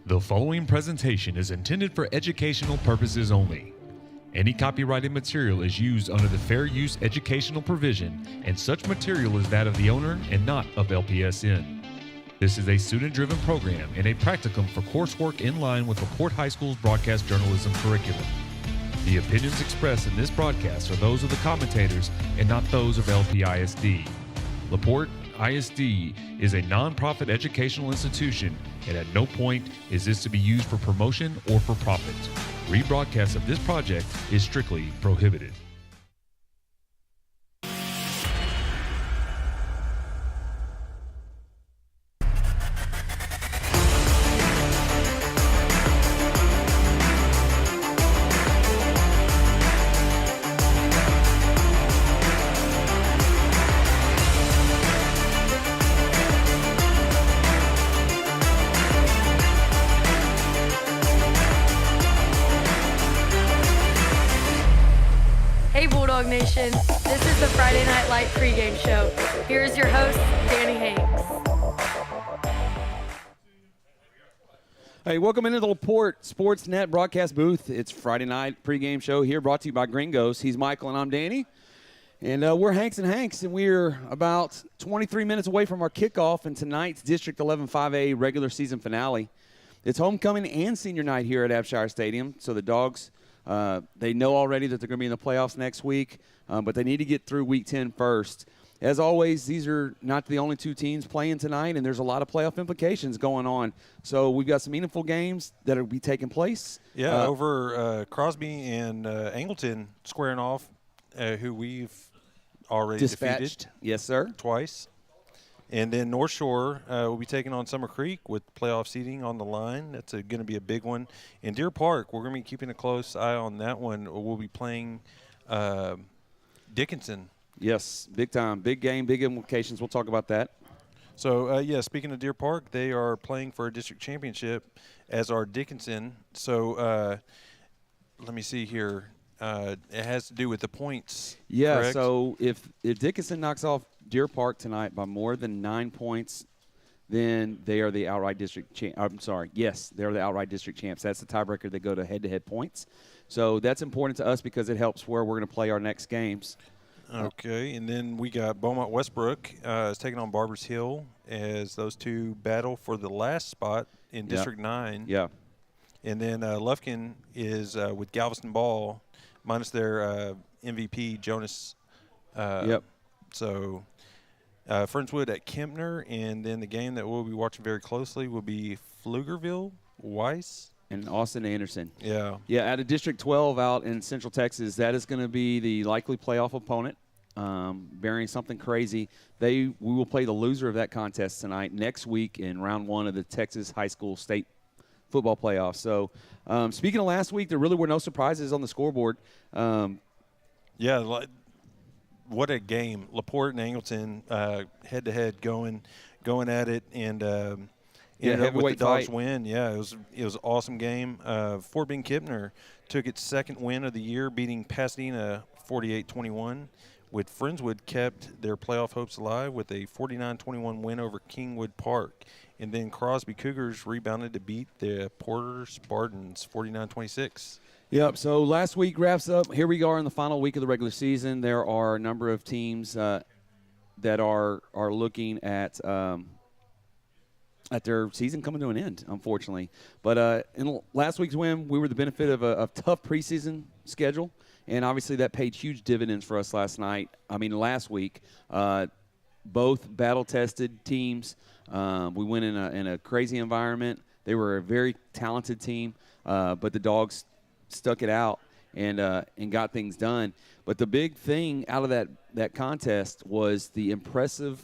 The following presentation is intended for educational purposes only. Any copyrighted material is used under the fair use educational provision, and such material is that of the owner and not of LPSN. This is a student-driven program and a practicum for coursework in line with LaPorte High School's broadcast journalism curriculum. The opinions expressed in this broadcast are those of the commentators and not those of LPISD. LaPorte ISD is a non-profit educational institution, and at no point is this to be used for promotion or for profit. Rebroadcast of this project is strictly prohibited. Nation. This is the Friday Night Light pregame show. Here is your host, Danny Hanks. Hey, welcome into the LaPorte Sportsnet broadcast booth. It's Friday night pregame show here, brought to you by Gringos. He's Michael and I'm Danny. And we're Hanks and Hanks, and we're about 23 minutes away from our kickoff in tonight's District 11 5A regular season finale. It's homecoming and senior night here at Abshire Stadium, so the Dogs they know already that they're going to be in the playoffs next week, but they need to get through Week 10 first. As always, these are not the only two teams playing tonight, and there's a lot of playoff implications going on. So we've got some meaningful games that will be taking place. Yeah, over Crosby and Angleton squaring off, who we've already dispatched. Defeated. Yes, sir. Twice. And then North Shore will be taking on Summer Creek with playoff seeding on the line. That's going to be a big one. In Deer Park, we're going to be keeping a close eye on that one. We'll be playing Dickinson. Yes, big time. Big game, big implications. We'll talk about that. So, speaking of Deer Park, they are playing for a district championship, as are Dickinson. So, let me see here. It has to do with the points. Yeah, correct? So if Dickinson knocks off Deer Park tonight by more than 9 points, then they are the outright district champ. I'm sorry. Yes, they're the outright district champs. That's the tiebreaker. They go to head-to-head points. So that's important to us because it helps where we're going to play our next games. Okay, and then we got Beaumont Westbrook is taking on Barbers Hill as those two battle for the last spot in District 9. Yeah. And then Lufkin is with Galveston Ball minus their MVP, Jonas. So Friendswood at Kempner, and then the game that we'll be watching very closely will be Pflugerville, Weiss. And Austin Anderson. Yeah. Yeah, out of District 12 out in Central Texas, that is going to be the likely playoff opponent, bearing something crazy. We will play the loser of that contest tonight next week in round 1 of the Texas High School State Football Playoffs. So, speaking of last week, there really were no surprises on the scoreboard. What a game. LaPorte and Angleton head-to-head going at it, and ended up with the Dogs win. Yeah, it was an awesome game. Fort Bend Kempner took its second win of the year, beating Pasadena 48-21. With Friendswood kept their playoff hopes alive with a 49-21 win over Kingwood Park. And then Crosby Cougars rebounded to beat the Porter Spartans 49-26. Yep, so last week wraps up. Here we are in the final week of the regular season. There are a number of teams that are looking at their season coming to an end, unfortunately. But in last week's win, we were the benefit of a tough preseason schedule, and obviously that paid huge dividends for us last week. Both battle-tested teams. We went in a crazy environment. They were a very talented team, but the Dogs stuck it out and got things done. But the big thing out of that contest was the impressive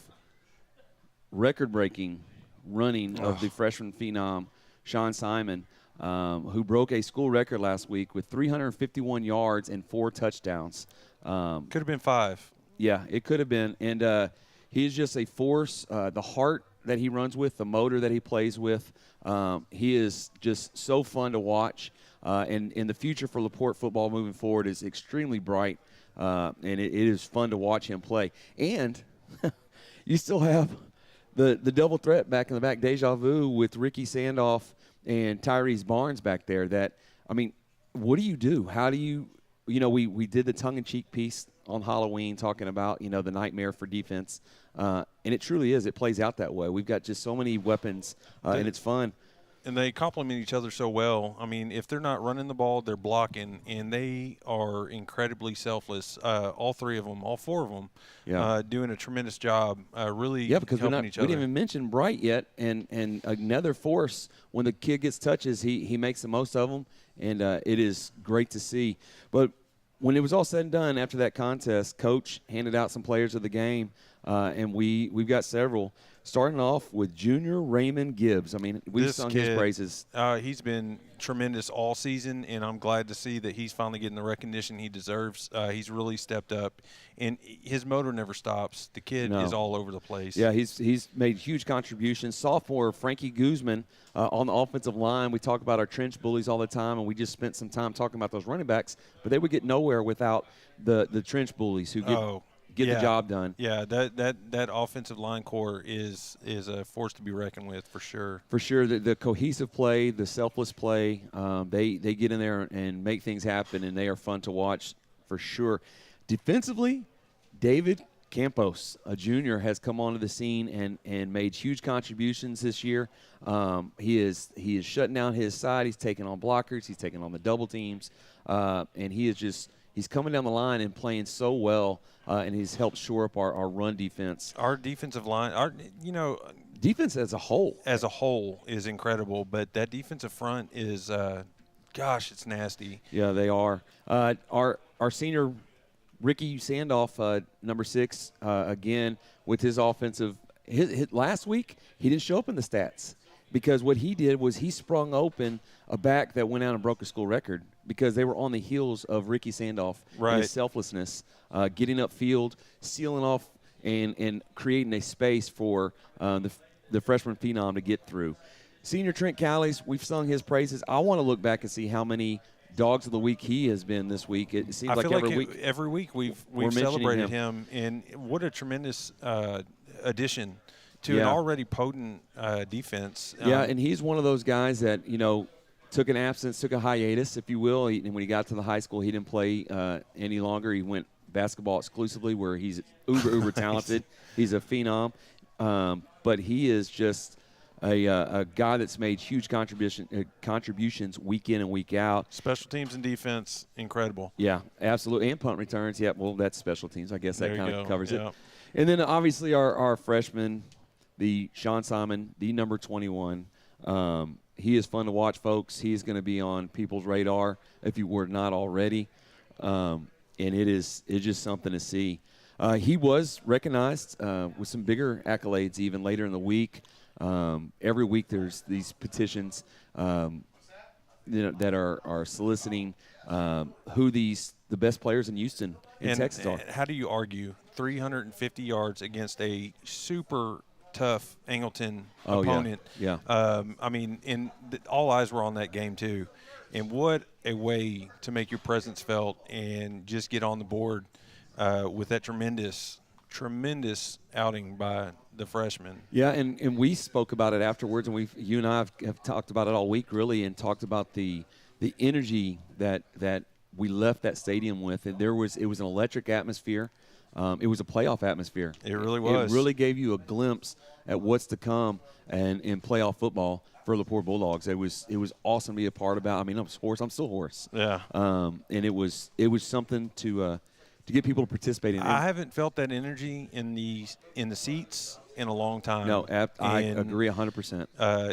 record-breaking running of the freshman phenom, Sean Simon, who broke a school record last week with 351 yards and 4 touchdowns. Could have been 5. Yeah, it could have been. And he's just a force. The heart that he runs with, the motor that he plays with, he is just so fun to watch. And the future for LaPorte football moving forward is extremely bright, and it is fun to watch him play. And you still have the double threat back in the back, Deja Vu with Ricky Sandoff and Tyrese Barnes back there. That, I mean, what do you do? How do you – we did the tongue-in-cheek piece on Halloween talking about, the nightmare for defense. And it truly is. It plays out that way. We've got just so many weapons, and it's fun. And they complement each other so well. I mean, if they're not running the ball, they're blocking, and they are incredibly selfless. All three of them, all four of them, doing a tremendous job. Really, because helping each other. We didn't even mention Bright yet, and another force. When the kid gets touches, he makes the most of them, and it is great to see. But when it was all said and done after that contest, Coach handed out some players of the game, and we've got several. Starting off with Junior Raymond Gibbs. I mean, we've sung his praises. He's been tremendous all season, and I'm glad to see that he's finally getting the recognition he deserves. He's really stepped up, and his motor never stops. The kid is all over the place. Yeah, he's made huge contributions. Sophomore Frankie Guzman on the offensive line. We talk about our trench bullies all the time, and we just spent some time talking about those running backs, but they would get nowhere without the trench bullies who get the job done. Yeah, that offensive line core is a force to be reckoned with for sure. For sure, the cohesive play, the selfless play, they get in there and make things happen, and they are fun to watch for sure. Defensively, David Campos, a junior, has come onto the scene and made huge contributions this year. He is shutting down his side. He's taking on blockers. He's taking on the double teams, and he's coming down the line and playing so well, and he's helped shore up our run defense. Our defensive line, defense as a whole is incredible, but that defensive front is, it's nasty. Yeah, they are. Our senior Ricky Sandoff, number 6, again with his offensive. His last week he didn't show up in the stats because what he did was he sprung open a back that went out and broke a school record because they were on the heels of Ricky Sandoff and his selflessness, getting upfield, sealing off, and creating a space for the freshman phenom to get through. Senior Trent Callies, we've sung his praises. I want to look back and see how many Dogs of the Week he has been this week. It seems like every week we've celebrated him, and what a tremendous addition to an already potent defense. And he's one of those guys that took an absence, took a hiatus, if you will. And when he got to the high school, he didn't play any longer. He went basketball exclusively, where he's uber talented. He's a phenom, but he is just a guy that's made huge contributions week in and week out. Special teams and defense, incredible. Yeah, absolutely. And punt returns. Yeah, well, that's special teams. I guess that kind of covers it. Yeah. And then obviously our freshman, the Sean Simon, the number 21. He is fun to watch, folks. He's going to be on people's radar if you were not already. And it's just something to see. He was recognized with some bigger accolades even later in the week. Every week there's these petitions that are soliciting who the best players in Houston and Texas are. How do you argue 350 yards against a super tough Angleton opponent? Yeah. All eyes were on that game too. And what a way to make your presence felt and just get on the board with that tremendous outing by the freshman. Yeah, and we spoke about it afterwards, and you and I have talked about it all week, really, and talked about the energy that we left that stadium with. And it was an electric atmosphere. It was a playoff atmosphere. It really was. It really gave you a glimpse at what's to come and in playoff football for LaPorte Bulldogs. It was awesome to be a part about. I mean, I was hoarse. I'm still hoarse. Yeah. And it was something to get people to participate in. I haven't felt that energy in the seats in a long time. No, I agree 100%.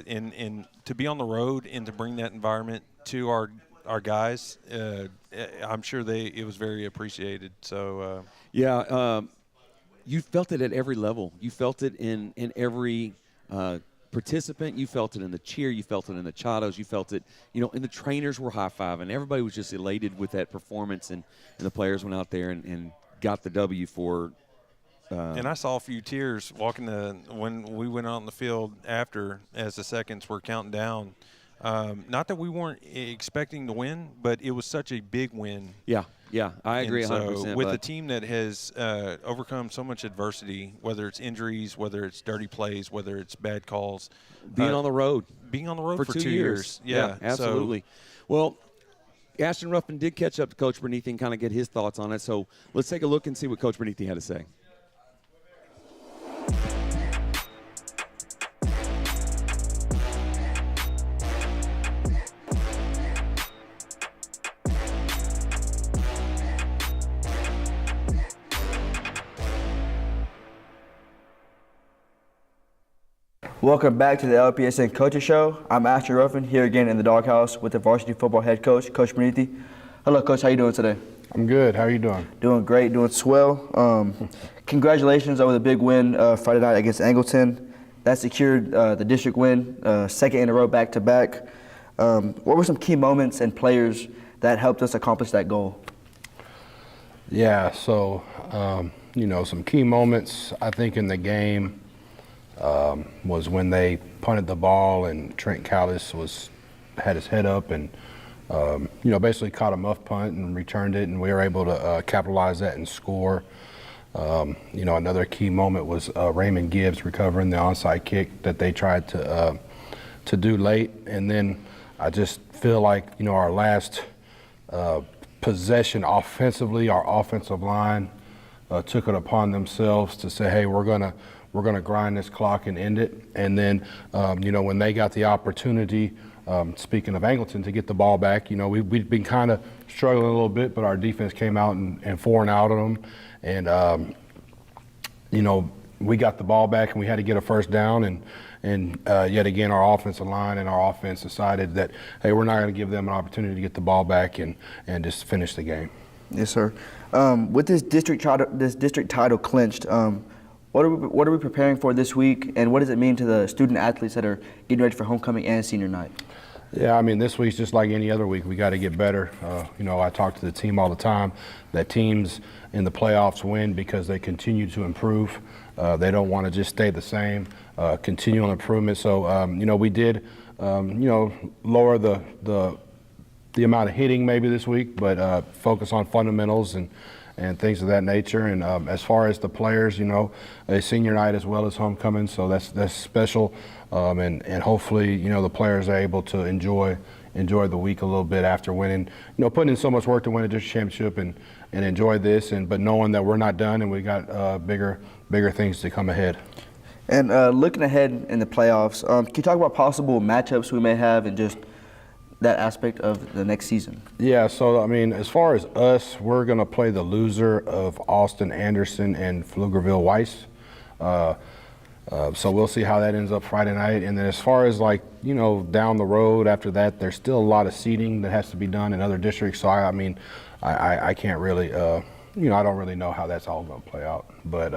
And to be on the road and to bring that environment to our guys, I'm sure it was very appreciated. So you felt it at every level. You felt it in every participant. You felt it in the cheer. You felt it in the chatos. You felt it, and the trainers were high-fiving. Everybody was just elated with that performance, and the players went out there and got the W for and I saw a few tears when we went out on the field after, as the seconds were counting down. Not that we weren't expecting to win, but it was such a big win. Yeah, I agree 100%. So with a team that has overcome so much adversity, whether it's injuries, whether it's dirty plays, whether it's bad calls. Being on the road. Being on the road for 2 years. Yeah, absolutely. Well, Ashton Ruffin did catch up to Coach Bernithi and kind of get his thoughts on it. So let's take a look and see what Coach Bernithi had to say. Welcome back to the LPSN Coaches Show. I'm Ashton Ruffin here again in the doghouse with the varsity football head coach, Coach Bernithi. Hello, Coach. How you doing today? I'm good. How are you doing? Doing great. Doing swell. Congratulations over the big win Friday night against Angleton. That secured the district win, second in a row back-to-back. What were some key moments and players that helped us accomplish that goal? Yeah, so, some key moments, I think, in the game was when they punted the ball and Trent Callis had his head up and, basically caught a muff punt and returned it, and we were able to capitalize that and score. Another key moment was Raymond Gibbs recovering the onside kick that they tried to do late. And then I just feel like, our last possession offensively, our offensive line took it upon themselves to say, hey, we're gonna grind this clock and end it. And then, when they got the opportunity, speaking of Angleton, to get the ball back, we've been kind of struggling a little bit, but our defense came out and 4 and out on them. And, we got the ball back and we had to get a first down. And yet again, our offensive line and our offense decided that, hey, we're not going to give them an opportunity to get the ball back and just finish the game. Yes, sir. With this district title clinched, what are we preparing for this week, and what does it mean to the student athletes that are getting ready for homecoming and senior night? Yeah, this week's just like any other week. We got to get better. I talk to the team all the time that teams in the playoffs win because they continue to improve. They don't want to just stay the same, continual improvement. So, we did, lower the amount of hitting maybe this week, but focus on fundamentals and things of that nature. And as far as the players, a senior night as well as homecoming, so that's special. And hopefully, the players are able to enjoy the week a little bit after winning, putting in so much work to win a district championship and enjoy this, but knowing that we're not done and we got bigger things to come ahead. And looking ahead in the playoffs, can you talk about possible matchups we may have and just that aspect of the next season? Yeah, so as far as us, we're going to play the loser of Austin Anderson and Pflugerville Weiss. So we'll see how that ends up Friday night. And then as far as down the road after that, there's still a lot of seeding that has to be done in other districts. So I can't really, I don't really know how that's all going to play out. But,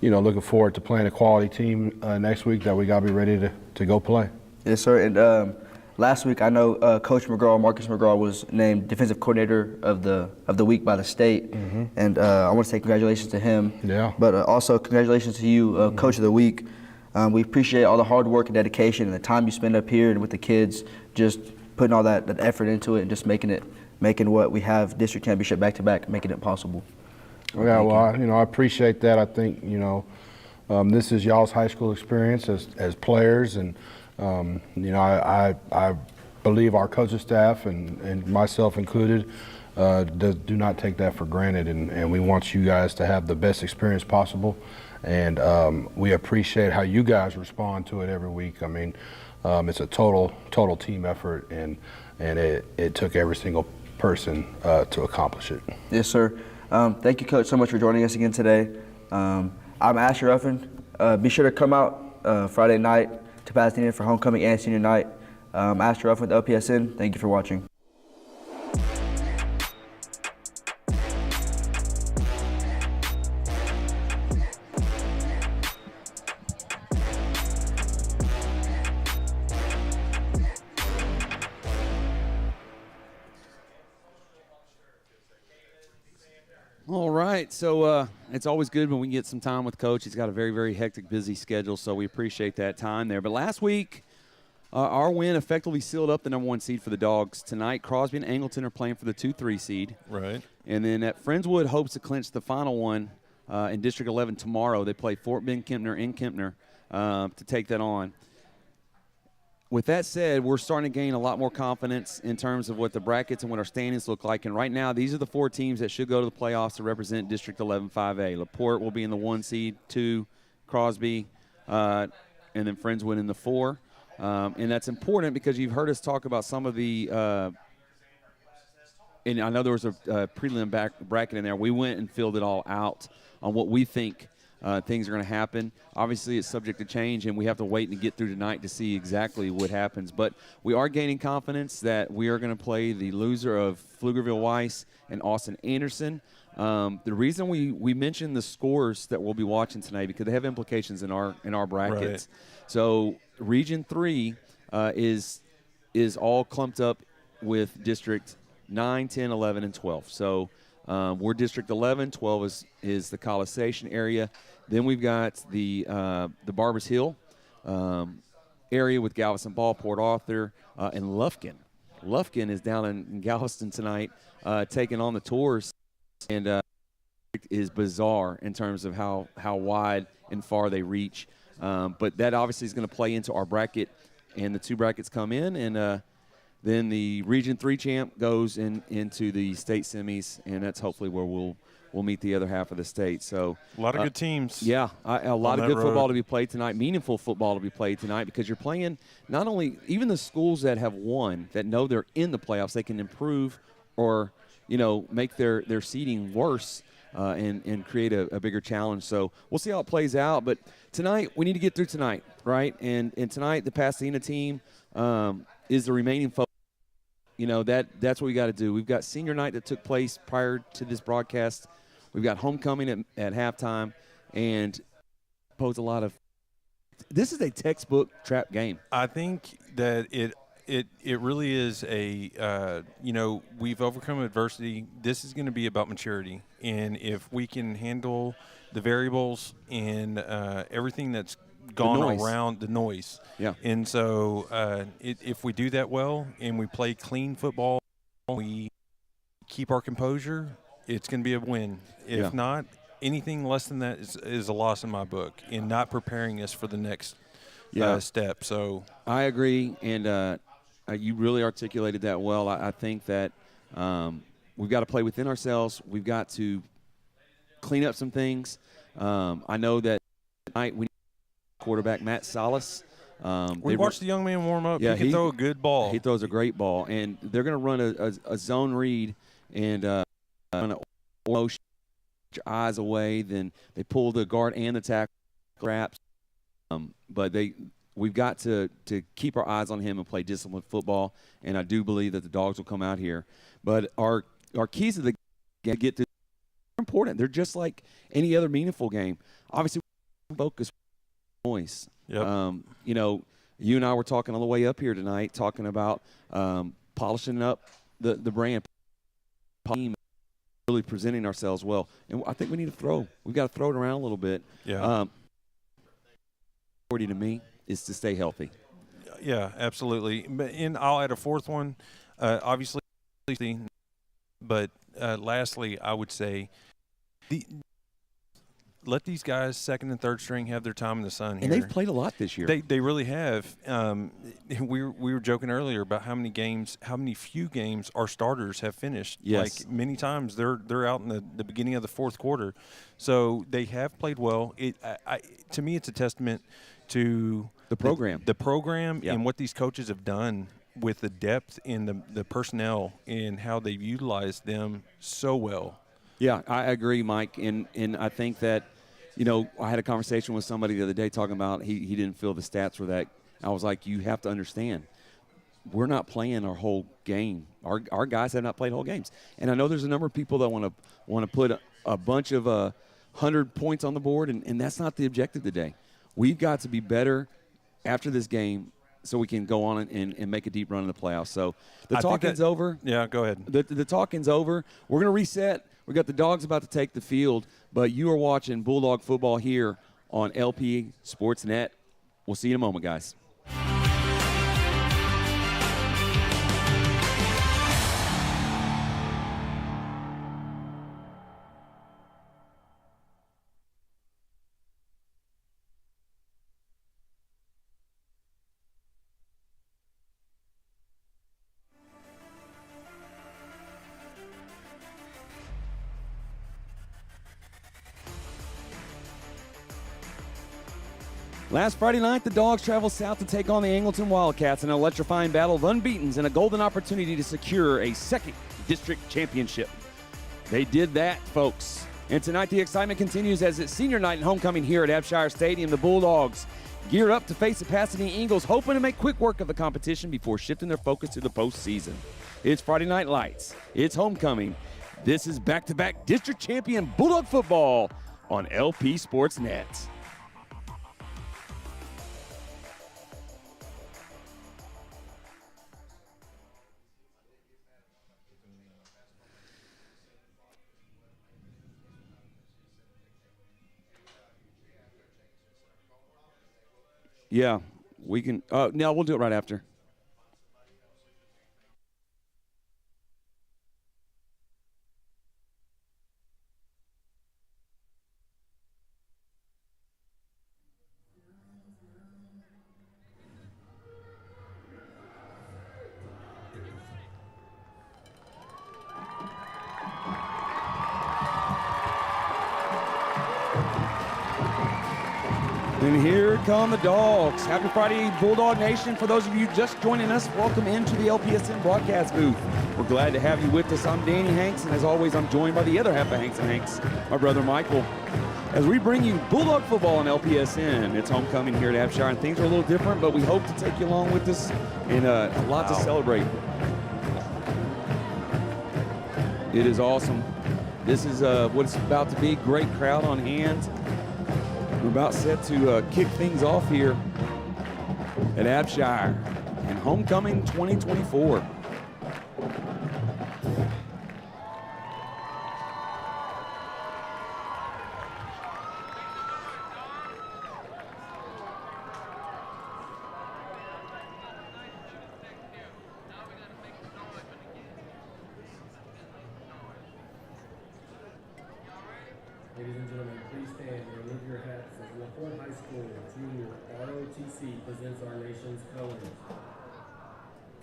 looking forward to playing a quality team next week that we got to be ready to go play. Yes, sir. And last week, I know Coach Marcus McGraw was named Defensive Coordinator of the week by the state, and I want to say congratulations to him. Yeah. But also congratulations to you, Coach of the Week. We appreciate all the hard work and dedication and the time you spend up here and with the kids, just putting all that effort into it and just making what we have district championship back-to-back, making it possible. Yeah, well, I appreciate that. I think this is y'all's high school experience as players, and I believe our coaching staff and myself included do not take that for granted, and we want you guys to have the best experience possible, and we appreciate how you guys respond to it every week. It's a total team effort, and it took every single person to accomplish it. Yes, sir. Thank you, Coach, so much for joining us again today. I'm Asher Ruffin. Be sure to come out Friday night to Pasadena for homecoming and senior night. Asher Ruffin with LPSN. Thank you for watching. All right, so it's always good when we get some time with Coach. He's got a very, very hectic, busy schedule, so we appreciate that time there. But last week, Our win effectively sealed up the number 1 seed for the Dogs. Tonight, Crosby and Angleton are playing for the 2-3 seed. Right. And then at Friendswood hopes to clinch the final one in District 11 tomorrow. They play Fort Bend Kempner in Kempner to take that on. With that said, we're starting to gain a lot more confidence in terms of what the brackets and what our standings look like. And right now, these are the 4 teams that should go to the playoffs to represent District 11 5A. LaPorte will be in the 1 seed, 2, Crosby, and then Friendswood in the 4. And that's important because you've heard us talk about some of the and I know there was a prelim bracket in there. We went and filled it all out on what we think things are going to happen. Obviously, it's subject to change, and we have to wait and get through tonight to see exactly what happens. But we are gaining confidence that we are going to play the loser of Pflugerville-Weiss and Austin Anderson. The reason we mentioned the scores that we'll be watching tonight because they have implications in our brackets. Right. So Region 3 is all clumped up with District 9, 10, 11, and 12. So we're District 11. 12 is the College Station area. Then we've got the Barbers Hill area with Galveston Ball, Port Arthur, and Lufkin. Lufkin is down in Galveston tonight taking on the Tours, and is bizarre in terms of how wide and far they reach. But that obviously is going to play into our bracket, and the 2 brackets come in, and then the Region 3 champ goes into the state semis, and that's hopefully where we'll meet the other half of the state. So a lot of good teams. Yeah, a lot of good football to be played tonight, meaningful football to be played tonight because you're playing not only – even the schools that have won, that know they're in the playoffs, they can improve or, make their seeding worse and create a bigger challenge. So we'll see how it plays out. But tonight, we need to get through tonight, right? And tonight, the Pasadena team is the remaining focus. That's what we got to do. We've got senior night that took place prior to this broadcast. We've got homecoming at halftime, and pose a lot of. This is a textbook trap game. I think that it really is a we've overcome adversity. This is going to be about maturity, and if we can handle the variables and everything that's gone around the noise. Yeah. And so if we do that well and we play clean football, we keep our composure, it's going to be a win. If not, anything less than that is a loss in my book and not preparing us for the next step. So I agree, and you really articulated that well. I think that we've got to play within ourselves. We've got to clean up some things. I know that tonight we quarterback Matt Salas. We watched the young man warm up. He can throw a good ball. He throws a great ball, and they're going to run a zone read and run a motion, your eyes away. Then they pull the guard and the tackle wraps. But we've got to keep our eyes on him and play disciplined football. And I do believe that the Dogs will come out here. But our keys to the game to get to are important. They're just like any other meaningful game. Obviously, focus. Noise. Yep. You and I were talking on the way up here tonight, talking about polishing up the brand, really presenting ourselves well. And I think we need to throw. We've got to throw it around a little bit. Yeah. Priority to me is to stay healthy. Yeah, absolutely. And I'll add a fourth one, obviously. But lastly, I would say let these guys, second and third string, have their time in the sun here. And they've played a lot this year. They really have. We were joking earlier about how many few games our starters have finished. Yes. Like many times they're out in the beginning of the fourth quarter. So they have played well. To me, it's a testament to the program. The program and what these coaches have done with the depth in the personnel and how they've utilized them so well. Yeah, I agree, Mike, and I think that, I had a conversation with somebody the other day talking about he didn't feel the stats were that. I was like, you have to understand, we're not playing our whole game. Our guys have not played whole games, and I know there's a number of people that want to put a bunch of 100 points on the board, and that's not the objective today. We've got to be better after this game so we can go on and make a deep run in the playoffs. So the talking's over. Yeah, go ahead. The talking's over. We're going to reset. We got the Dogs about to take the field, but you are watching Bulldog football here on LP Sports Net. We'll see you in a moment, guys. Last Friday night, the Dogs traveled south to take on the Angleton Wildcats in an electrifying battle of unbeatens and a golden opportunity to secure a second district championship. They did that, folks. And tonight the excitement continues as it's senior night and homecoming here at Abshire Stadium. The Bulldogs gear up to face the Pasadena Eagles, hoping to make quick work of the competition before shifting their focus to the postseason. It's Friday Night Lights. It's homecoming. This is back-to-back district champion Bulldog football on LP Sports Net. Yeah, we can. No, we'll do it right after. And here come the Dogs. Happy Friday, Bulldog Nation. For those of you just joining us, welcome into the LPSN broadcast booth. We're glad to have you with us. I'm Danny Hanks, and as always, I'm joined by the other half of Hanks and Hanks, my brother Michael, as we bring you Bulldog football on LPSN. It's homecoming here at Abshire, and things are a little different, but we hope to take you along with us and a lot to celebrate. It is awesome. This is what it's about to be. Great crowd on hand. We're about set to kick things off here at Abshire in homecoming 2024. Ladies and gentlemen, please stand and remove your hats as LaPorte High School Junior ROTC presents our nation's colors.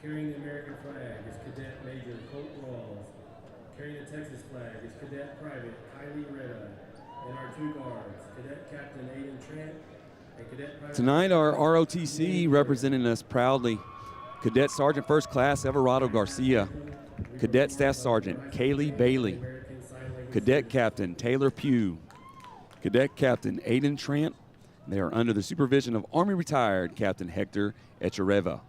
Carrying the American flag is Cadet Major Colt Rawls. Carrying the Texas flag is Cadet Private Kylie Reda. And our two guards, Cadet Captain Aiden Trent and Cadet Private... Tonight our ROTC representing us proudly, Cadet Sergeant First Class Everardo Garcia, Cadet Staff Sergeant Kaylee Bailey, Cadet Captain Taylor Pugh, Cadet Captain Aiden Trent. They are under the supervision of Army retired Captain Hector Echareva.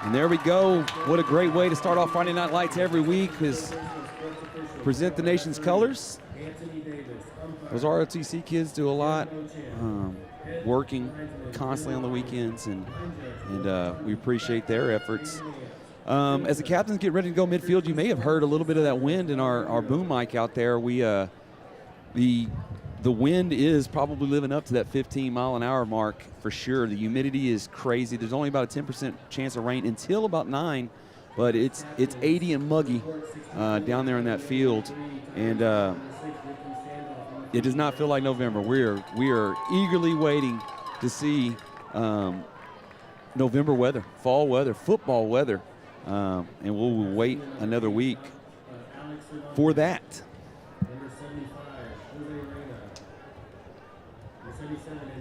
And there we go. What a great way to start off Friday Night Lights every week is present the nation's colors. Those ROTC kids do a lot, working constantly on the weekends, and we appreciate their efforts. As the captains get ready to go midfield, you may have heard a little bit of that wind in our boom mic out there. The wind is probably living up to that 15-mile-an-hour mark for sure. The humidity is crazy. There's only about a 10% chance of rain until about 9, but it's 80 and muggy down there in that field, and it does not feel like November. We are eagerly waiting to see November weather, fall weather, football weather, and we'll wait another week for that.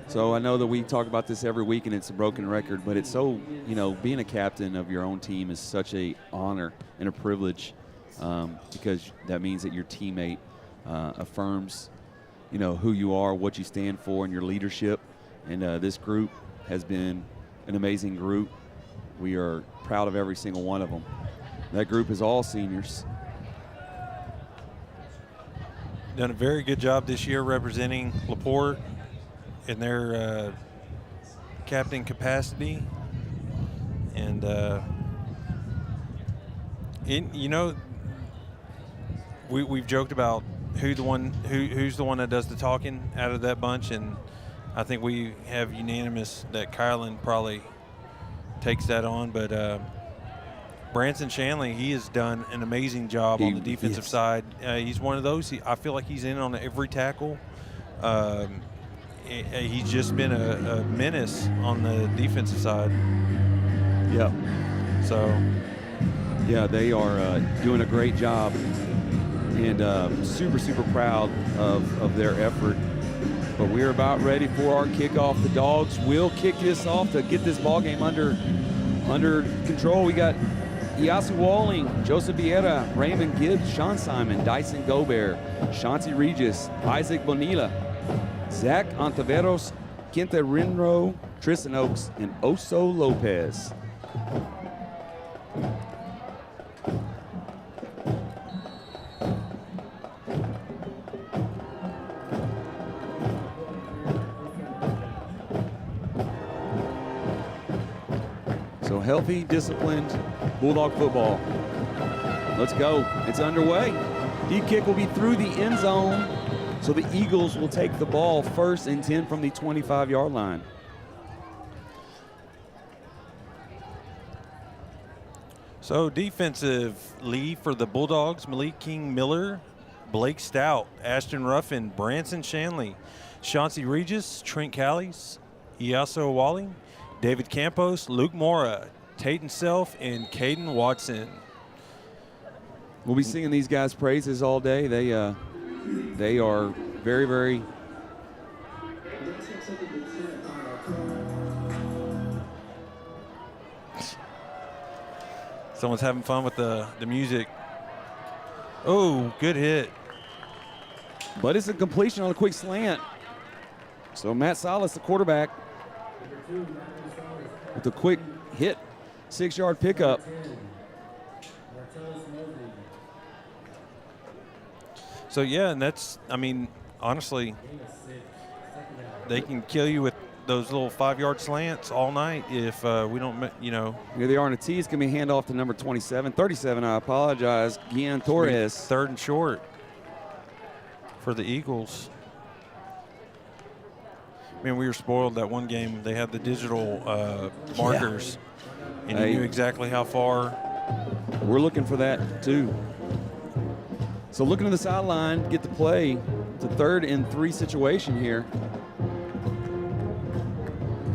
So I know that we talk about this every week and it's a broken record, but it's so, being a captain of your own team is such a honor and a privilege because that means that your teammate affirms, who you are, what you stand for, and your leadership. And this group has been an amazing group. We are proud of every single one of them. That group is all seniors. Done a very good job this year representing LaPorte in their captain capacity, and we've joked about who's the one that does the talking out of that bunch, and I think we have unanimous that Kylan probably takes that on, but Branson Shanley, he has done an amazing job on the defensive side. He's one of those. I feel like he's in on every tackle. He's just been a menace on the defensive side. Yeah. So. Yeah, they are doing a great job, and super, super proud of their effort. But we're about ready for our kickoff. The Dogs will kick this off to get this ball game under control. We got Iasu Walling, Joseph Vieira, Raymond Gibbs, Sean Simon, Dyson Gobert, Chauncey Regis, Isaac Bonilla, Zach Ontiveros, Quinta Rinro, Tristan Oaks, and Oso Lopez. So healthy, disciplined Bulldog football. Let's go. It's underway. Deep kick will be through the end zone. So the Eagles will take the ball 1st and 10 from the 25-yard line. So defensive lead for the Bulldogs: Malik King Miller, Blake Stout, Ashton Ruffin, Branson Shanley, Chauncey Regis, Trent Callies, Iaso Walling, David Campos, Luke Mora, Tatum Self, and Caden Watson. We'll be singing these guys' praises all day. They are very, very Someone's having fun with the music. Oh, good hit. But it's a completion on a quick slant. So Matt Salas, the quarterback, with a quick hit, 6-yard pickup. So, yeah, and that's, honestly, they can kill you with those little 5-yard slants all night if we don't, Here they are on a tee. It's going to be a handoff to number 37, I apologize, Gian Torres. 3rd and short for the Eagles. We were spoiled that one game. They had the digital markers, and you knew exactly how far. We're looking for that, too. So looking to the sideline, get the play. It's a 3rd and 3 situation here.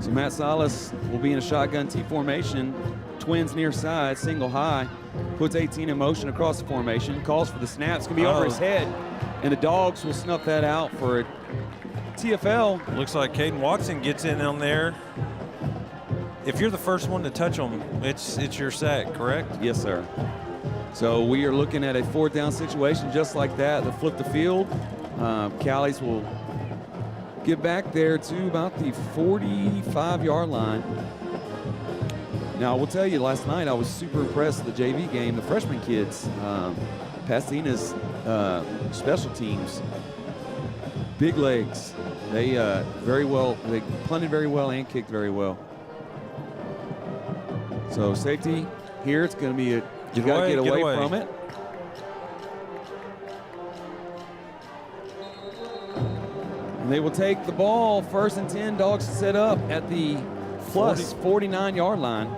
So Matt Salas will be in a shotgun T formation. Twins near side, single high. Puts 18 in motion across the formation. Calls for the snap. It's going to be over his head. And the Dogs will snuff that out for a TFL. Looks like Caden Watson gets in on there. If you're the first one to touch him, it's your sack, correct? Yes, sir. So we are looking at a 4th down situation just like that. They'll flip the field. Callies will get back there to about the 45-yard line. Now, I will tell you, last night I was super impressed with the JV game, the freshman kids. Pasadena's special teams, big legs. They very well, they punted very well and kicked very well. So safety here, it's going to be you got to get away from it. And they will take the ball, 1st and 10, Dogs set up at the plus 49-yard line.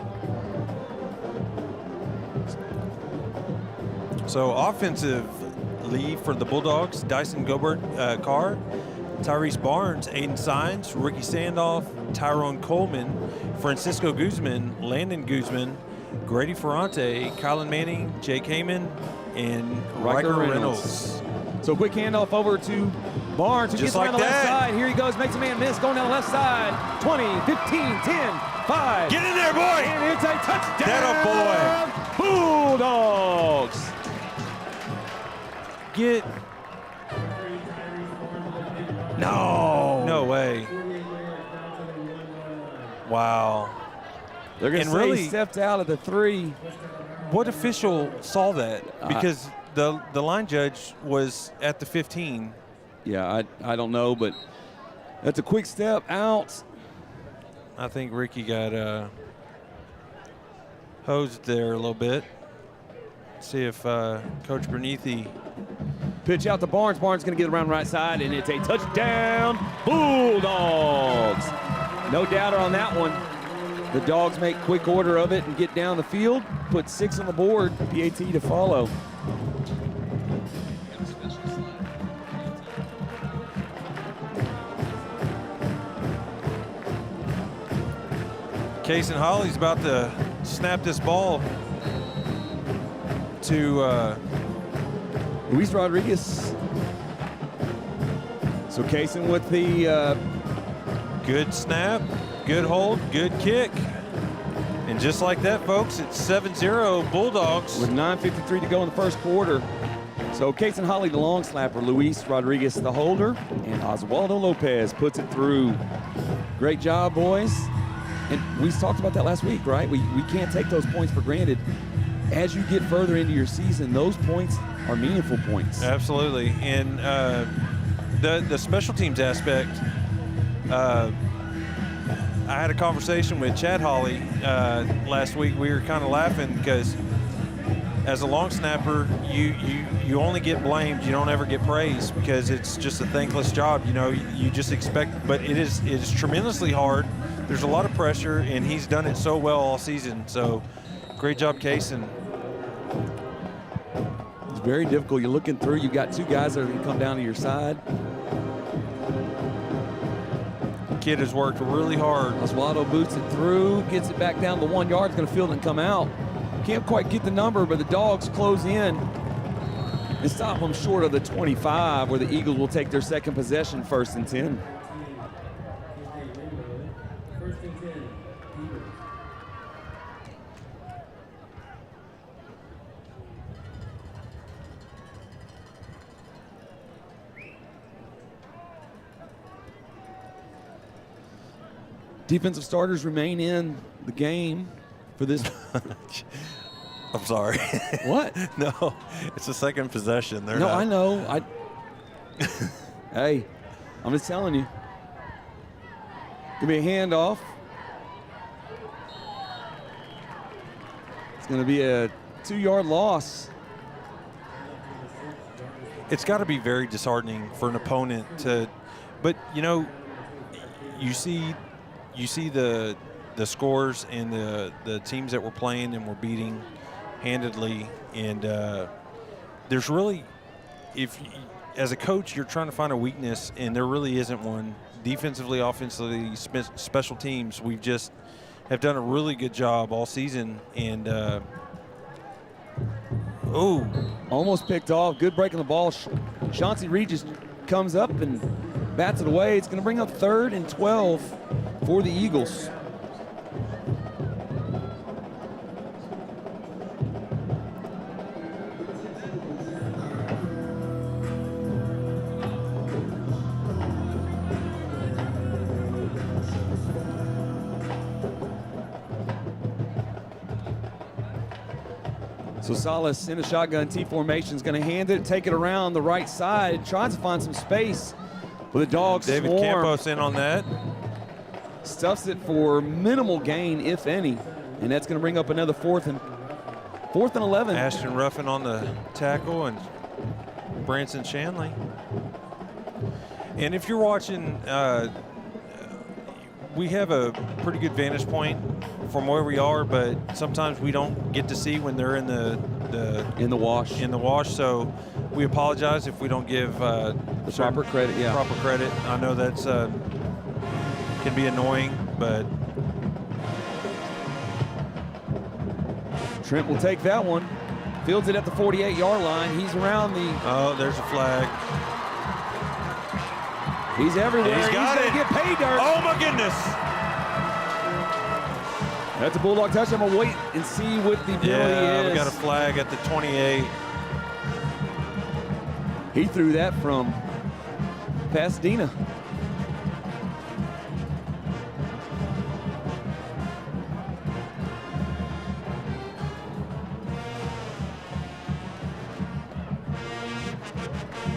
So offensive lead for the Bulldogs, Dyson Gilbert Carr, Tyrese Barnes, Aiden Sines, Ricky Sandoff, Tyrone Coleman, Francisco Guzman, Landon Guzman, Grady Ferrante, Kylan Manning, Jake Heyman, and Riker Reynolds. So quick handoff over to Barnes, who gets around the left side. Here he goes, makes a man miss, going down the left side. 20, 15, 10, 5. Get in there, boy! And it's a touchdown. That Bulldogs. Get. No way. Wow. They're going to say he stepped out of the 3. What official saw that? Because the line judge was at the 15. Yeah, I don't know, but that's a quick step out. I think Ricky got hosed there a little bit. See if Coach Berneathy. Pitch out to Barnes. Barnes going to get around the right side, and it's a touchdown. Bulldogs. No doubter on that one. The Dogs make quick order of it and get down the field. Put 6 on the board. PAT to follow. Kason Holly's about to snap this ball to Luis Rodriguez. So Kason with the good snap, good hold, good kick. And just like that, folks, it's 7-0 Bulldogs. With 9:53 to go in the first quarter. So Kason Holly, the long slapper, Luis Rodriguez, the holder, and Oswaldo Lopez puts it through. Great job, boys. And we talked about that last week, right? We can't take those points for granted. As you get further into your season, those points are meaningful points. Absolutely. And the special teams aspect, I had a conversation with Chad Hawley last week. We were kind of laughing because as a long snapper, you only get blamed. You don't ever get praised because it's just a thankless job. You know, you just expect, but it is tremendously hard. There's a lot of pressure, and he's done it so well all season. So great job, Kason. It's very difficult. You're looking through. You've got 2 guys that are going to come down to your side. Kid has worked really hard. Oswaldo boots it through, gets it back down to the 1 yard. It's going to field and come out. Can't quite get the number, but the Dogs close in and stop them short of the 25, where the Eagles will take their second possession, 1st and 10. Defensive starters remain in the game for this. I'm sorry. What? No, it's the second possession. No, I know. Hey, I'm just telling you. Give me a handoff. It's going to be a 2-yard loss. It's got to be very disheartening for an opponent to, but you know, you see the scores and the teams that we're playing and we're beating handedly, and there's really, as a coach, you're trying to find a weakness, and there really isn't one. Defensively, offensively, special teams, we've just have done a really good job all season, and almost picked off. Good breaking the ball. Chauncey Reed just comes up and bats it away. It's going to bring up 3rd and 12 for the Eagles. So Salas in a shotgun T formation is going to hand it, take it around the right side, tries to find some space. But the dogs David swarm. Campos in on that. Stuffs it for minimal gain, if any. And that's going to bring up another fourth and 11. Ashton Ruffin on the tackle and Branson Shanley. And if you're watching, we have a pretty good vantage point from where we are, but sometimes we don't get to see when they're in the wash. So we apologize if we don't give the proper credit. Yeah, proper credit. I know that's can be annoying, but Trent will take that one. Fields it at the 48-yard line. He's around the. Oh, there's a flag. He's everywhere. He's got it. Gonna get pay dirt. Oh my goodness. That's a Bulldog touchdown. I'm gonna wait and see what the penalty is. We got a flag at the 28. He threw that from Pasadena.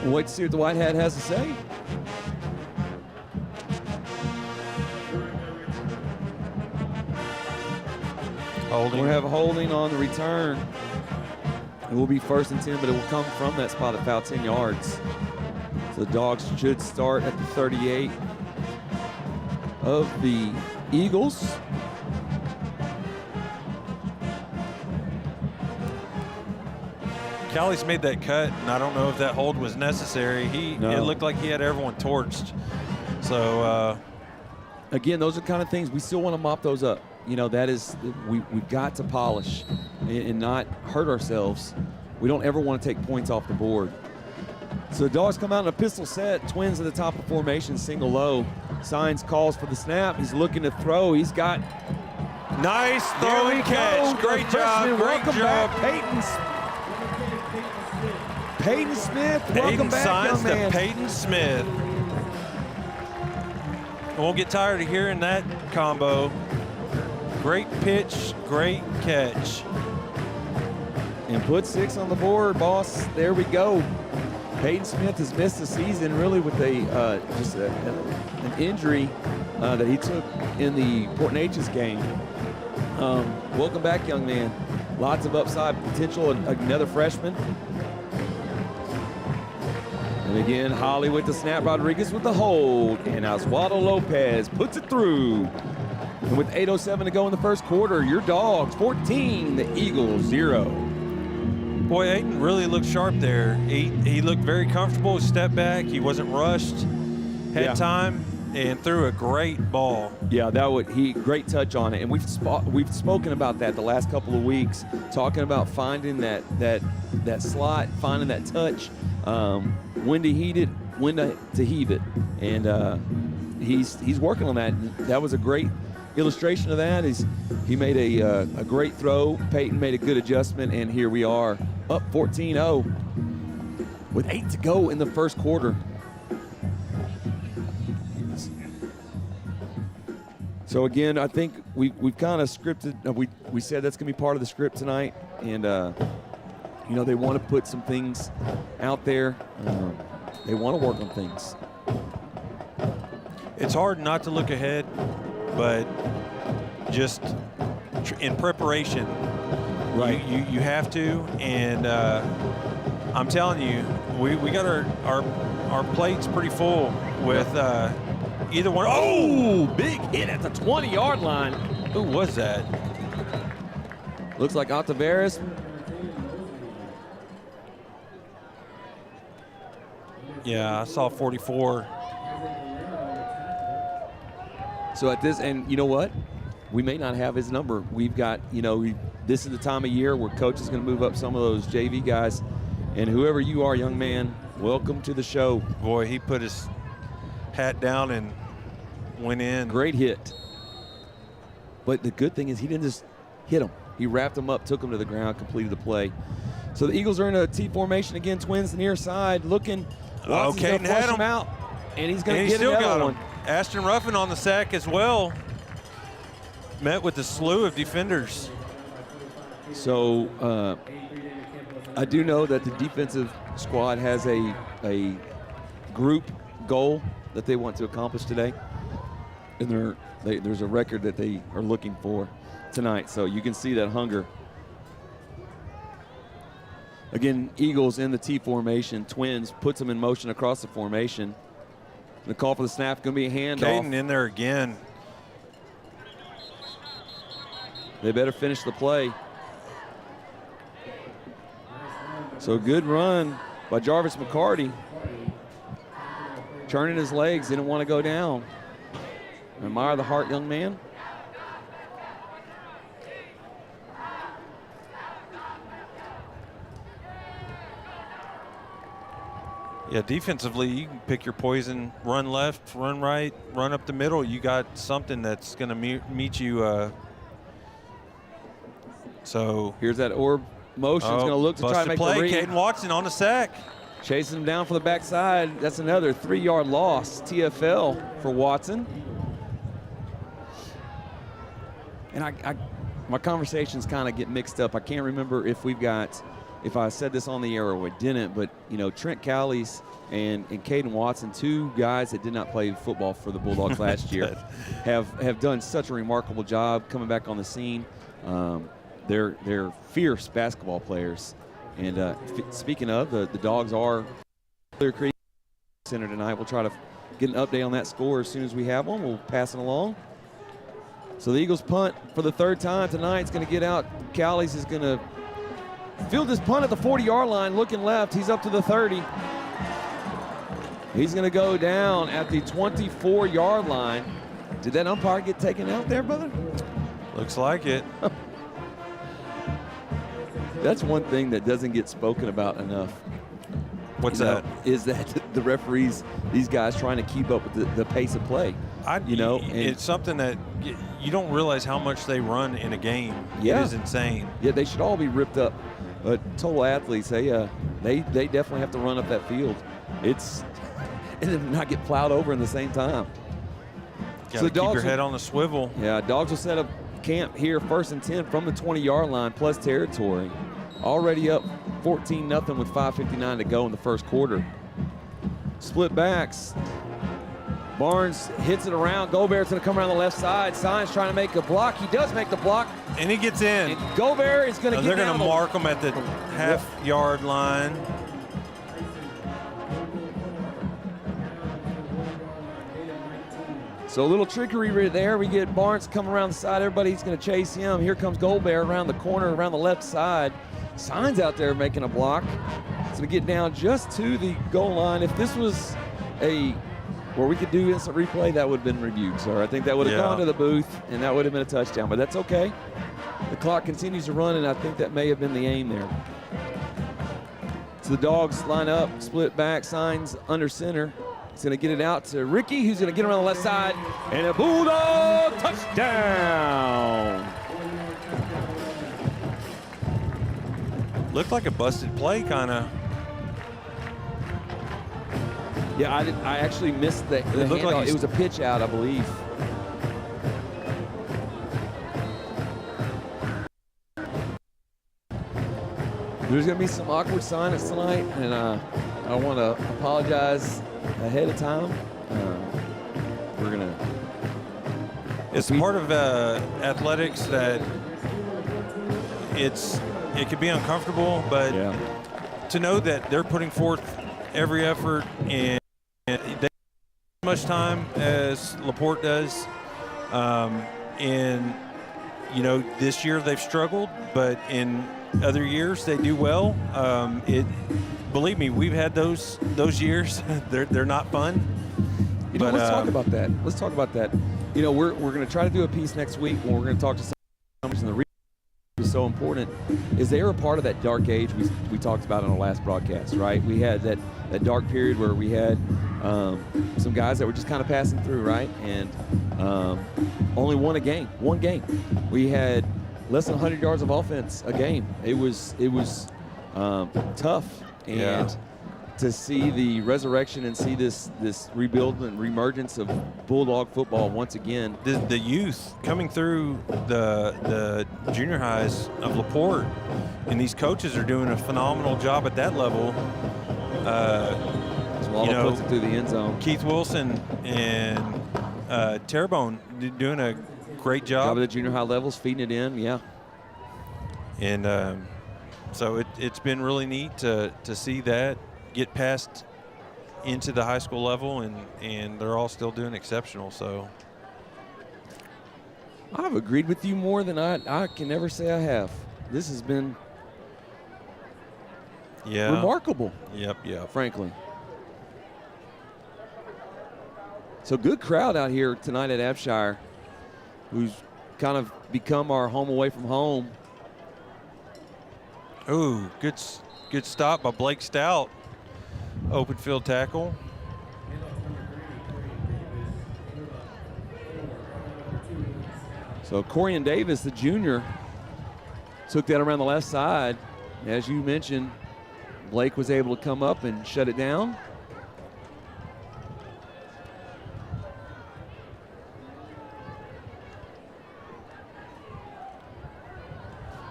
We'll wait to see what the White Hat has to say. Holding. We'll have a holding on the return. It will be 1st and 10, but it will come from that spot at foul 10 yards. So the Dogs should start at the 38 of the Eagles. Callie's made that cut, and I don't know if that hold was necessary. It looked like he had everyone torched. So again, those are the kind of things we still want to mop those up. You know, that is, we've got to polish and not hurt ourselves. We don't ever want to take points off the board. So the Dogs come out in a pistol set, twins at the top of formation, single low. Signs calls for the snap. He's looking to throw. He's got. Nice throw and catch. Great job. Welcome back, Peyton Smith. Welcome back, young man. Peyton Smith. I won't get tired of hearing that combo. Great pitch, great catch. And put 6 on the board, boss. There we go. Peyton Smith has missed the season really with an injury that he took in the Port Neches game. Welcome back, young man. Lots of upside potential, another freshman. And again, Holly with the snap, Rodriguez with the hold, and Oswaldo Lopez puts it through. And with 8:07 to go in the first quarter, your Dogs 14, the Eagles 0. Boy, Ayton really looked sharp there. He looked very comfortable, stepped back, he wasn't rushed, had time, and threw a great ball. Yeah, great touch on it. And we've spoken about that the last couple of weeks, talking about finding that slot, finding that touch, when to heat it, when to heave it. And he's working on that. That was a great illustration of that. He made a great throw. Peyton made a good adjustment, and here we are up 14-0 with 8 to go in the first quarter. So again, I think we've kind of scripted. We said that's going to be part of the script tonight, and you know, they want to put some things out there. They want to work on things. It's hard not to look ahead, but just in preparation, right? You have to, and I'm telling you, we got our plates pretty full with either one. Oh, big hit at the 20-yard line. Who was that? Looks like Altaveras. Yeah, I saw 44. So at this, and you know what? We may not have his number. We've got, this is the time of year where coach is going to move up some of those JV guys. And whoever you are, young man, welcome to the show. Boy, he put his hat down and went in. Great hit. But the good thing is he didn't just hit him. He wrapped him up, took him to the ground, completed the play. So the Eagles are in a T formation again, twins near side, looking. Watson's going to flush him out, and he's going to get another one. Ashton Ruffin on the sack as well. Met with a slew of defenders. So I do know that the defensive squad has a group goal that they want to accomplish today, and there's a record that they are looking for tonight. So you can see that hunger. Again, Eagles in the T formation. Twins puts them in motion across the formation. The call for the snap going to be a handoff. Caden in there again. They better finish the play. So good run by Jarvis McCarty. Turning his legs, didn't want to go down. Admire the heart, young man. Yeah, defensively, you can pick your poison, run left, run right, run up the middle. You got something that's going to meet you. So here's that orb motion. It's going to look to try to make play. the read. Caden Watson on the sack. Chasing him down for the backside. That's another 3-yard loss, TFL for Watson. And my conversations kind of get mixed up. I can't remember if I said this on the air or we didn't, but Trent Callies and Caden Watson, two guys that did not play football for the Bulldogs last year, have done such a remarkable job coming back on the scene. They're fierce basketball players. And speaking of, the Dogs are Clear Creek Center tonight. We'll try to get an update on that score as soon as we have one. We'll pass it along. So the Eagles punt for the third time tonight. It's going to get out. Callies is going to field his punt at the 40-yard line, looking left. He's up to the 30. He's going to go down at the 24-yard line. Did that umpire get taken out there, brother? Looks like it. That's one thing that doesn't get spoken about enough. What's that? Is that the referees, these guys trying to keep up with the pace of play. It's something that you don't realize how much they run in a game. Yeah. It is insane. Yeah, they should all be ripped up. But total athletes, they definitely have to run up that field. And then not get plowed over in the same time. Got to keep your head on the swivel. Yeah, Dogs will set up camp here, 1st and 10 from the 20-yard line plus territory. Already up 14-0 with 5:59 to go in the first quarter. Split backs. Barnes hits it around. Gobert's going to come around the left side. Sines trying to make a block. He does make the block. And he gets in. And Gobert is going to get They're going to mark him at the half-yard line. So a little trickery right there. We get Barnes coming around the side. Everybody's going to chase him. Here comes Gobert around the corner, around the left side. Sines out there making a block. It's going to get down just to the goal line. If this was where we could do instant replay, that would have been reviewed, sir. I think that would have gone to the booth, and that would have been a touchdown. But that's okay. The clock continues to run, and I think that may have been the aim there. So the Dogs line up, split back, Sines under center. He's going to get it out to Ricky, who's going to get around the left side, and a Bulldog touchdown. Looked like a busted play, kind of. Yeah, I actually missed the handoff. Like it was a pitch out, I believe. There's going to be some awkward silence tonight, and I want to apologize ahead of time. We're going to... It's part of athletics that it could be uncomfortable, but to know that they're putting forth every effort and they don't have as much time as LaPorte does. And, this year they've struggled, but in other years they do well. Believe me, we've had those years. They're not fun. Let's talk about that. Let's talk about that. We're going to try to do a piece next week when we're going to talk to some in the reason is so important is they were a part of that dark age we talked about in our last broadcast, right? We had that dark period where we had some guys that were just kind of passing through, right? And only one game. We had less than 100 yards of offense a game. It was tough. And to see the resurrection and see this rebuild and reemergence of Bulldog football once again. The youth coming through the junior highs of LaPorte, and these coaches are doing a phenomenal job at that level. Swallow puts it through the end zone. Keith Wilson and Terrebonne doing a great job at the junior high levels, feeding it in, yeah. And so it's been really neat to see that get past into the high school level, and they're all still doing exceptional. So I've agreed with you more than I can ever say I have. This has been remarkable. Yep. Frankly. So good crowd out here tonight at Abshire, who's kind of become our home away from home. Ooh, good stop by Blake Stout. Open field tackle. So Corian Davis, the junior, took that around the left side. As you mentioned, Blake was able to come up and shut it down.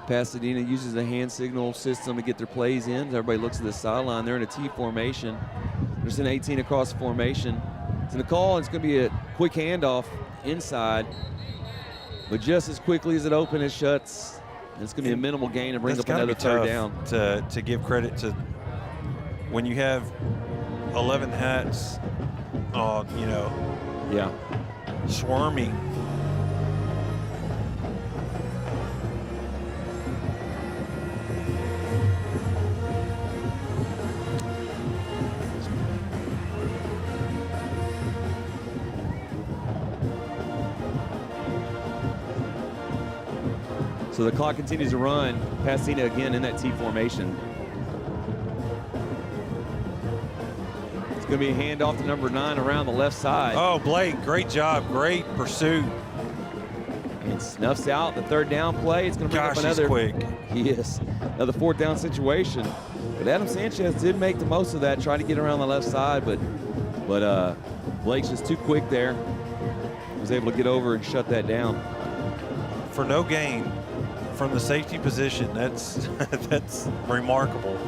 Pasadena uses the hand signal system to get their plays in. Everybody looks at the sideline. They're in a T formation. There's an 18 across the formation. It's going to call, and it's going to be a quick handoff inside. But just as quickly as it opens, it shuts. And it's going to be a minimal gain and bring up another third down. To give credit to when you have 11 hats, swarming. So the clock continues to run. Pasadena again in that T formation. It's going to be a handoff to number 9 around the left side. Oh, Blake, great job. Great pursuit. And snuffs out the third down play. It's going to bring up another. He's quick. Yes, another fourth down situation. But Adam Sanchez did make the most of that, trying to get around the left side, but Blake's just too quick there. Was able to get over and shut that down. For no gain from the safety position, that's that's remarkable.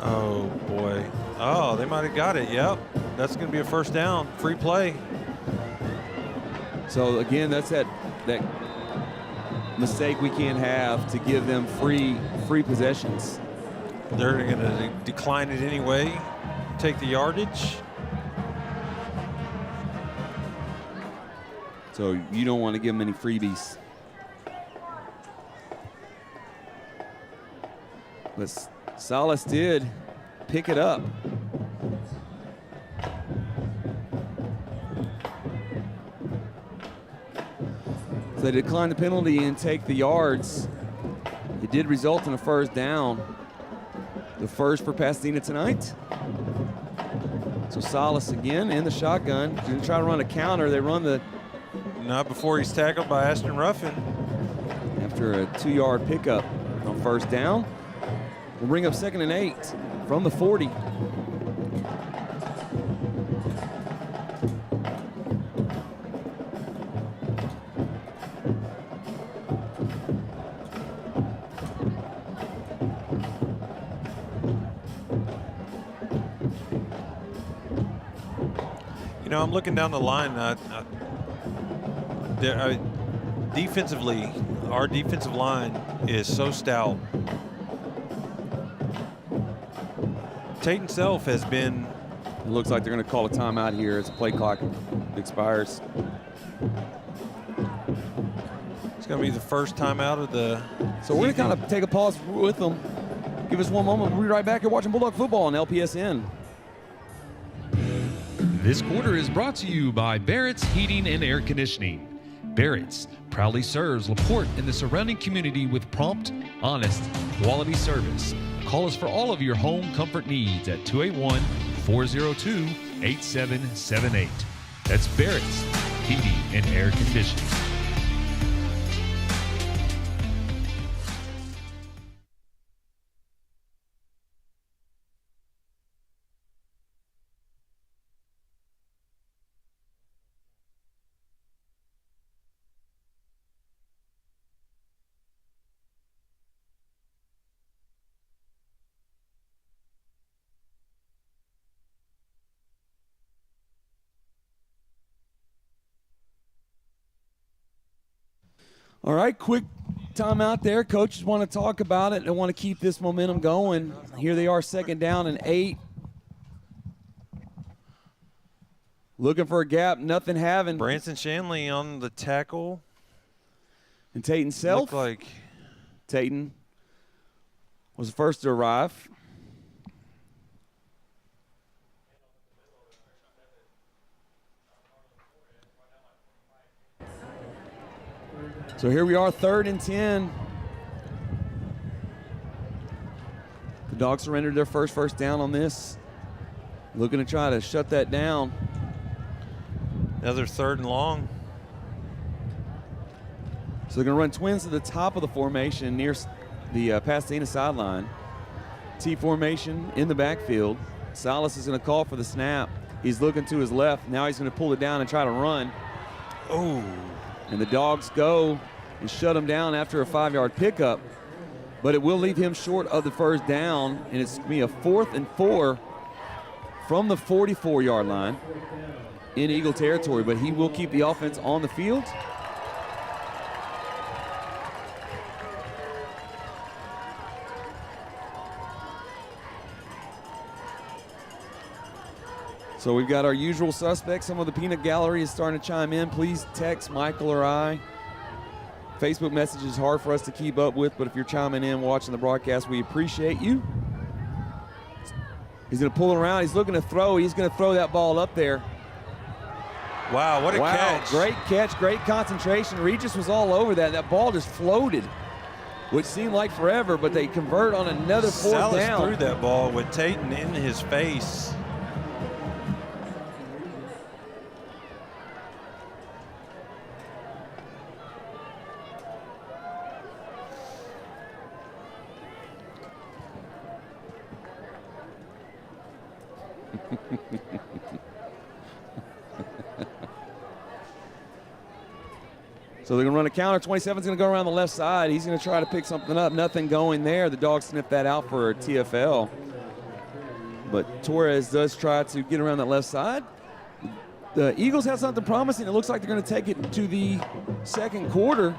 Oh boy. Oh, they might have got it. Yep. That's going to be a first down. Free play. So again, that's that mistake we can't have to give them free possessions. They're going to decline it anyway. Take the yardage. So you don't want to give them any freebies. But Salas did pick it up. So they declined the penalty and take the yards. It did result in a first down. The first for Pasadena tonight. So Salas again in the shotgun. Going to try to run a counter. They run the... Not before he's tackled by Ashton Ruffin. After a 2-yard pickup on first down. We'll bring up 2nd and 8 from the 40. You know, I'm looking down the line. Defensively, our defensive line is so stout. Tate Self has been. It looks like they're going to call a timeout here as the play clock expires. It's going to be the first timeout of the. So we're going to kind of take a pause with them. Give us one moment. We'll be right back here watching Bulldog football on LPSN. This quarter is brought to you by Barrett's Heating and Air Conditioning. Barrett's proudly serves LaPorte and the surrounding community with prompt, honest, quality service. Call us for all of your home comfort needs at 281-402-8778. That's Barrett's Heating and Air Conditioning. All right, quick timeout there. Coaches want to talk about it and want to keep this momentum going. Here they are, 2nd down and 8. Looking for a gap, nothing having. Branson Shanley on the tackle. And Tayton Self. Looked like Tayton was the first to arrive. So here we are, 3rd and 10. The Dogs surrendered their first down on this. Looking to try to shut that down. another 3rd and long. So they're going to run twins to the top of the formation near the Pasadena sideline. T formation in the backfield. Salas is going to call for the snap. He's looking to his left. Now he's going to pull it down and try to run. Oh. And the Dogs go and shut him down after a 5-yard pickup. But it will leave him short of the first down, and it's going to be a 4th and 4 from the 44-yard line in Eagle territory. But he will keep the offense on the field. So we've got our usual suspects. Some of the peanut gallery is starting to chime in. Please text Michael or I. Facebook message is hard for us to keep up with, but if you're chiming in, watching the broadcast, we appreciate you. He's going to pull it around. He's looking to throw. He's going to throw that ball up there. Wow, what a catch. Great catch, great concentration. Regis was all over that. That ball just floated, which seemed like forever, but they convert on another 4th down. Salas threw that ball with Tayton in his face. So they're going to run a counter. 27's going to go around the left side. He's going to try to pick something up. Nothing going there. The Dogs sniffed that out for TFL. But Torres does try to get around that left side. The Eagles have something promising. It looks like they're going to take it to the 2nd quarter.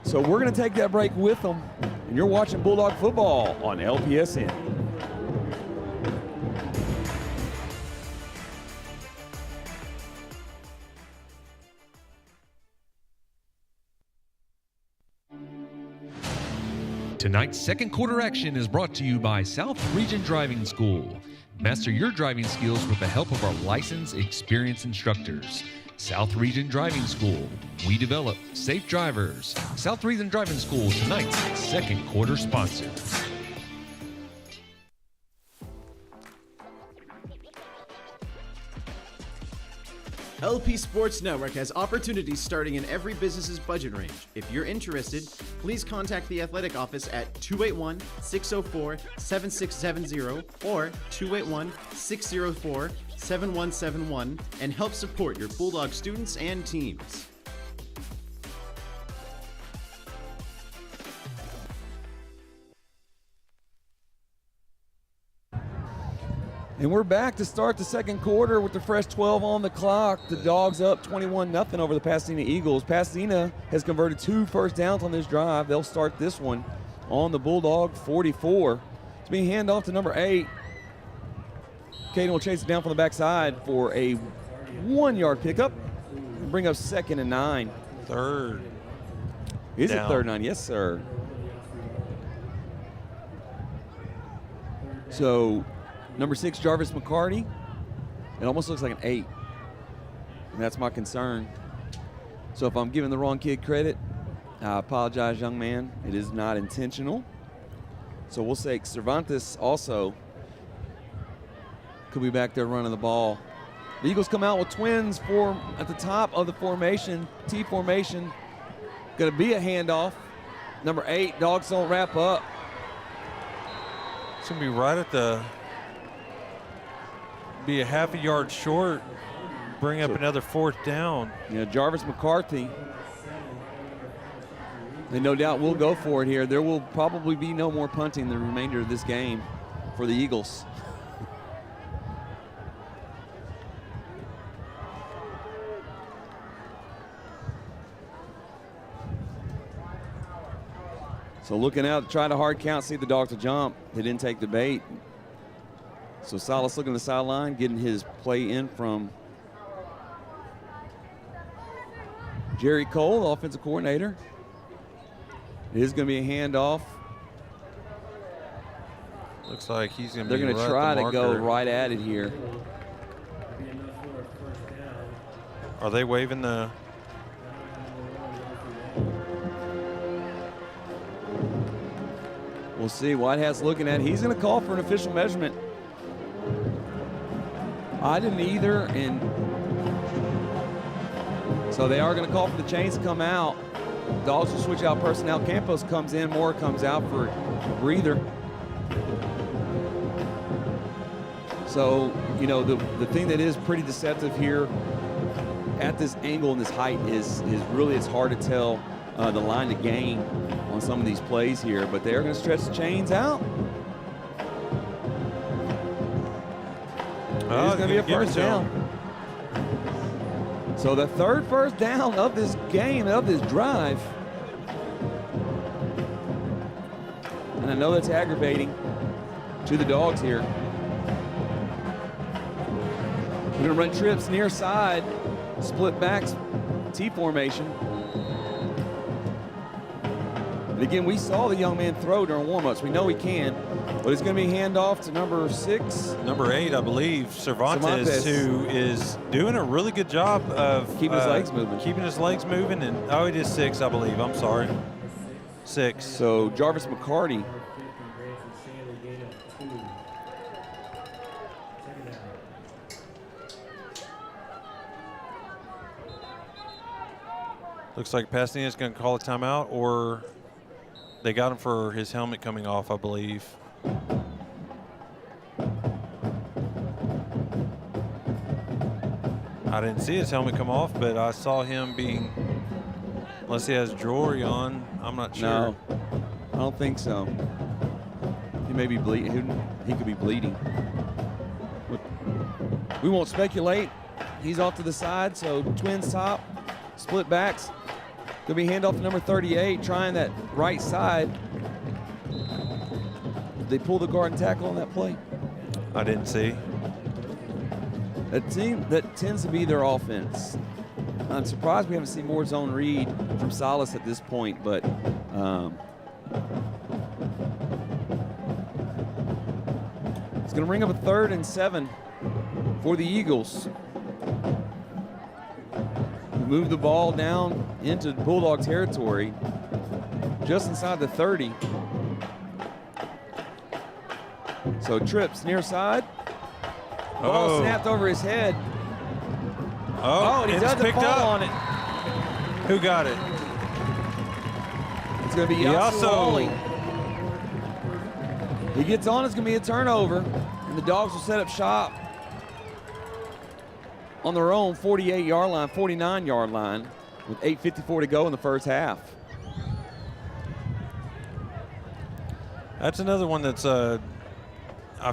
So we're going to take that break with them. And you're watching Bulldog football on LPSN. Tonight's 2nd quarter action is brought to you by South Region Driving School. Master your driving skills with the help of our licensed, experienced instructors. South Region Driving School. We develop safe drivers. South Region Driving School, tonight's 2nd quarter sponsor. LP Sports Network has opportunities starting in every business's budget range. If you're interested, please contact the athletic office at 281-604-7670 or 281-604-7171 and help support your Bulldog students and teams. And we're back to start the 2nd quarter with the fresh 12 on the clock. The Dogs up 21-0 over the Pasadena Eagles. Pasadena has converted 2 first downs on this drive. They'll start this one on the Bulldog 44. It's being handed off to number 8. Caden will chase it down from the backside for a 1-yard pickup and bring up 2nd and 9. 3rd. Is down. it 3rd and 9? Yes, sir. So number 6, Jarvis McCarty. It almost looks like an 8. And that's my concern. So if I'm giving the wrong kid credit, I apologize, young man. It is not intentional. So we'll say Cervantes also could be back there running the ball. The Eagles come out with twins at the top of the formation, T formation. Going to be a handoff. Number 8, Dogs don't wrap up. It's going to be right at the... be a half a yard short, bring up another 4th down. Yeah, Jarvis McCarthy. They no doubt will go for it here. There will probably be no more punting the remainder of this game for the Eagles. So looking out to try to hard count, see if the dogs will jump. They didn't take the bait. So Salas looking at the sideline, getting his play in from Jerry Cole, the offensive coordinator. It is going to be a handoff. Looks like he's going to They're going to try to go right at it here. Are they waving the... We'll see. Whitehat's looking at it. He's going to call for an official measurement. I didn't either, and so they are going to call for the chains to come out. Dogs will switch out personnel. Campos comes in, Moore comes out for a breather. So, you know, the thing that is pretty deceptive here at this angle and this height is really it's hard to tell the line to gain on some of these plays here, but they're going to stretch the chains out. It's going to be a first down. So the third first down of this game, of this drive. And I know that's aggravating to the dogs here. We're going to run trips near side, split backs, T formation. And again, we saw the young man throw during warm-ups. We know he can, but it's going to be a handoff to number 6. Number 8, I believe, Cervantes, who is doing a really good job of keeping his legs moving. Keeping his legs moving, and oh, it is 6, I believe. I'm sorry. 6. So Jarvis McCarty. Looks like Pasadena's going to call a timeout, or they got him for his helmet coming off, I believe. I didn't see his helmet come off, but I saw him being, unless he has jewelry on, I'm not sure. No, I don't think so. He may be bleeding. He could be bleeding. We won't speculate. He's off to the side, so twins top, split backs. Gonna be handoff to number 38, trying that right side. Did they pull the guard and tackle on that play? I didn't see. A team that tends to be their offense. I'm surprised we haven't seen more zone read from Salas at this point, but it's gonna bring up a 3rd and 7 for the Eagles. Move the ball down into Bulldog territory, just inside the 30. So trips near side. Ball snapped over his head. Oh, and he doesn't fall on it. Who got it? It's going to be Yasu. He gets on, it's going to be a turnover, and the Dogs will set up shop on their own 48-yard line, 49-yard line, with 8:54 to go in the first half. That's another one that's, I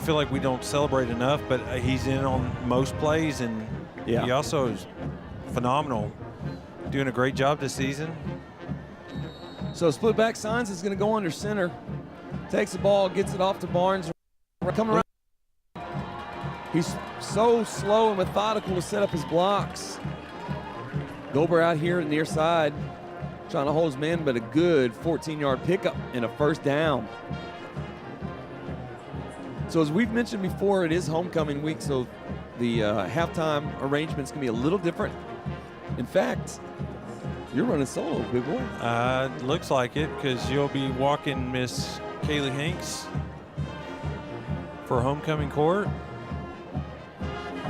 feel like we don't celebrate enough, but he's in on most plays, and he also is phenomenal, doing a great job this season. So split back signs is going to go under center, takes the ball, gets it off to Barnes, coming around. He's so slow and methodical to set up his blocks. Gober out here at the near side, trying to hold his man, but a good 14-yard pickup and a first down. So as we've mentioned before, it is homecoming week, so the halftime arrangement's gonna be a little different. In fact, you're running solo, big boy. Looks like it, because you'll be walking Miss Kaylee Hanks for homecoming court.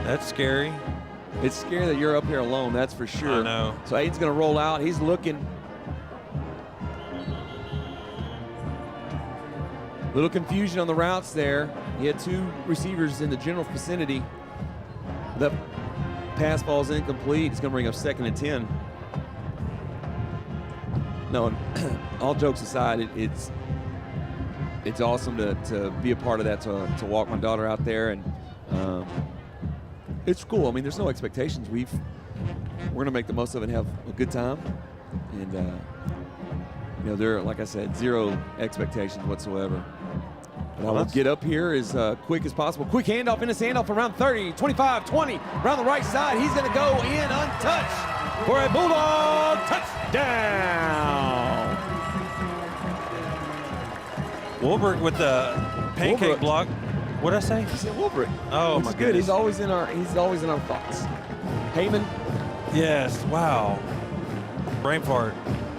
That's scary. It's scary that you're up here alone, that's for sure. I know. So Aiden's going to roll out. He's looking. Little confusion on the routes there. He had 2 receivers in the general vicinity. That pass falls incomplete. It's going to bring up 2nd and 10. No, all jokes aside, it's awesome to be a part of that, to walk my daughter out there, and it's cool. I mean, there's no expectations. We're going to make the most of it and have a good time. And They're, like I said, zero expectations whatsoever. And I will get up here as quick as possible. Quick handoff in his handoff around 30, 25, 20. Around the right side, he's going to go in untouched for a Bulldog touchdown. Wolbert with the pancake block. What'd I say? He said Wolbert. Oh, which my is good. goodness. He's always in our thoughts. Heyman. Yes. Wow. Brain fart.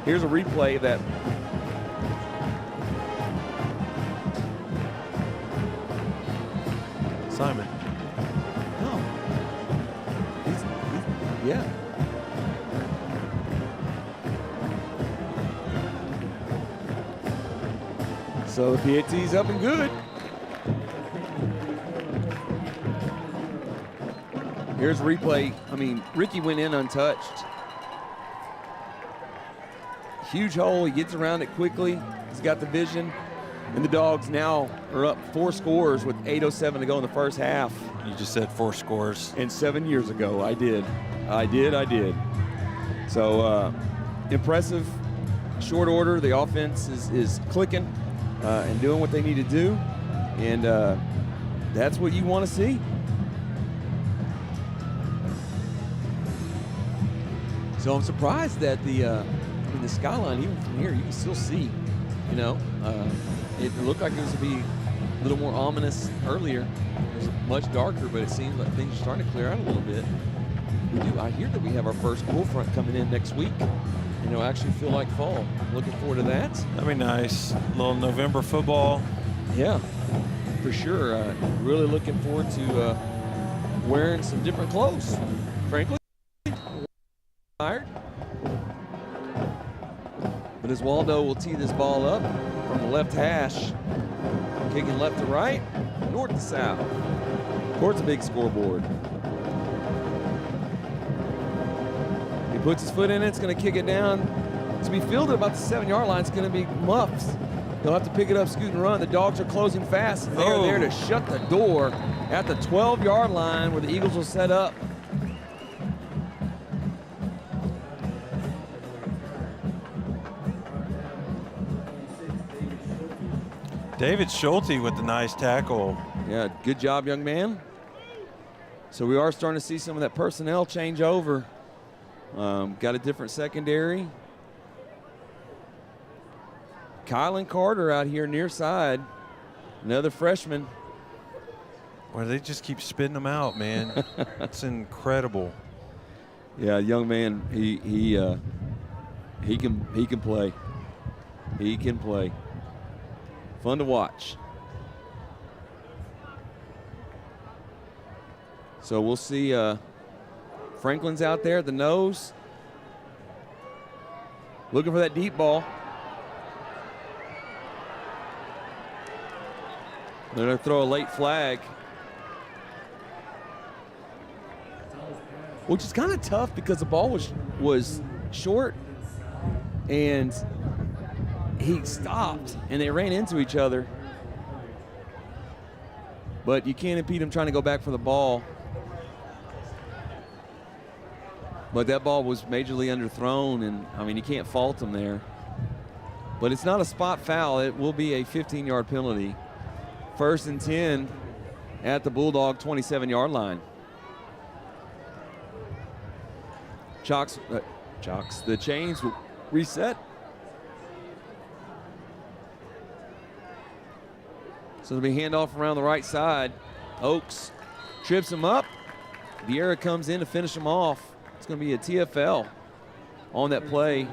Here's a replay of that. Simon. No. Yeah. So the PAT's up and good. Here's a replay. I mean, Ricky went in untouched. Huge hole. He gets around it quickly. He's got the vision. And the Dogs now are up 4 scores with 8:07 to go in the first half. You just said 4 scores. And 7 years ago, I did. So impressive. Short order. The offense is clicking and doing what they need to do. And that's what you want to see. So I'm surprised that the skyline, even from here, you can still see, it looked like it was to be a little more ominous earlier. It was much darker, but it seems like things are starting to clear out a little bit. I hear that we have our first cool front coming in next week, and it'll actually feel like fall. Looking forward to that. That'd be nice. A little November football. Yeah, for sure. Really looking forward to wearing some different clothes, frankly. Tired. But as Waldo will tee this ball up from the left hash, kicking left to right, north to south. Towards a big scoreboard. He puts his foot in it, it's going to kick it down. To be fielded about the 7-yard line, it's going to be muffs. They'll have to pick it up, scoot and run. The Dogs are closing fast, and they are there to shut the door at the 12-yard line where the Eagles will set up. David Schulte with the nice tackle. Yeah, good job, young man. So we are starting to see some of that personnel change over. Got a different secondary. Kylan Carter out here near side, another freshman. Boy, they just keep spitting them out, man. It's incredible. Yeah, young man, he can play. He can play. Fun to watch. So we'll see Franklin's out there at the nose. Looking for that deep ball. They're going to throw a late flag. Which is kind of tough because the ball was short and he stopped and they ran into each other. But you can't impede him trying to go back for the ball. But that ball was majorly underthrown, and I mean, you can't fault him there. But it's not a spot foul. It will be a 15-yard penalty. 1st and 10 at the Bulldog 27-yard line. The chains will reset. So it'll be handoff around the right side. Oaks trips him up. Vieira comes in to finish him off. It's going to be a TFL on that play.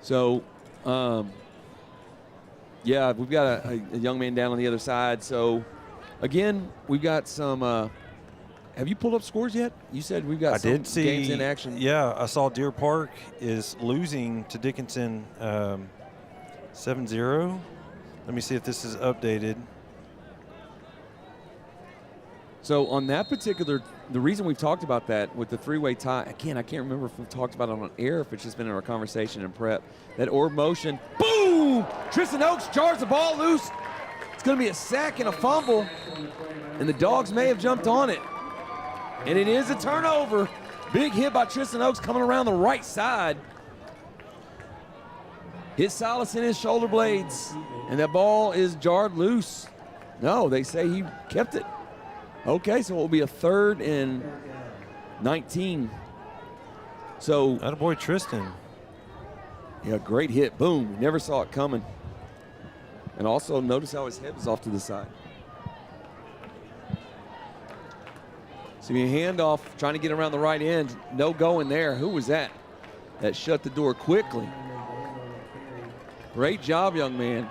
So, yeah, we've got a young man down on the other side. So, again, we've got some have you pulled up scores yet? You said we've got some games in action. Yeah, I saw Deer Park is losing to Dickinson 7-0. Let me see if this is updated. So on that particular, the reason we've talked about that with the three-way tie, again, I can't remember if we've talked about it on air, if it's just been in our conversation in prep, that orb motion, boom! Tristan Oaks jars the ball loose. It's going to be a sack and a fumble, and the Dogs may have jumped on it. And it is a turnover. Big hit by Tristan Oakes coming around the right side. Hit Silas in his shoulder blades, and that ball is jarred loose. No, they say he kept it. Okay, so it will be a 3rd and 19. So, attaboy Tristan. Yeah, great hit. Boom. Never saw it coming. And also notice how his head was off to the side. So you hand off, trying to get around the right end. No going there. Who was that? That shut the door quickly. Great job, young man.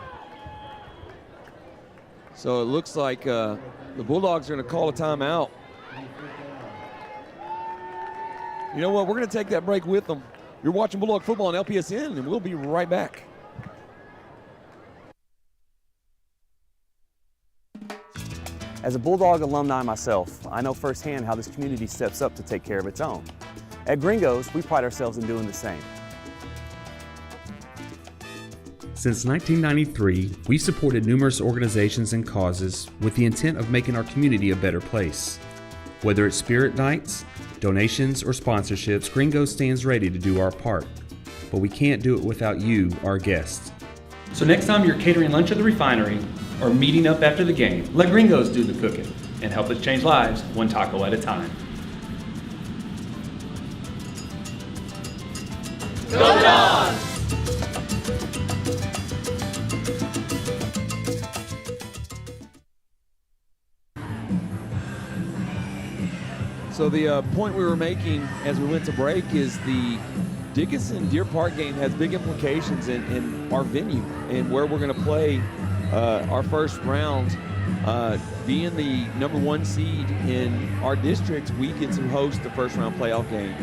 So it looks like the Bulldogs are going to call a timeout. You know what? We're going to take that break with them. You're watching Bulldog Football on LPSN, and we'll be right back. As a Bulldog alumni myself, I know firsthand how this community steps up to take care of its own. At Gringos, we pride ourselves in doing the same. Since 1993, we've supported numerous organizations and causes with the intent of making our community a better place. Whether it's spirit nights, donations, or sponsorships, Gringos stands ready to do our part. But we can't do it without you, our guests. So next time you're catering lunch at the refinery or meeting up after the game, let Gringos do the cooking and help us change lives one taco at a time. Go Dogs! So the point we were making as we went to break is the Dickinson-Deer Park game has big implications in our venue and where we're going to play our first round. Being the #1 seed in our district, we get to host the first round playoff game.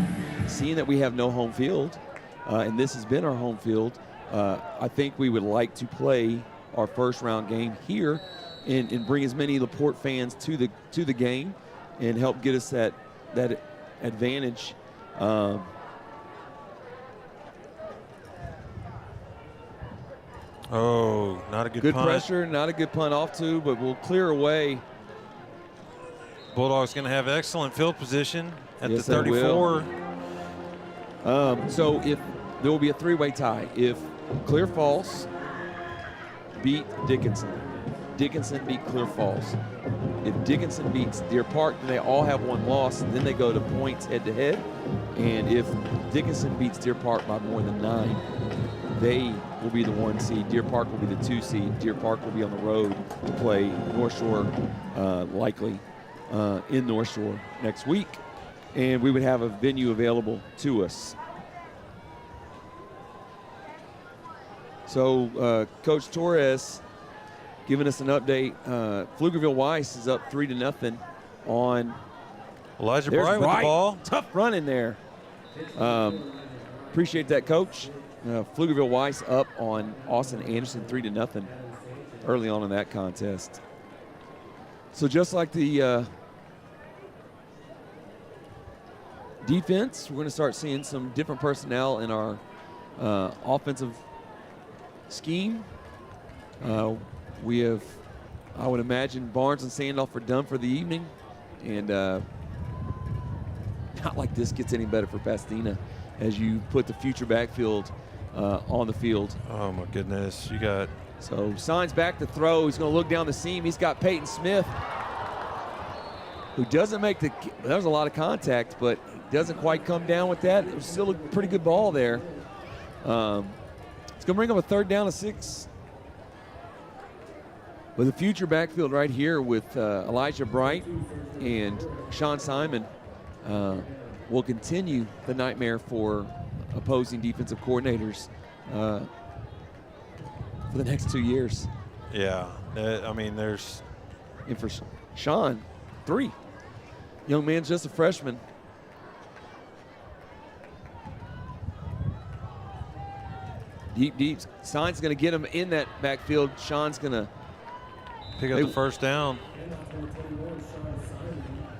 Seeing that we have no home field, and this has been our home field, I think we would like to play our first round game here and bring as many LaPorte fans to the game and help get us that advantage. Oh, not a good punt. Good punt. pressure, not a good punt off to, but we'll clear away. Bulldogs going to have excellent field position at Yes, the 34. So if there will be a 3-way tie. If Clear Falls beat Dickinson, Dickinson beat Clear Falls. If Dickinson beats Deer Park, then they all have one loss, and then they go to points head-to-head. And if Dickinson beats Deer Park by more than 9, they will be the 1 seed. Deer Park will be the 2 seed. Deer Park will be on the road to play North Shore, likely in North Shore next week. And we would have a venue available to us. So Coach Torres giving us an update. Pflugerville Weiss is up 3-0 on Elijah Bright with the ball. Tough run in there. Appreciate that, Coach. Pflugerville Weiss up on Austin Anderson 3-0 early on in that contest. So just like the defense, we're going to start seeing some different personnel in our offensive scheme. We have, I would imagine, Barnes and Sandoff are done for the evening. And not like this gets any better for Pasadena as you put the future backfield on the field. Oh, my goodness. You got. So Signs back to throw. He's going to look down the seam. He's got Peyton Smith, who doesn't make the – that was a lot of contact, but doesn't quite come down with that. It was still a pretty good ball there. It's going to bring up a 3rd down and 6. With a future backfield right here with Elijah Bright and Sean Simon will continue the nightmare for opposing defensive coordinators for the next 2 years. Yeah, I mean, there's. And for Sean, 3. Young man's just a freshman. Deep. Sign's going to get him in that backfield. Sean's going to pick up the first down.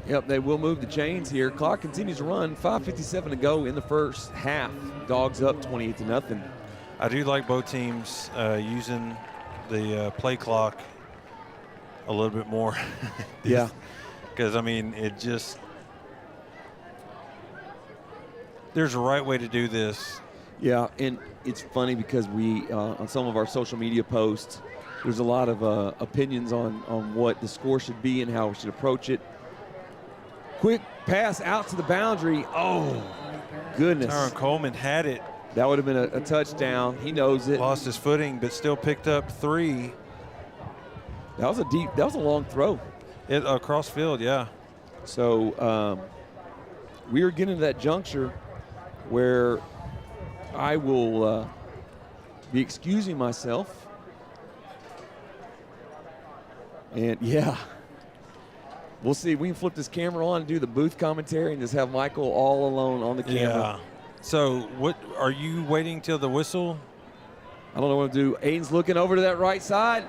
Yep, they will move the chains here. Clock continues to run. 5:57 to go in the first half. Dogs up 28-0. I do like both teams using the play clock a little bit more. Yeah. Because, I mean, it just – there's a right way to do this. Yeah, and it's funny because we, on some of our social media posts, there's a lot of opinions on what the score should be and how we should approach it. Quick pass out to the boundary. Oh, goodness. Tyron Coleman had it. That would have been a touchdown. He knows it. Lost his footing, but still picked up 3. That was a long throw. Across field, yeah. So we are getting to that juncture where I will be excusing myself. And, yeah, we'll see. We can flip this camera on and do the booth commentary and just have Michael all alone on the camera. Yeah. So what are you waiting till the whistle? I don't know what to do. Aiden's looking over to that right side.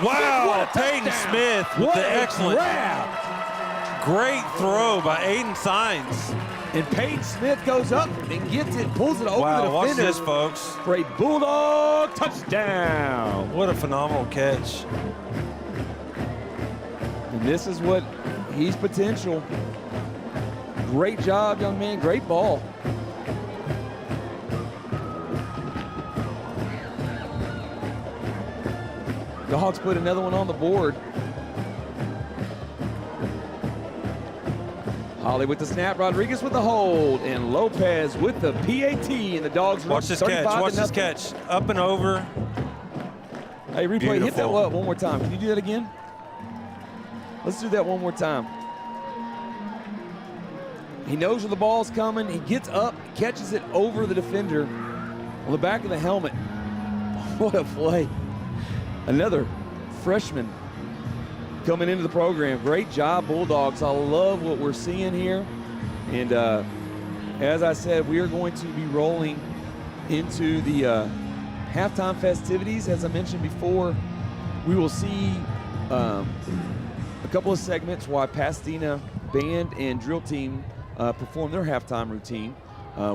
Wow, Peyton Smith with the excellent grab. Great throw by Aiden Sines. And Peyton Smith goes up and gets it, pulls it over the defender. Watch this, folks. For a Bulldog touchdown. What a phenomenal catch. And this is what he's potential. Great job, young man. Great ball. The Hawks put another one on the board. Holly with the snap, Rodriguez with the hold, and Lopez with the PAT, and the Dogs watch this catch. Watch this catch. Up and over. Hey, replay, Beautiful. hit that one more time. Can you do that again? Let's do that one more time. He knows where the ball's coming. He gets up, catches it over the defender on the back of the helmet. What a play. Another freshman coming into the program. Great job, Bulldogs. I love what we're seeing here. And as I said, we are going to be rolling into the halftime festivities. As I mentioned before, we will see a couple of segments while Pasadena band and drill team perform their halftime routine.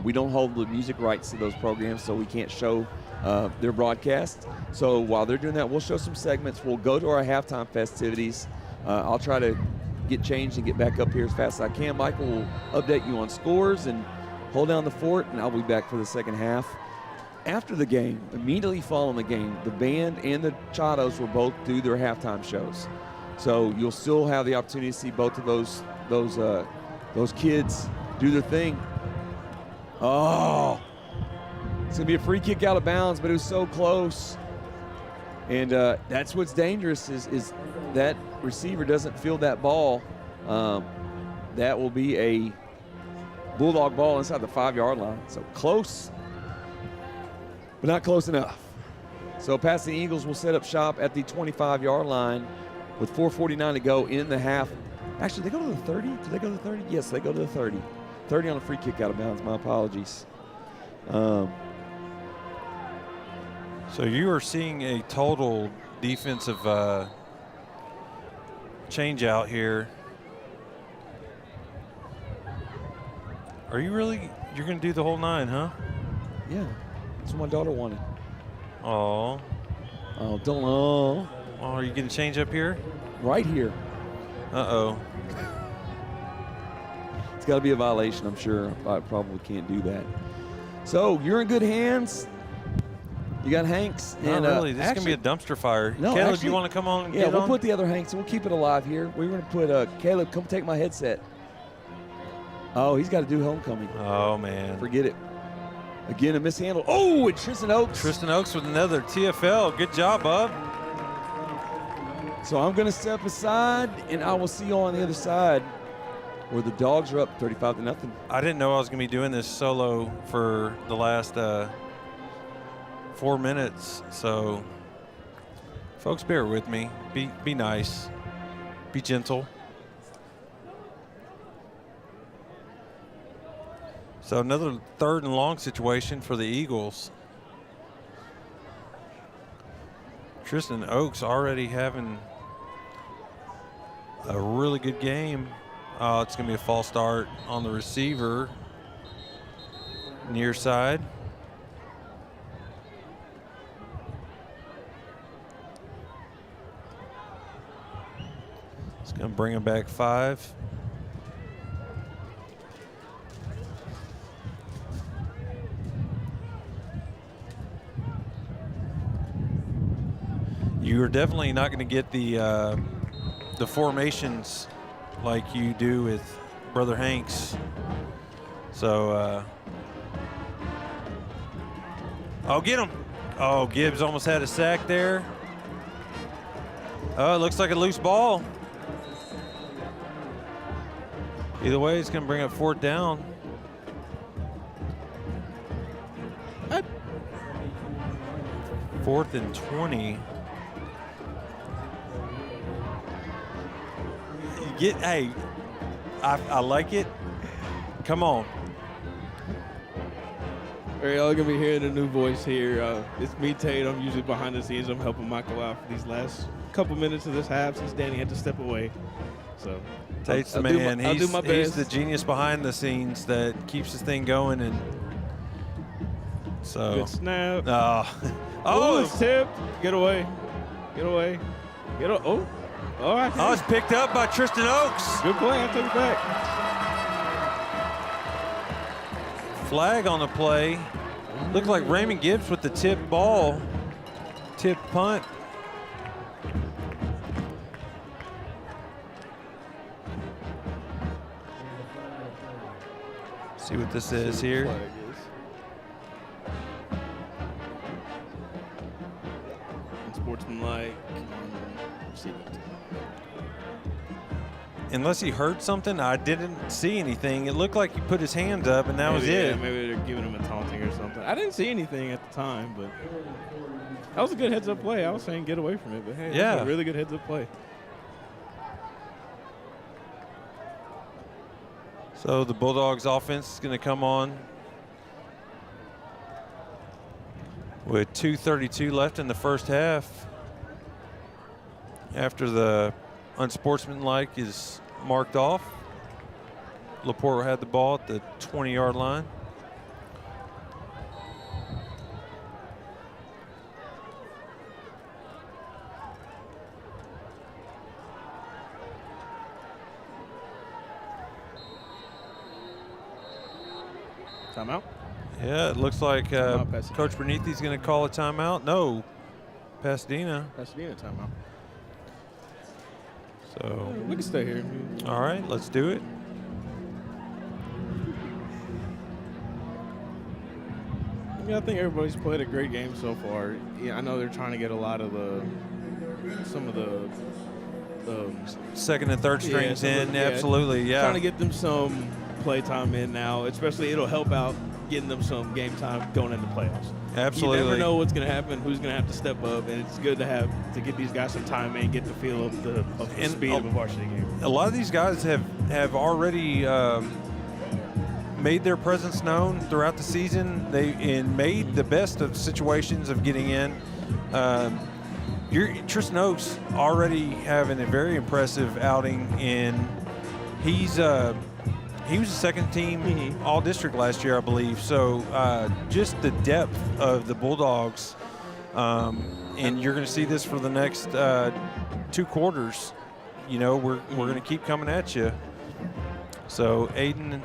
We don't hold the music rights to those programs, so we can't show their broadcast. So while they're doing that, we'll show some segments. We'll go to our halftime festivities. I'll try to get changed and get back up here as fast as I can. Michael will update you on scores and hold down the fort, and I'll be back for the second half. After the game, immediately following the game, the band and the Chatos will both do their halftime shows. So you'll still have the opportunity to see both of those kids do their thing. Oh, it's going to be a free kick out of bounds, but it was so close. And that's what's dangerous is that receiver doesn't feel that ball. That will be a Bulldog ball inside the 5-yard line. So close, but not close enough. So Pasadena Eagles will set up shop at the 25-yard line with 4:49 to go in the half. Actually, they go to the 30? Do they go to the 30? Yes, they go to the 30. 30 on a free kick out of bounds. My apologies. So you are seeing a total defensive change out here. Are you really? You're going to do the whole 9, huh? Yeah, that's what my daughter wanted. Oh. Oh, don't know. Oh, are you going to change up here? Right here. Uh-oh. It's got to be a violation, I'm sure. I probably can't do that. So you're in good hands. You got Hanks. Not really. This is going to be a dumpster fire. No, Caleb, actually, you want to come on and yeah, get we'll on? put the other Hanks and we'll keep it alive here. We're going to put Caleb, come take my headset. Oh, he's got to do homecoming. Oh, man. Forget it. Again, a mishandle. Oh, and Tristan Oaks. Tristan Oaks with another TFL. Good job, bub. So I'm going to step aside, and I will see you on the other side where the Dogs are up 35-0. I didn't know I was going to be doing this solo for the last 4 minutes. So, folks, bear with me. Be nice. Be gentle. So another 3rd and long situation for the Eagles. Tristan Oaks already having a really good game. It's going to be a false start on the receiver. Near side. Going to bring him back 5. You're definitely not going to get the formations like you do with Brother Hanks. So, oh, get him. Oh, Gibbs almost had a sack there. Oh, it looks like a loose ball. Either way, it's going to bring up 4th down. What? 4th and 20. Hey, I like it. Come on. All right, y'all gonna be hearing a new voice here. It's me, Tate. I'm usually behind the scenes. I'm helping Michael out for these last couple minutes of this half since Danny had to step away. So Tate's the man. I'll do my best. He's the genius behind the scenes that keeps this thing going. And so good snap. Oh, it's tipped. Get away. Get away. Oh, it's picked up by Tristan Oaks. Good play. I'll take it back. Flag on the play. Looked like Raymond Gibbs with the tip ball. Tip punt. See what this is here. Unsportsmanlike. Unless he heard something, I didn't see anything. It looked like he put his hands up, and that was it. Maybe they're giving him a taunting or something. I didn't see anything at the time, but that was a good heads-up play. I was saying get away from it, but hey, that was a really good heads-up play. So the Bulldogs offense is going to come on with 2:32 left in the first half. After the unsportsmanlike is marked off, Laporte had the ball at the 20-yard line. Timeout? Yeah, it looks like Coach Bernethi's going to call a timeout. No, Pasadena. Pasadena timeout. So we can stay here. All right, let's do it. Yeah, I think everybody's played a great game so far. Yeah, I know they're trying to get a lot of some of the second and third strings in. Absolutely, yeah. Trying to get them some play time in now, especially it'll help out getting them some game time going into playoffs. Absolutely. You never know what's going to happen, who's going to have to step up, and it's good to get these guys some time in, get the feel of the speed of a varsity game. A lot of these guys have already made their presence known throughout the season. They made the best of situations of getting in. Tristan Oaks already having a very impressive outing, and he was a second team all-district last year, I believe. So just the depth of the Bulldogs, and you're going to see this for the next 2 quarters. You know, we're going to keep coming at you. So Aiden,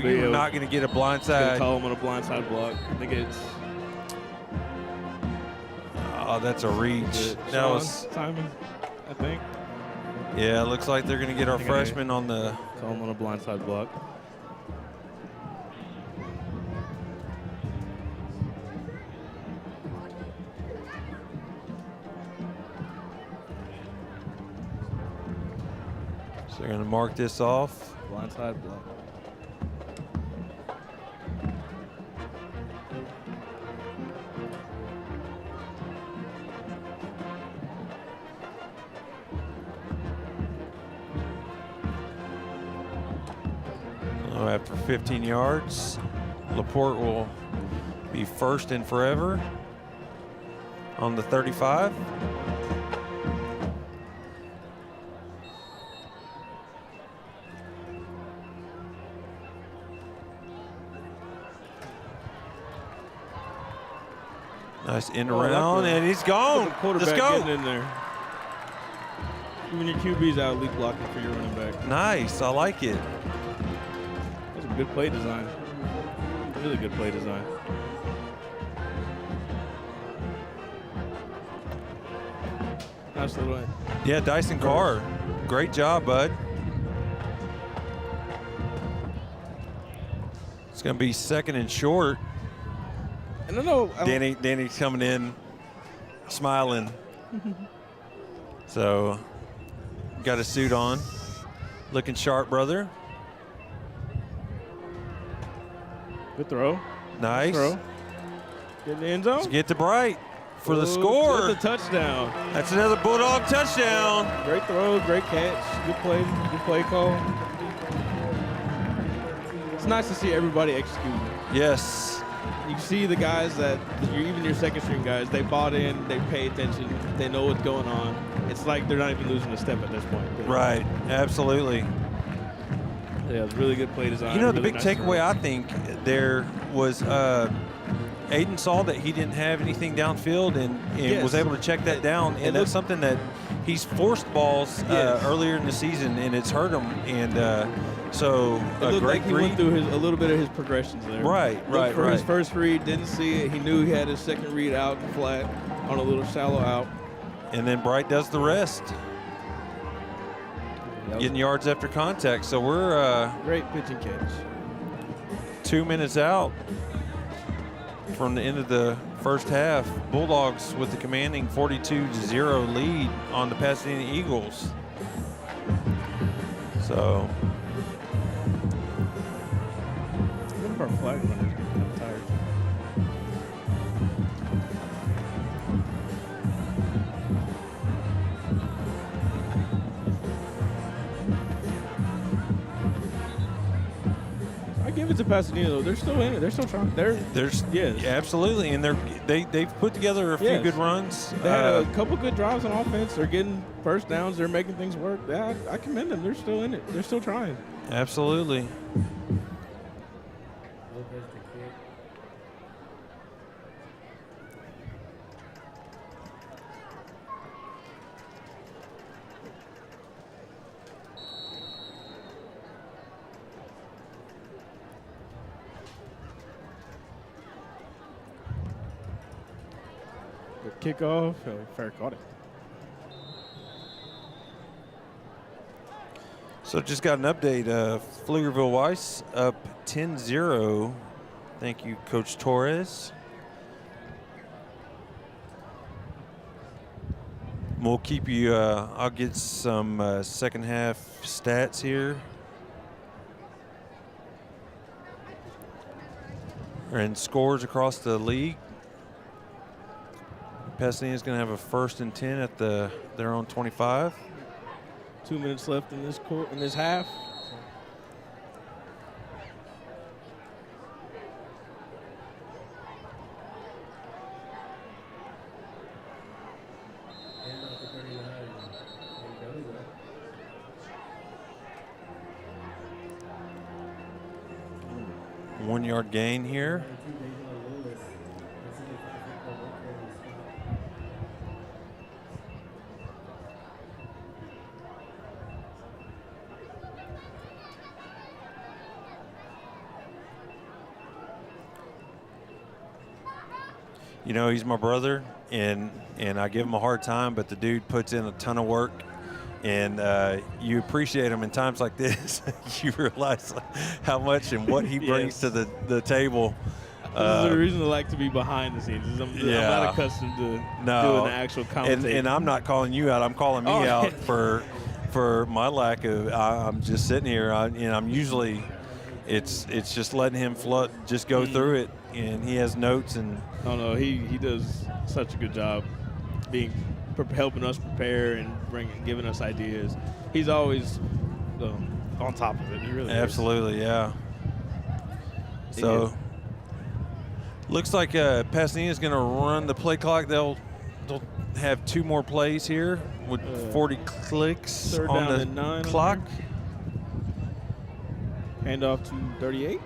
you're not going to get a blindside. Call him on a blindside block. I think it's. Oh, that's a reach. That was Simon, I think. Yeah, it looks like they're going to get our freshman on the. Call him on a blindside block. So they're going to mark this off. Blindside block. After 15 yards, Laporte will be first and forever on the 35. Nice in around, and he's gone. The quarterback Let's go. getting in there. When your QB's out, lead blocking for your running back. Nice. I like it. That's a good play design. Really good play design. Nice little way. Yeah, Dyson Carr. Great job, bud. It's going to be 2nd and short. And I know Danny's coming in smiling. So, got a suit on. Looking sharp, brother. Good throw. Nice. Throw. Get in the end zone. Let's get to Bright for the score. That's a touchdown. That's another Bulldog touchdown. Great throw, great catch. Good play call. It's nice to see everybody executing. Yes. You see the guys that, even your second string guys, they bought in, they pay attention, they know what's going on. It's like they're not even losing a step at this point. Right, absolutely. Yeah, it was really good play design. You know, the really big nice takeaway, throw. I think, there was Aiden saw that he didn't have anything downfield and Yes. was able to check that down. And that's something that he's forced balls earlier in the season, and it's hurt him. And so It looked great like he read. went through a little bit of his progressions there. Right, For his right. first read, didn't see it. He knew he had his second read out and flat on a little shallow out. And then Bright does the rest. Getting yards after contact. So we're Great pitch and catch. 2 minutes out from the end of the first half. Bulldogs with the commanding 42-0 lead on the Pasadena Eagles. So One of our flag runners getting tired. I give it to Pasadena though. They're still in it. They're still trying. there's absolutely, and they've put together a few Yes. good runs. They had a couple good drives on offense. They're getting first downs. They're making things work. Yeah, I commend them. They're still in it. They're still trying. Absolutely. Lopez to kick. Good kickoff. Fair caught it. So just got an update. Pflugerville Weiss up 10-0. Thank you, Coach Torres. We'll keep you, I'll get some second half stats here. And scores across the league. Pasadena's going to have a 1st and 10 at their own 25. 2 minutes left in this half. Handoff to 39. And goes up. One yard gain here. You know, he's my brother, and I give him a hard time, but the dude puts in a ton of work, and you appreciate him in times like this. You realize how much and what he brings to the table. This is the reason I like to be behind the scenes. I'm not accustomed to doing the actual commentating. And I'm not calling you out. I'm calling me out for my lack of. I'm just sitting here, and I'm usually. It's just letting him just go through it, and he has notes and. Oh no, he does such a good job helping us prepare and giving us ideas. He's always on top of it. He really Absolutely, yeah. So looks like Pasadena's going to run the play clock. They'll have 2 more plays here with 40 clicks on the clock. Handoff to 38.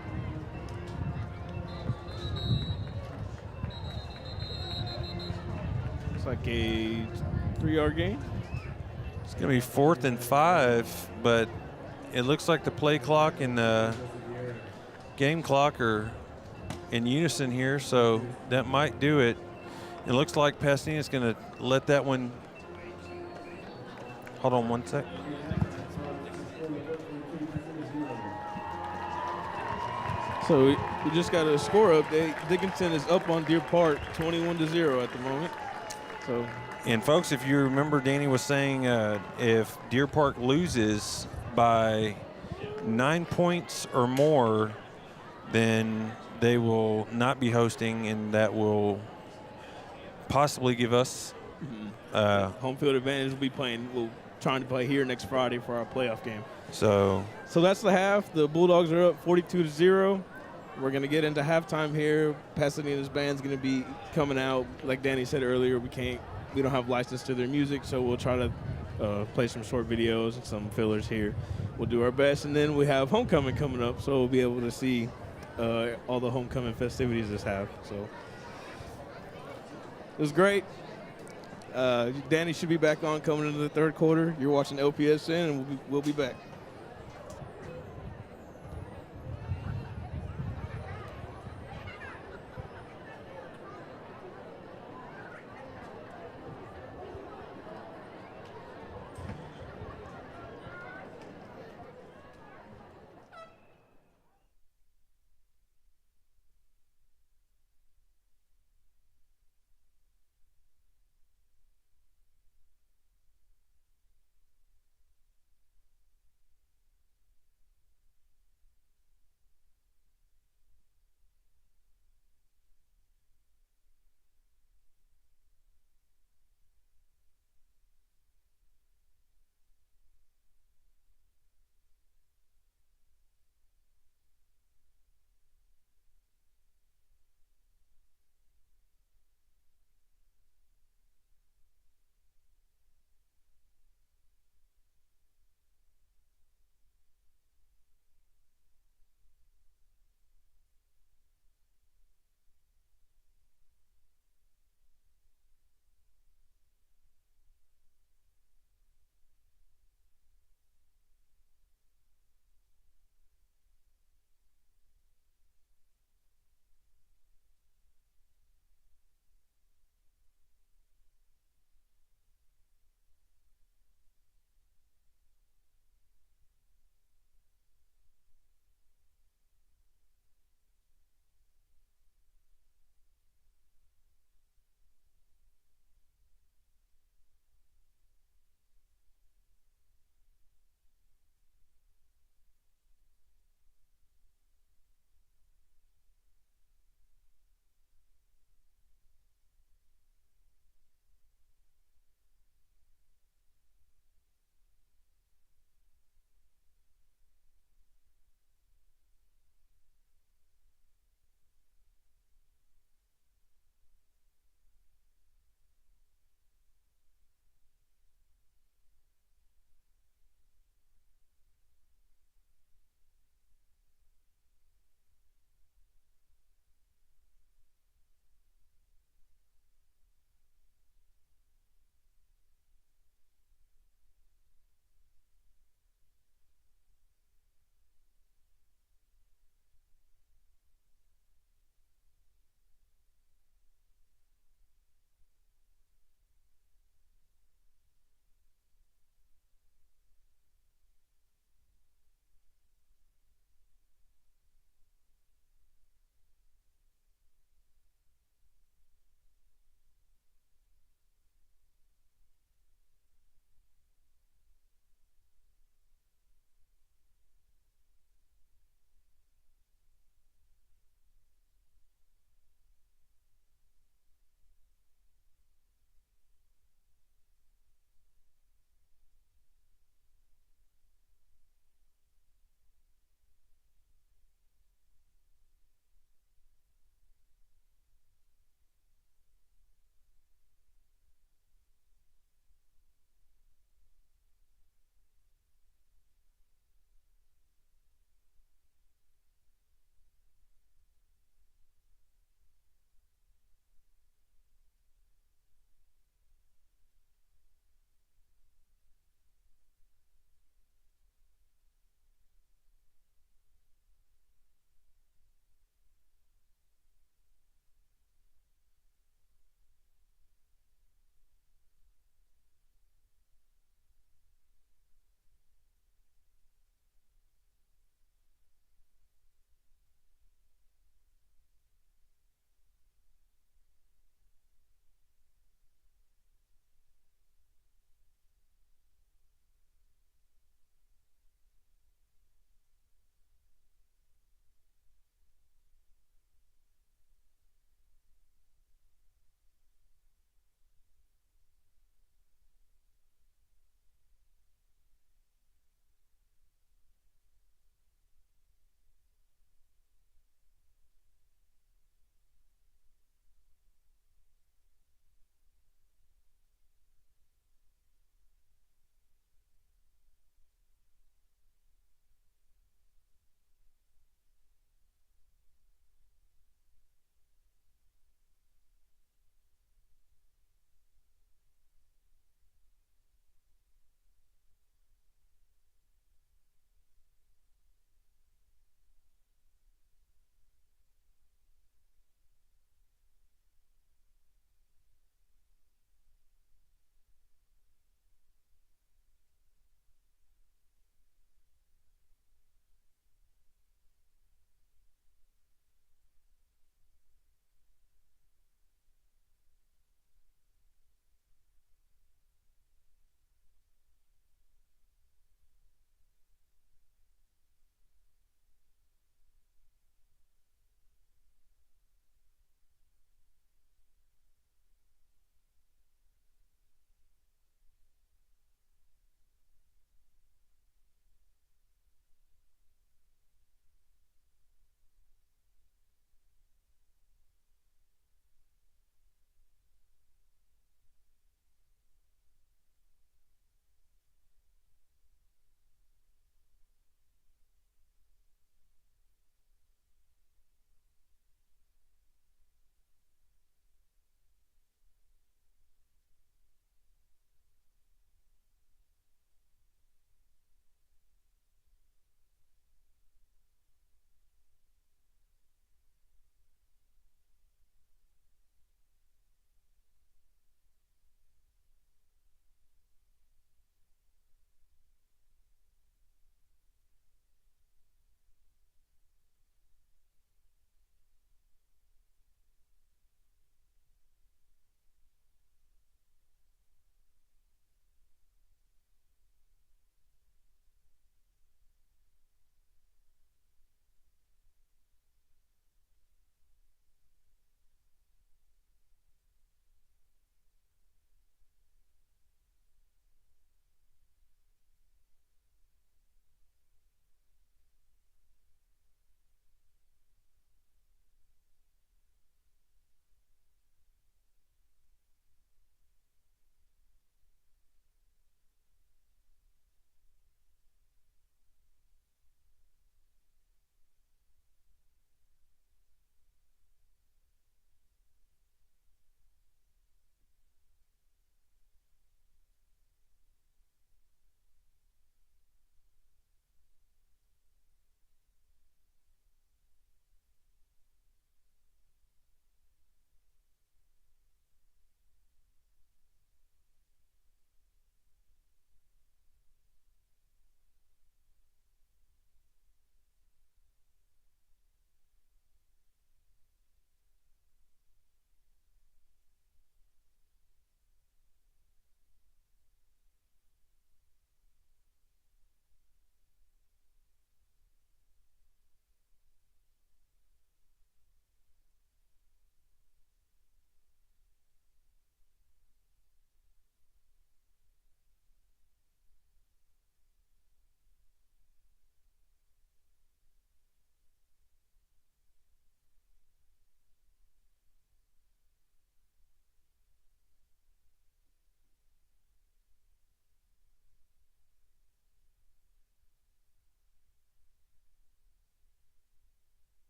Looks like a 3-yard gain. It's going to be 4th and 5, but it looks like the play clock and the game clock are in unison here, so that might do it. It looks like Pasadena is going to let that one. Hold on one sec. So we just got a score update. Dickinson is up on Deer Park 21-0 at the moment. So. And folks, if you remember, Danny was saying if Deer Park loses by 9 points or more, then they will not be hosting, and that will possibly give us home field advantage. We'll trying to play here next Friday for our playoff game. So that's the half. The Bulldogs are up 42-0. We're going to get into halftime here. Pasadena's band's going to be coming out. Like Danny said earlier, we don't have license to their music, so we'll try to play some short videos and some fillers here. We'll do our best, and then we have homecoming coming up, so we'll be able to see all the homecoming festivities this half. So it was great. Danny should be back on coming into the third quarter. You're watching LPSN, and we'll be back.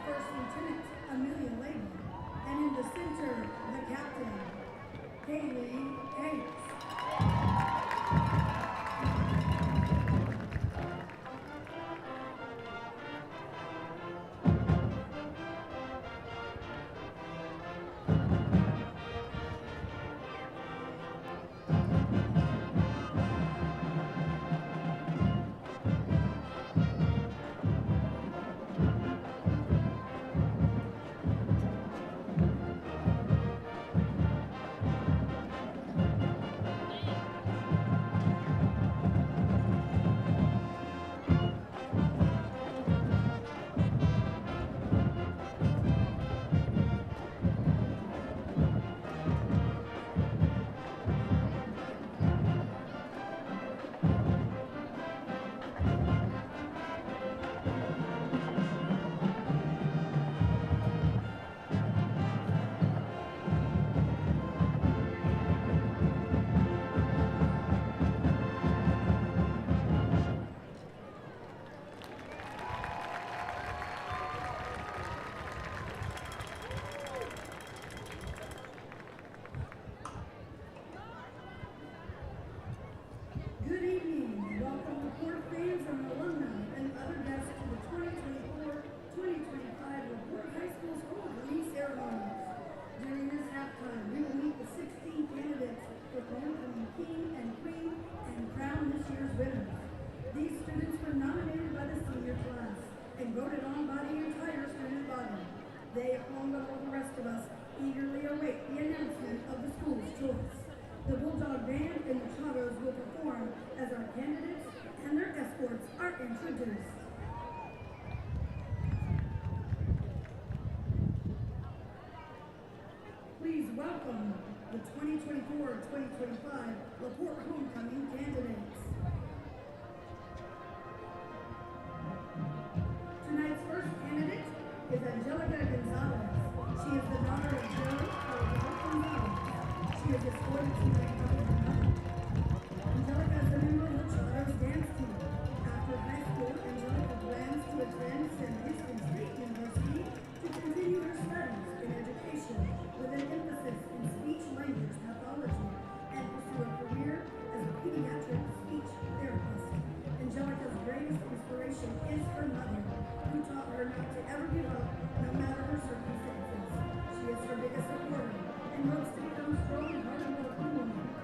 First Lieutenant Amelia Lady, and in the center, the captain, Haley Hanks. Good evening, and welcome to Porte fans and alumni and other guests to the 2024-2025 Porte High School's homecoming ceremonies. During this halftime, we will meet the 16 candidates for homecoming king and queen and crown this year's winners. These students were nominated by the senior class and voted on by the entire student body. They, along with all the rest of us, eagerly await the announcement of the school's choice. The Bulldog Band and the Charros will perform as our candidates and their escorts are introduced. Please welcome the 2024-2025 LaPorte homecoming candidates. Tonight's first candidate is Angelica Gonzalez. She is the daughter of Joe Gonzalez. She is escorted to the Angelica is a member of the Charros dance team. After high school, Angelica plans to attend St. Houston State University to continue her studies in education with an emphasis in speech-language pathology and pursue a career as a pediatric speech therapist. Angelica's greatest inspiration is her mother, who taught her not to ever give up, no matter her circumstances. She is her biggest supporter and hopes to become a strong, hard-working woman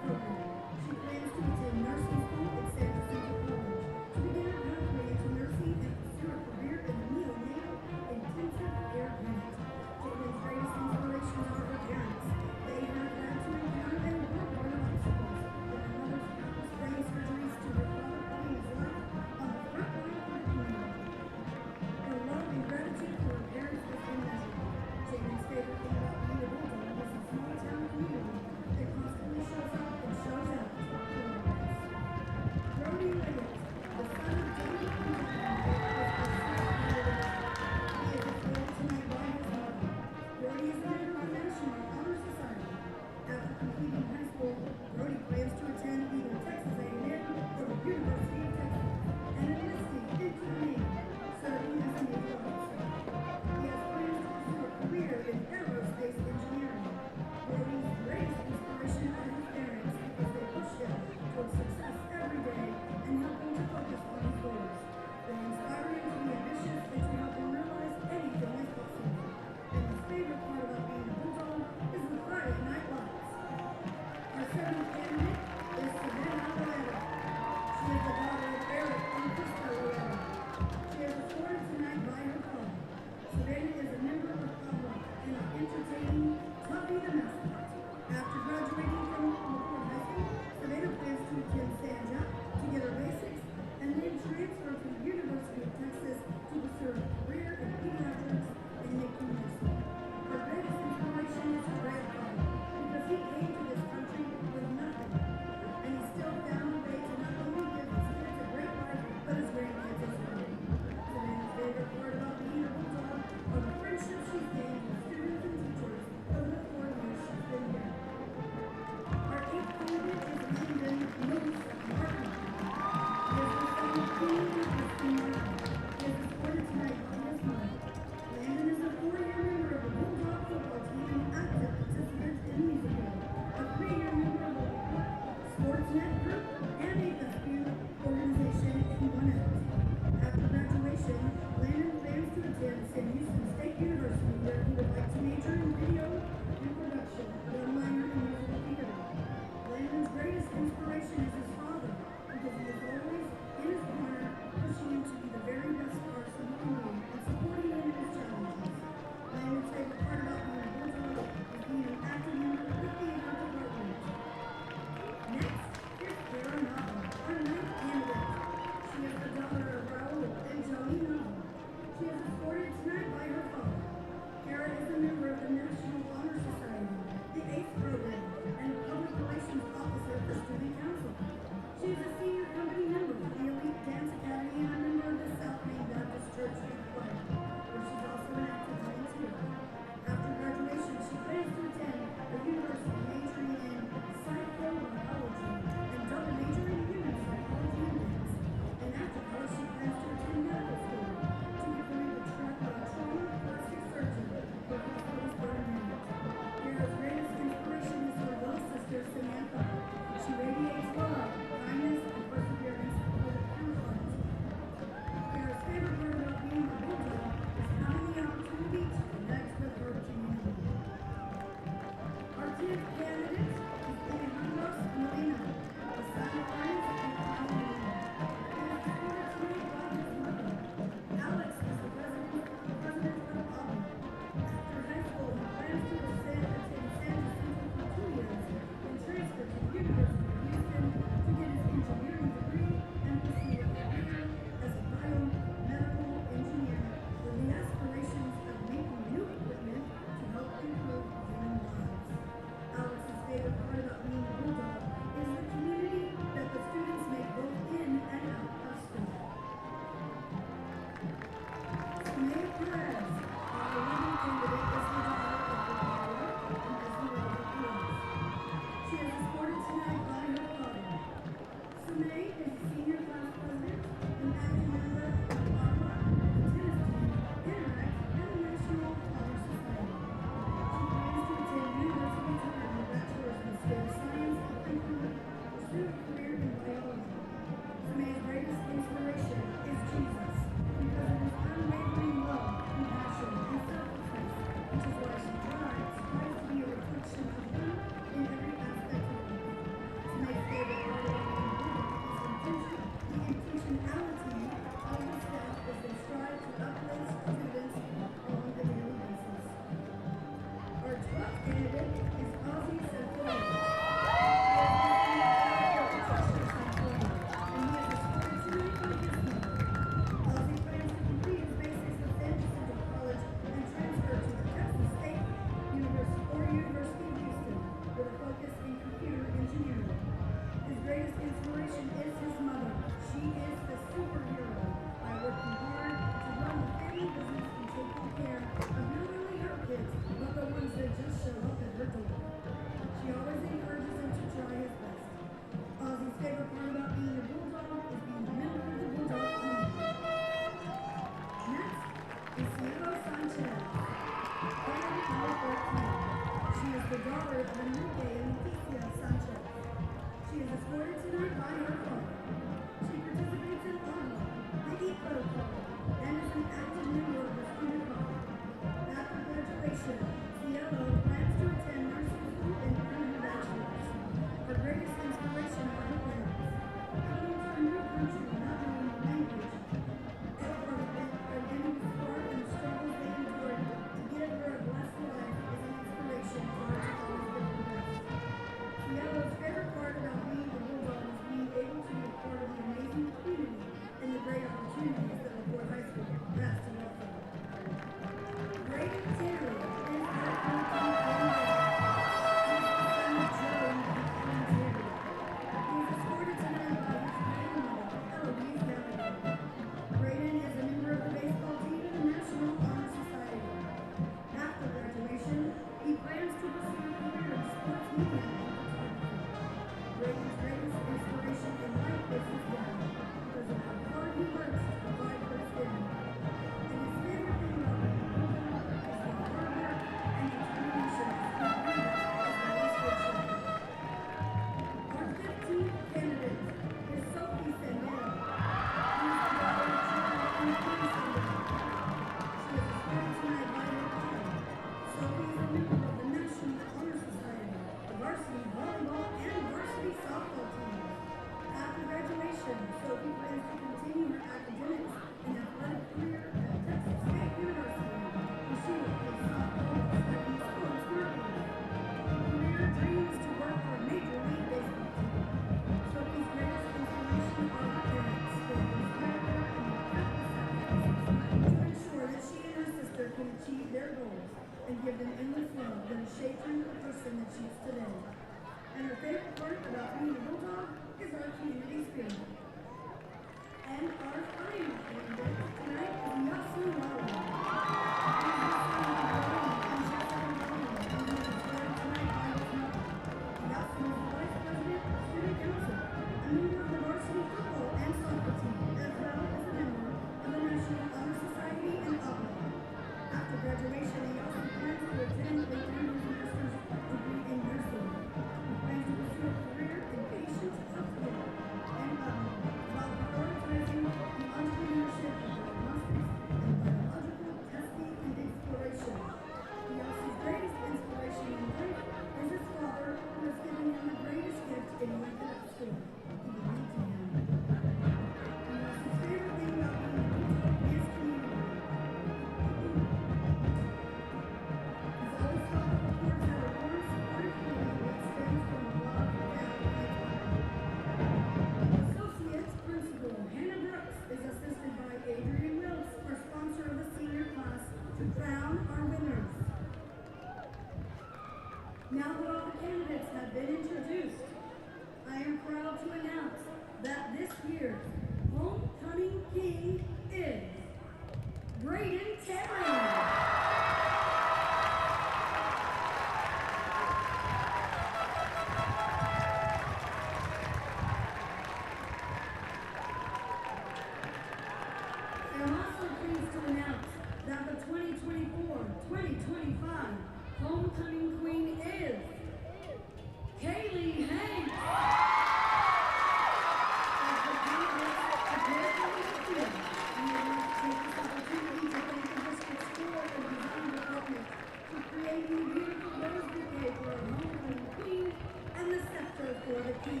King.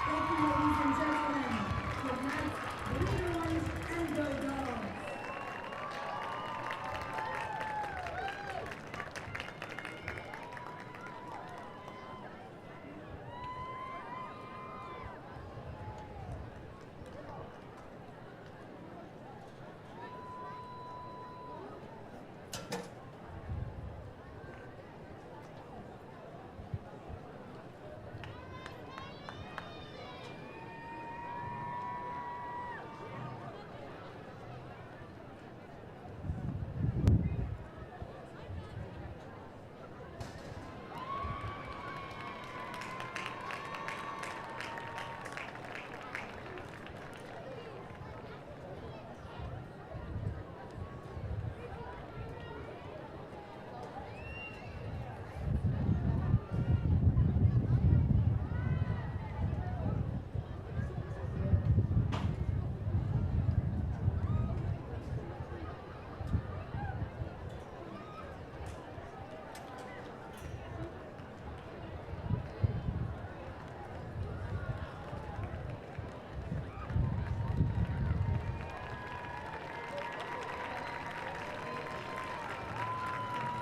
Thank you, ladies and gentlemen. Good night, Blue Orange, and Go Dogs.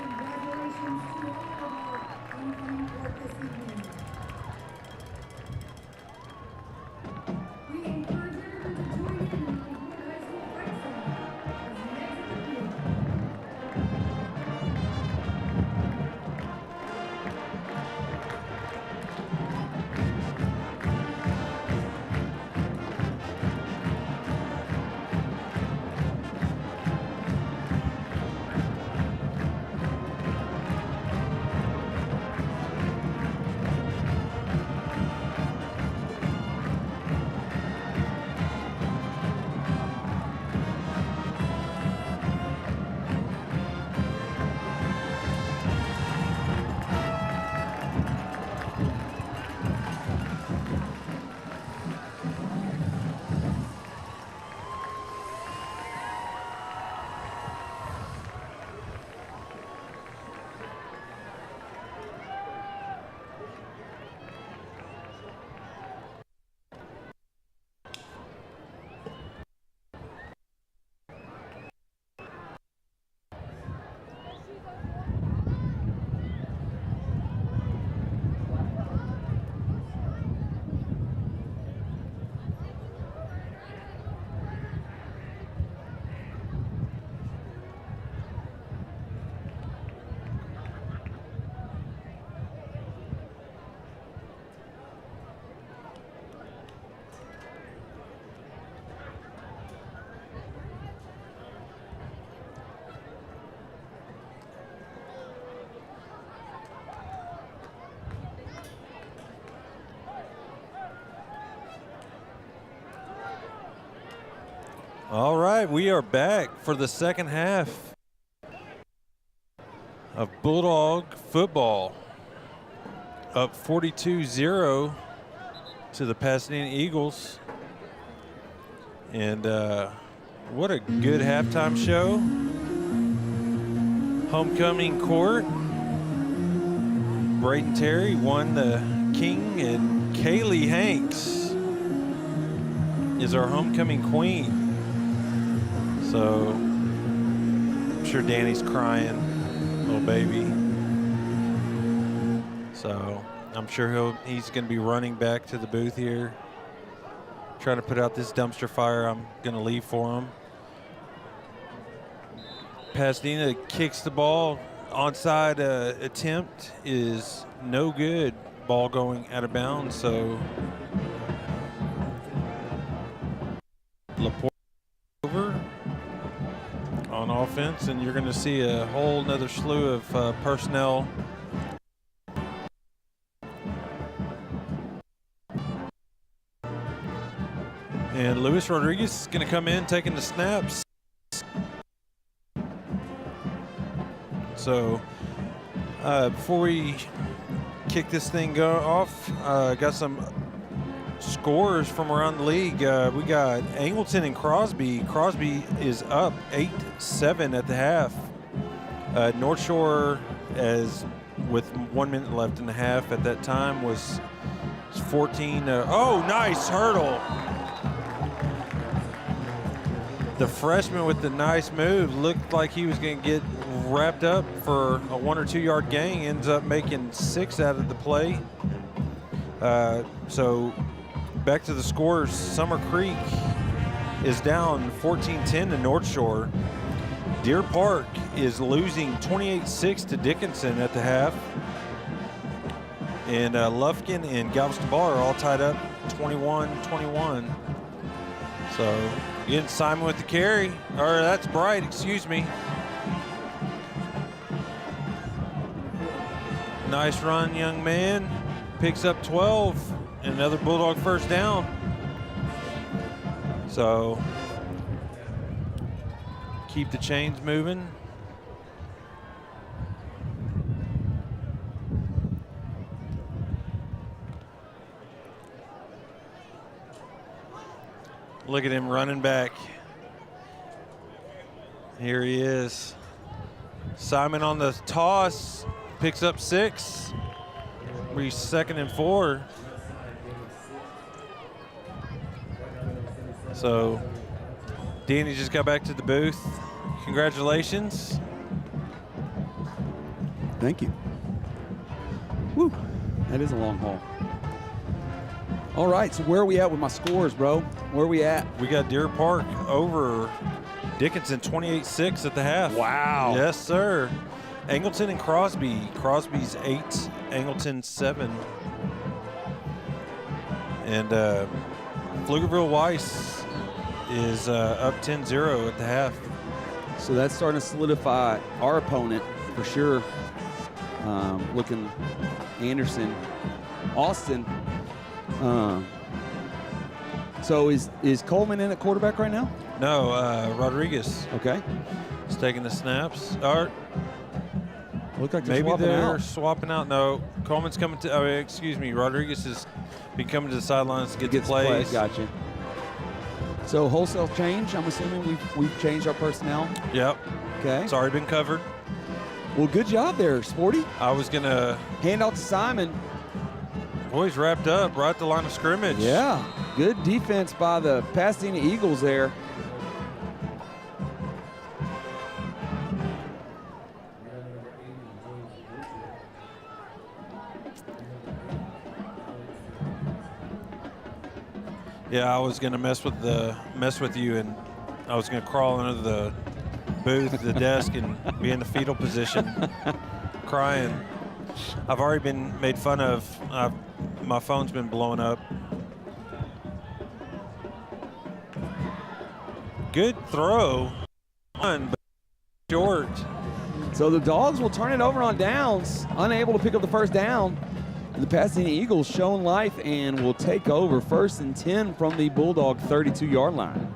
Congratulations to all of our incoming Porte this evening. We encourage everyone to join in with the Porte High School fight song as we exit the field. All right, we are back for the second half of Bulldog football. Up 42-0 to the Pasadena Eagles. And what a good halftime show. Homecoming court. Braden Terry won the king, and Kaylee Hanks is our homecoming queen. So I'm sure Danny's crying, little baby. So I'm sure he's going to be running back to the booth here, trying to put out this dumpster fire I'm going to leave for him. Pasadena kicks the ball. Onside attempt is no good. Ball going out of bounds. So Laporte over on offense, and you're going to see a whole nother slew of personnel. And Luis Rodriguez is going to come in taking the snaps. So before we kick this thing off, got some scores from around the league. We got Angleton and Crosby. Crosby is up 8-7 at the half North Shore, as with 1 minute left in the half at that time, was 14. Oh, nice hurdle. The freshman with the nice move looked like he was going to get wrapped up for a 1 or 2 yard gain. Ends up making 6 out of the play. So back to the scores. Summer Creek is down 14-10 to North Shore. Deer Park is losing 28-6 to Dickinson at the half. And Lufkin and Galveston Bar are all tied up 21-21. So again, Simon with the carry. Or that's Bright, excuse me. Nice run, young man. Picks up 12. And another Bulldog first down. So keep the chains moving. Look at him running back. Here he is. Simon on the toss, picks up 6. We're 2nd and 4. So Danny just got back to the booth. Congratulations. Thank you. Woo, that is a long haul. All right, so where are we at with my scores, bro? Where are we at? We got Deer Park over Dickinson 28-6 at the half. Wow. Yes, sir. Angleton and Crosby. Crosby's 8, Angleton 7. And Pflugerville Weiss is up 10-0 at the half. So that's starting to solidify our opponent for sure. Looking Anderson, Austin. So is Coleman in at quarterback right now? No, Rodriguez. Okay. He's taking the snaps. Or look like they're maybe swapping they're out. swapping out. No, Coleman's coming to. Oh, excuse me. Rodriguez has been coming to the sidelines to get the plays. Gotcha. So wholesale change. I'm assuming we've changed our personnel. Yep. Okay. It's already been covered. Well, good job there, Sporty. I was gonna hand off to Simon. Boys wrapped up right at the line of scrimmage. Yeah, good defense by the Pasadena Eagles there. Yeah, I was gonna mess with you, and I was gonna crawl under the booth, the desk, and be in the fetal position, crying. I've already been made fun of. My phone's been blowing up. Good throw, but short. So the Dogs will turn it over on downs, unable to pick up the first down. The Pasadena Eagles showing life and will take over 1st and 10 from the Bulldog 32-yard line.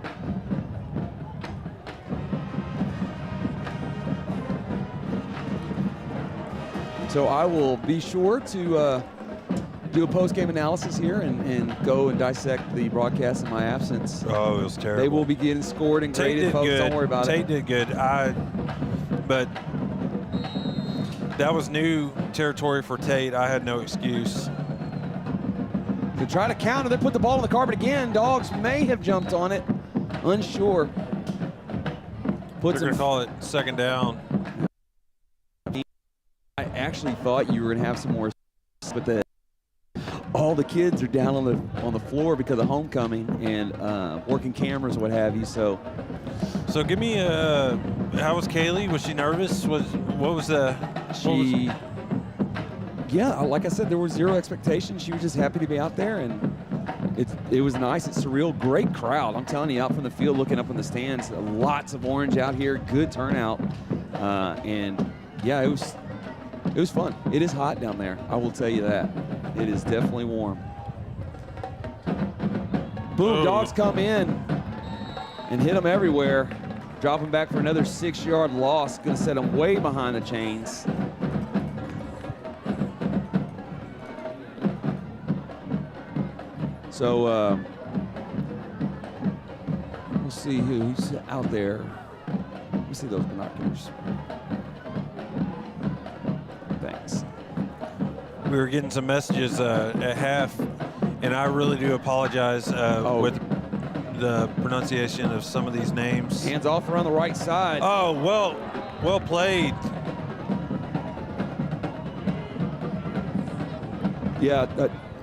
So I will be sure to do a post-game analysis here and go and dissect the broadcast in my absence. Oh, it was terrible. They will be getting scored and graded, folks. Good. Don't worry about Tate it. did good. But that was new territory for Tate. I had no excuse. To try to counter, they put the ball on the carpet again. Dogs may have jumped on it. Unsure. They're going to call it 2nd down. I actually thought you were going to have some more, but all the kids are down on the floor because of homecoming and working cameras, what have you. So give me how was Kaylee? Was she nervous? Yeah, like I said, there was zero expectation. She was just happy to be out there, and it was nice. It's surreal. Great crowd. I'm telling you, out from the field, looking up in the stands, lots of orange out here. Good turnout, and yeah, it was fun. It is hot down there. I will tell you that. It is definitely warm. Boom! Dogs come in and hit them everywhere. Drop them back for another 6-yard loss. Going to set them way behind the chains. So we'll see who's out there. Let me see those binoculars. we were getting some messages at half, and I really do apologize with the pronunciation of some of these names. Hands off around the right side. Oh, well played. Yeah,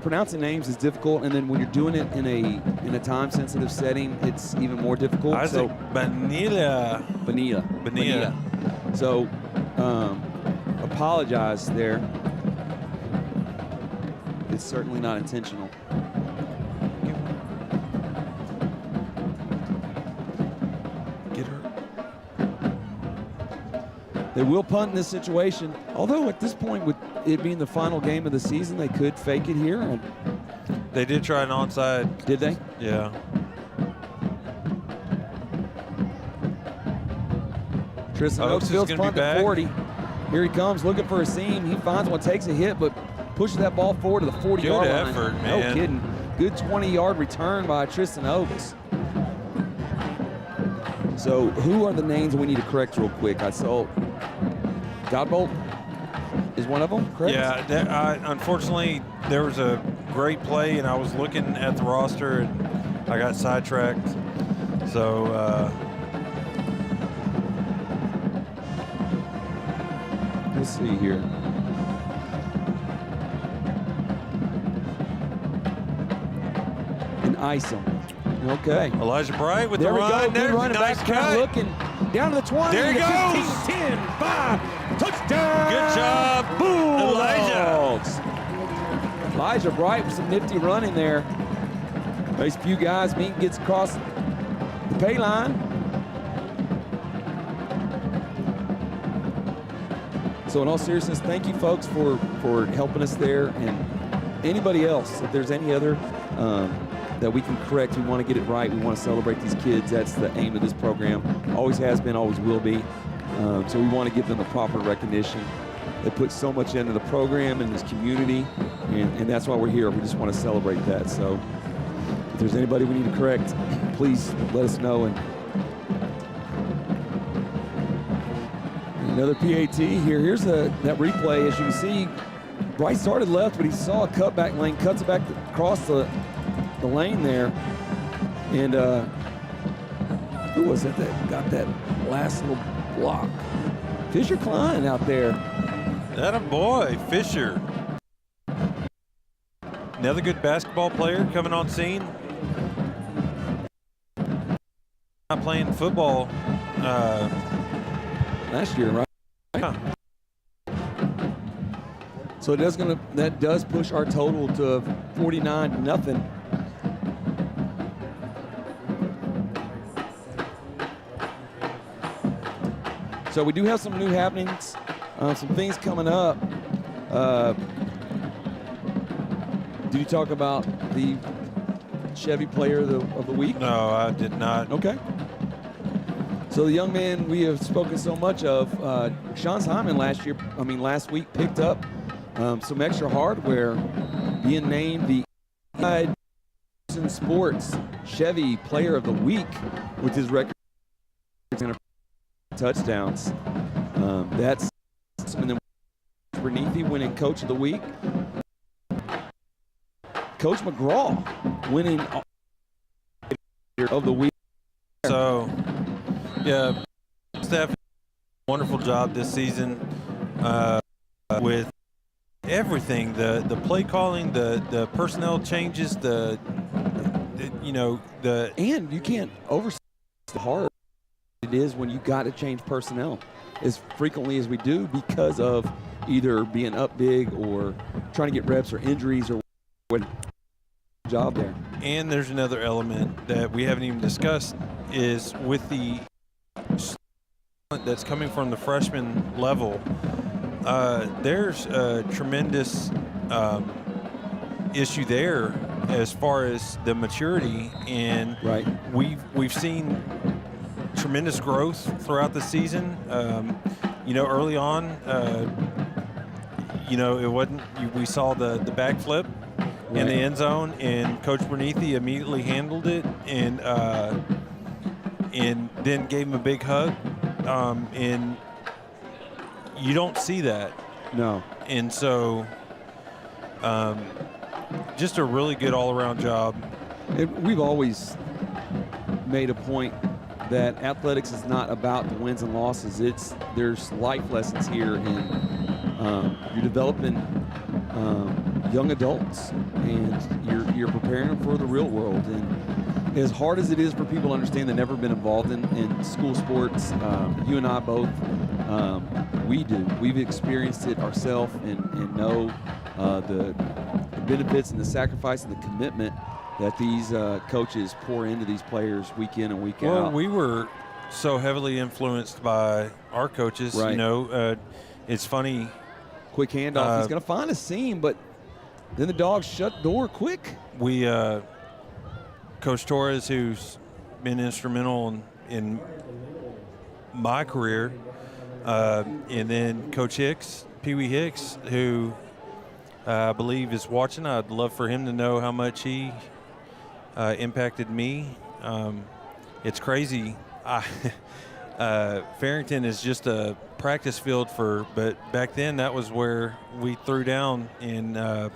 pronouncing names is difficult, and then when you're doing it in a time-sensitive setting, it's even more difficult. Isaac Bonilla. So, apologize there. It's certainly not intentional. Get her. They will punt in this situation, although at this point, with it being the final game of the season, they could fake it here. They did try an onside. Did they? Yeah. Tristan Oaks fields punt at 40. Here he comes looking for a seam. He finds one, takes a hit, but pushes that ball forward to the 40-yard line. Good effort, man. No kidding. Good 20-yard return by Tristan Oaks. So who are the names we need to correct real quick? I saw Godbolt is one of them, correct? Yeah, unfortunately, there was a great play, and I was looking at the roster, and I got sidetracked. So, let's see here. And ice him. Okay. Elijah Bright with there the run. There we go. Good running nice back, cut. Looking down to the 20. There he goes. 15, 10, 5. Touchdown. Good job, Bulldogs. Elijah Bright with some nifty running there. Nice few guys. Mink gets across the pay line. So in all seriousness, thank you folks for helping us there, and anybody else, if there's any other that we can correct, we want to get it right. We want to celebrate these kids. That's the aim of this program. Always has been, always will be. So we want to give them the proper recognition. They put so much into the program and this community, and that's why we're here. We just want to celebrate that. So if there's anybody we need to correct, please let us know. And another PAT here. Here's that replay. As you can see, Bright started left, but he saw a cutback lane, cuts it back across the lane there. And who was it that got that last little block? Fisher Klein out there. That a boy, Fisher. Another good basketball player coming on scene. Not playing football last year, right? Yeah. So that does push our total to 49-0. So we do have some new happenings, some things coming up. Did you talk about the Chevy Player of the Week? No, I did not. Okay. So the young man we have spoken so much of, Sean Simon last week picked up some extra hardware, being named the Sports Chevy Player of the Week with his record touchdowns. That's and then Bernice winning Coach of the Week. Coach McGraw winning of the week. So, yeah, staff did a wonderful job this season with everything, the play calling, the personnel changes, and you can't overstate the hard it is when you got to change personnel as frequently as we do because of either being up big or trying to get reps or injuries or what job there. And there's another element that we haven't even discussed is with the that's coming from the freshman level. There's a tremendous issue there as far as the maturity, and right. We've seen tremendous growth throughout the season. Early on, it wasn't. We saw the backflip in the end zone, and Coach Bernice immediately handled it, and then gave him a big hug. And you don't see that. No. And so Just a really good all-around job. We've always made a point that athletics is not about the wins and losses. There's life lessons here, and you're developing young adults, and you're preparing them for the real world. And as hard as it is for people to understand that never been involved in school sports, you and I both, we do. We've experienced it ourselves and know the benefits and the sacrifice and the commitment that these coaches pour into these players week in and week out. Well, we were so heavily influenced by our coaches. Right. You know, it's funny. Quick handoff. He's going to find a seam, but then the Dogs shut door quick. We, Coach Torres, who's been instrumental in my career, and then Coach Hicks, Pee Wee Hicks, who I believe is watching. I'd love for him to know how much he impacted me. It's crazy. Farrington is just a practice field but back then that was where we threw down and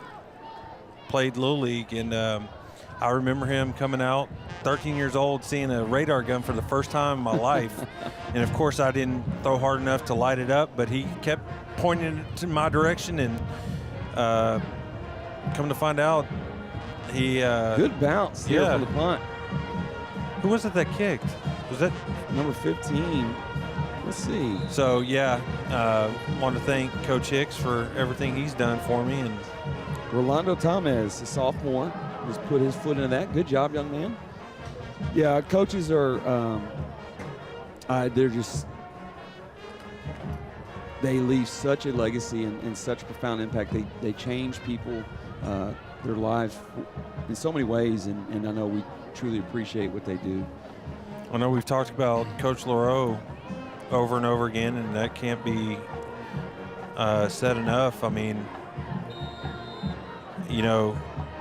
played Little League. And I remember him coming out, 13 years old, seeing a radar gun for the first time in my life. And of course I didn't throw hard enough to light it up, but he kept pointing it in my direction, and come to find out, he good bounce here for the punt. Who was it that kicked? Was that number 15? Let's see. So want to thank Coach Hicks for everything he's done for me. And Rolando Tomez, a sophomore, has put his foot into that. Good job, young man. Yeah, coaches are they're just, they leave such a legacy and such a profound impact. They change people, their lives in so many ways, and I know we truly appreciate what they do. I know we've talked about Coach LaRoe over and over again, and that can't be said enough. I mean, you know,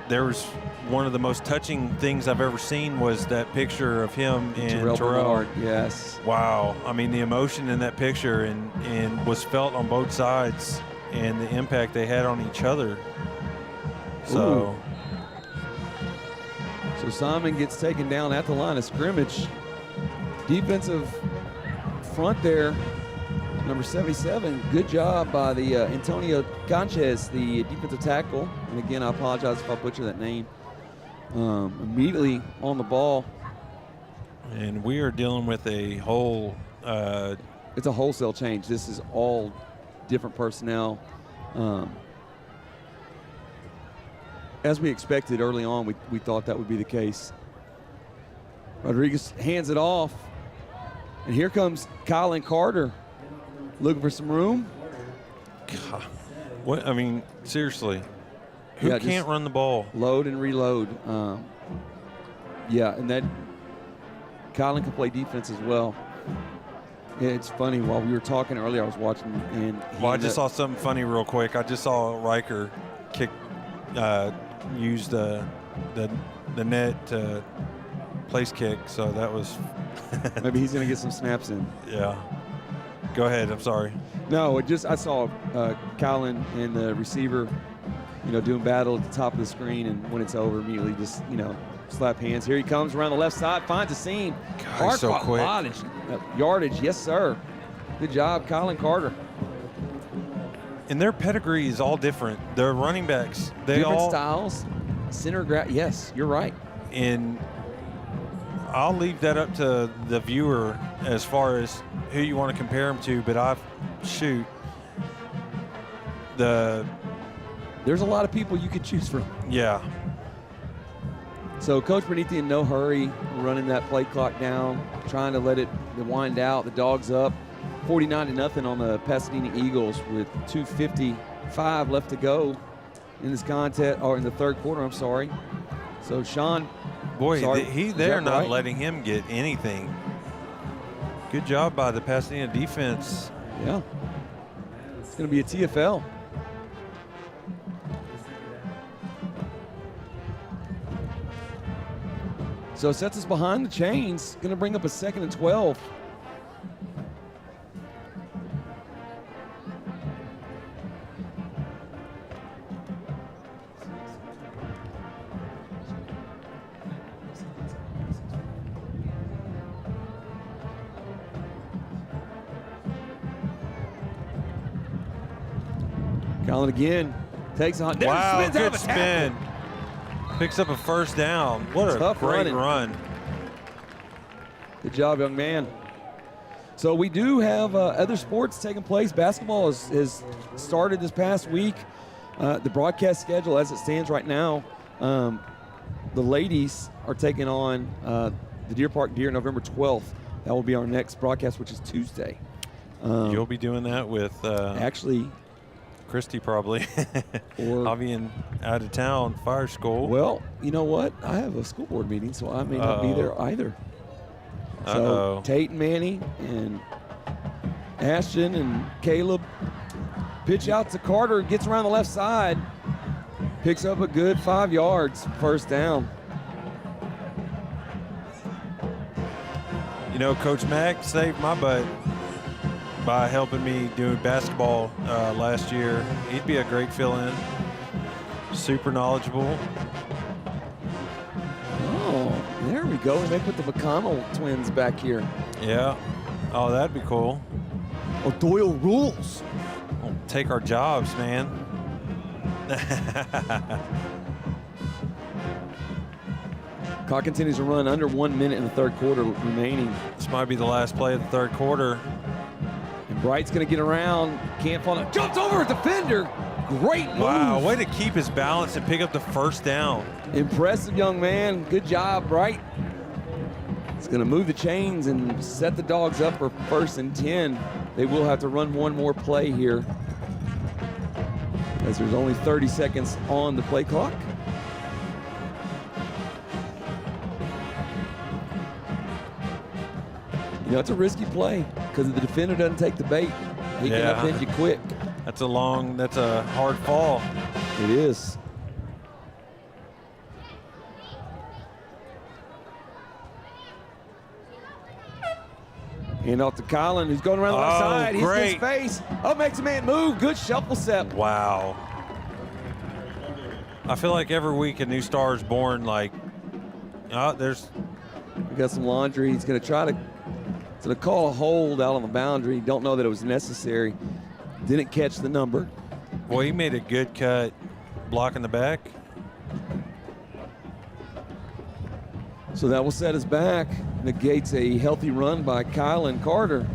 there was one of the most touching things I've ever seen was that picture of him and Terrell. Yes. Wow. I mean, the emotion in that picture and was felt on both sides, and the impact they had on each other. So Simon gets taken down at the line of scrimmage. Defensive front there, number 77. Good job by the Antonio Ganches, the defensive tackle. And again, I apologize if I butcher that name. Immediately on the ball. And we are dealing with a whole it's a wholesale change. This is all different personnel. As we expected early on, we thought that would be the case. Rodriguez hands it off. And here comes Colin Carter looking for some room. God. What? I mean, seriously. Who can't run the ball? Load and reload. And that Colin can play defense as well. It's funny, while we were talking earlier, I was watching. I just saw something funny real quick. I just saw Riker use the net place kick, so that was maybe he's going to get some snaps in. Yeah. Go ahead. I'm sorry. No, I saw Colin and the receiver, doing battle at the top of the screen, and when it's over, immediately just, slap hands. Here he comes around the left side, finds a seam. God, so quick. Yardage, yes, sir. Good job, Colin Carter. And their pedigree is all different. Their running backs, different styles, center yes, you're right. And I'll leave that up to the viewer as far as who you want to compare them to, but there's a lot of people you could choose from. Yeah. So Coach Bernithian in no hurry, running that play clock down, trying to let it wind out. The Dogs up 49-0 on the Pasadena Eagles with 2:55 left to go in this contest, or in the third quarter, I'm sorry. So Sean, they're not letting him get anything. Good job by the Pasadena defense. Yeah. It's going to be a TFL. So it sets us behind the chains. Going to bring up a 2nd and 12. Collin again takes on. Wow, good spin. Picks up a first down. What a great run. Good job, young man. So we do have other sports taking place. Basketball has started this past week. The broadcast schedule as it stands right now, the ladies are taking on the Deer Park Deer November 12th. That will be our next broadcast, which is Tuesday. You'll be doing that with actually Christy probably. Or I'll be in out of town fire school. Well, you know what? I have a school board meeting, so I may not be there either. So Tate and Manny and Ashton and Caleb pitch out to Carter, gets around the left side, picks up a good 5 yards, first down. You know, Coach Mack saved my butt by helping me doing basketball last year. He'd be a great fill-in. Super knowledgeable. Oh, there we go. And they put the McConnell twins back here. Yeah. Oh, that'd be cool. Oh, Doyle rules. We'll take our jobs, man. Clock continues to run under 1 minute in the third quarter remaining. This might be the last play of the third quarter. And Bright's going to get around. Can't fall. Jumps over a defender. Great move. Wow, way to keep his balance and pick up the first down. Impressive young man. Good job, Bright. It's going to move the chains and set the Dogs up for 1st and 10. They will have to run one more play here, as there's only 30 seconds on the play clock. You know, it's a risky play because if the defender doesn't take the bait, he can upend you quick. That's a hard fall. It is. Hand off to Collin, who's going around the left side. He's in his face. Oh, makes a man move. Good shuffle step. Wow. I feel like every week a new star is born. Like, there's. We got some laundry. He's going to try to. So to call a hold out on the boundary. Don't know that it was necessary. Didn't catch the number. Boy, he made a good cut blocking the back. So that will set us back. Negates a healthy run by Kyle and Carter.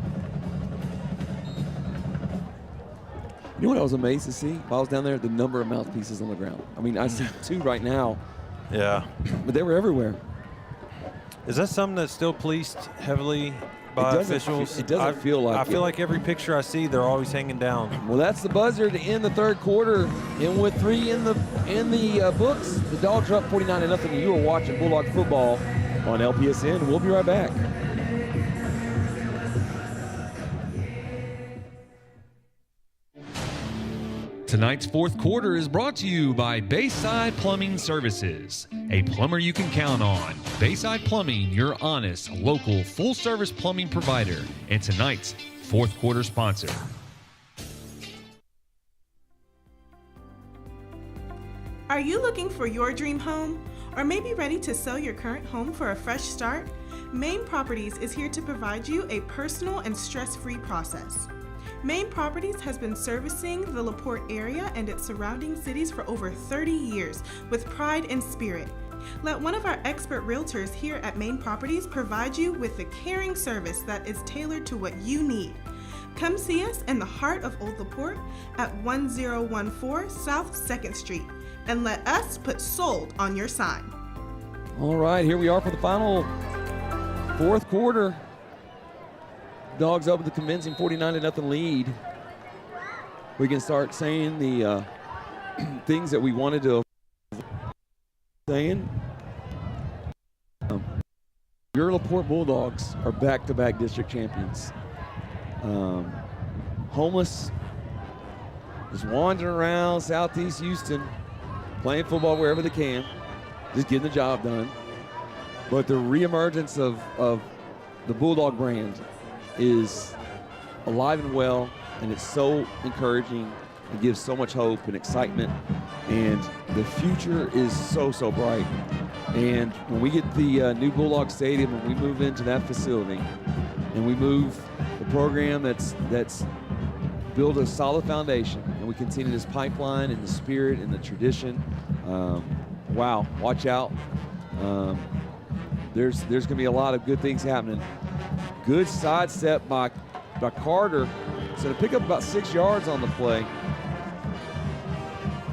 You know what I was amazed to see? While I was down there, the number of mouthpieces on the ground. I mean, I see 2 right now. Yeah. But they were everywhere. Is that something that's still policed heavily by officials? It doesn't feel like I feel like every picture I see, they're always hanging down. Well, that's the buzzer to end the third quarter. And with 3 in the books, the Dogs are up 49-0. You are watching Bulldog football on LPSN. We'll be right back. Tonight's fourth quarter is brought to you by Bayside Plumbing Services, a plumber you can count on. Bayside Plumbing, your honest, local, full-service plumbing provider, and tonight's fourth quarter sponsor. Are you looking for your dream home? Or maybe ready to sell your current home for a fresh start? Main Properties is here to provide you a personal and stress-free process. Main Properties has been servicing the LaPorte area and its surrounding cities for over 30 years with pride and spirit. Let one of our expert realtors here at Main Properties provide you with the caring service that is tailored to what you need. Come see us in the heart of Old LaPorte at 1014 South 2nd Street and let us put sold on your sign. All right, here we are for the final fourth quarter. Dogs up with a convincing 49-0 lead. We can start saying the things that we wanted to saying. Your LaPorte Bulldogs are back-to-back district champions. Homeless, just wandering around Southeast Houston, playing football wherever they can, just getting the job done. But the reemergence of the Bulldog brand is alive and well, and it's so encouraging. It gives so much hope and excitement, and the future is so bright. And when we get the new Bulldog Stadium and we move into that facility, and we move the program that's built a solid foundation, and we continue this pipeline and the spirit and the tradition. Wow, watch out. There's going to be a lot of good things happening. Good sidestep by Carter. So to pick up about 6 yards on the play.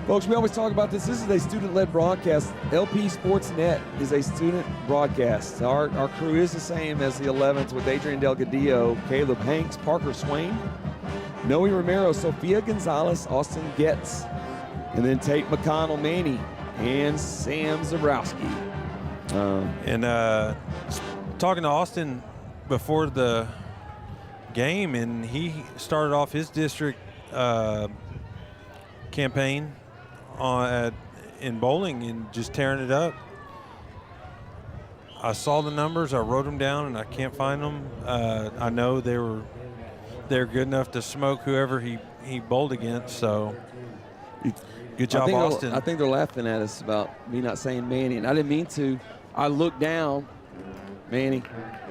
Folks, we always talk about this. This is a student-led broadcast. LP Sports Net is a student broadcast. Our crew is the same as the 11th with Adrian Delgadillo, Caleb Hanks, Parker Swain, Noe Romero, Sophia Gonzalez, Austin Getz, and then Tate McConnell, Manny, and Sam Zabrowski. Talking to Austin before the game, and he started off his district campaign in bowling and just tearing it up. I saw the numbers, I wrote them down, and I can't find them. I know they're good enough to smoke whoever he bowled against. So good job, Austin. I think they're laughing at us about me not saying Manny, and I didn't mean to. I looked down, Manny.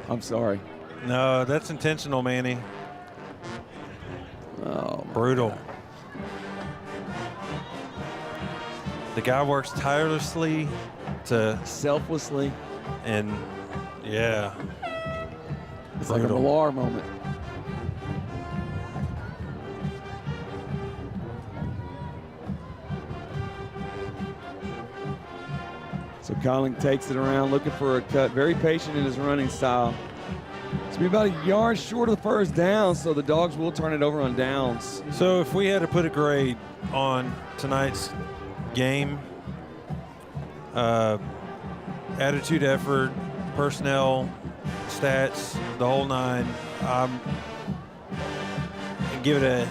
I'm sorry. No, that's intentional, Manny. Oh, brutal. God. The guy works tirelessly selflessly, and yeah, it's brutal. Like a Millar moment. So Colling takes it around, looking for a cut. Very patient in his running style. It's be about a yard short of the first down, so the Dogs will turn it over on downs. So if we had to put a grade on tonight's game, attitude, effort, personnel, stats, the whole nine, and give it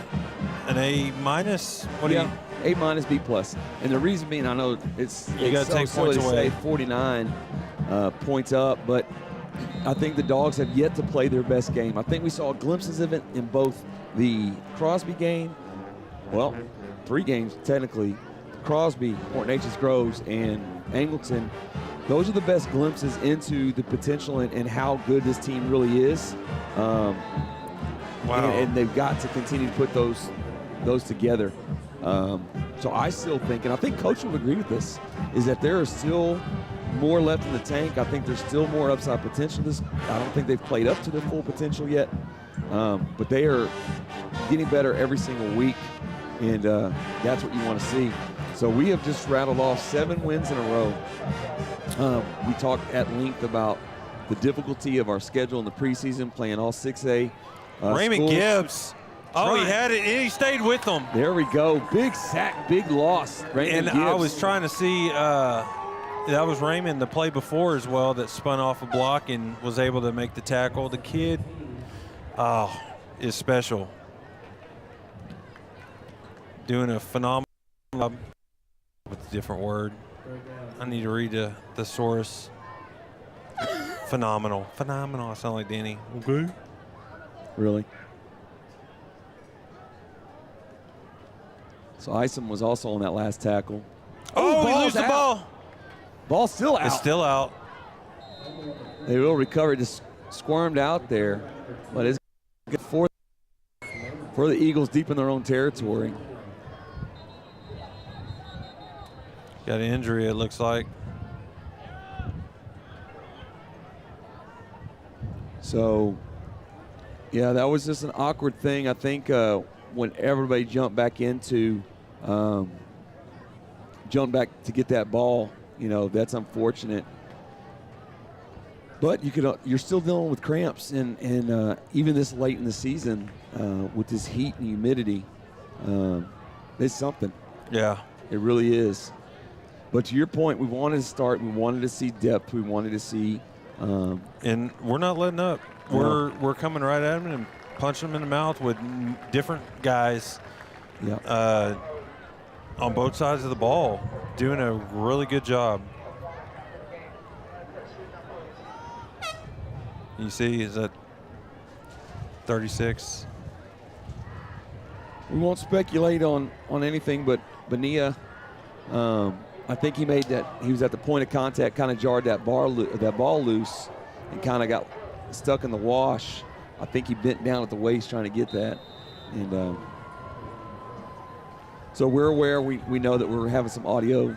an A minus. What do you? A minus, B plus. And the reason being, I know it's got to take points away. 49 points up, but I think the Dogs have yet to play their best game. I think we saw glimpses of it in both the Crosby game, well, 3 games technically, Crosby, Port Neches Groves, and Angleton. Those are the best glimpses into the potential and how good this team really is. Wow. And they've got to continue to put those together. So I still think, and I think Coach would agree with this, is that there is still more left in the tank. I think there's still more upside potential. I don't think they've played up to their full potential yet, but they are getting better every single week, and that's what you want to see. So we have just rattled off 7 wins in a row. We talked at length about the difficulty of our schedule in the preseason, playing all 6A Raymond schools. Gibbs. Oh, he had it, and he stayed with them. There we go. Big sack, big loss. Raymond Gibbs. I was trying to see, that was Raymond the play before as well that spun off a block and was able to make the tackle. The kid is special. Doing a phenomenal job with a different word. I need to read the thesaurus. Phenomenal. Phenomenal. I sound like Danny. Okay. Really? So Isom was also on that last tackle. Oh, he loses the ball. Ball's still out. It's still out. They will recover. Just squirmed out there. But it's good for the Eagles deep in their own territory. Got an injury, it looks like. So, yeah, that was just an awkward thing. I think when everybody jumped back to get that ball, that's unfortunate. But you're still dealing with cramps, and even this late in the season with this heat and humidity, it's something. Yeah, it really is. But to your point, we wanted to start. We wanted to see depth. We wanted to see. And we're not letting up. We're coming right at them and punching them in the mouth with different guys. Yeah. On both sides of the ball, doing a really good job. You see, is that 36? We won't speculate on anything, but Bonilla, I think he made that. He was at the point of contact, kind of jarred that ball loose, and kind of got stuck in the wash. I think he bent down at the waist trying to get that, and So we're aware, we know that we're having some audio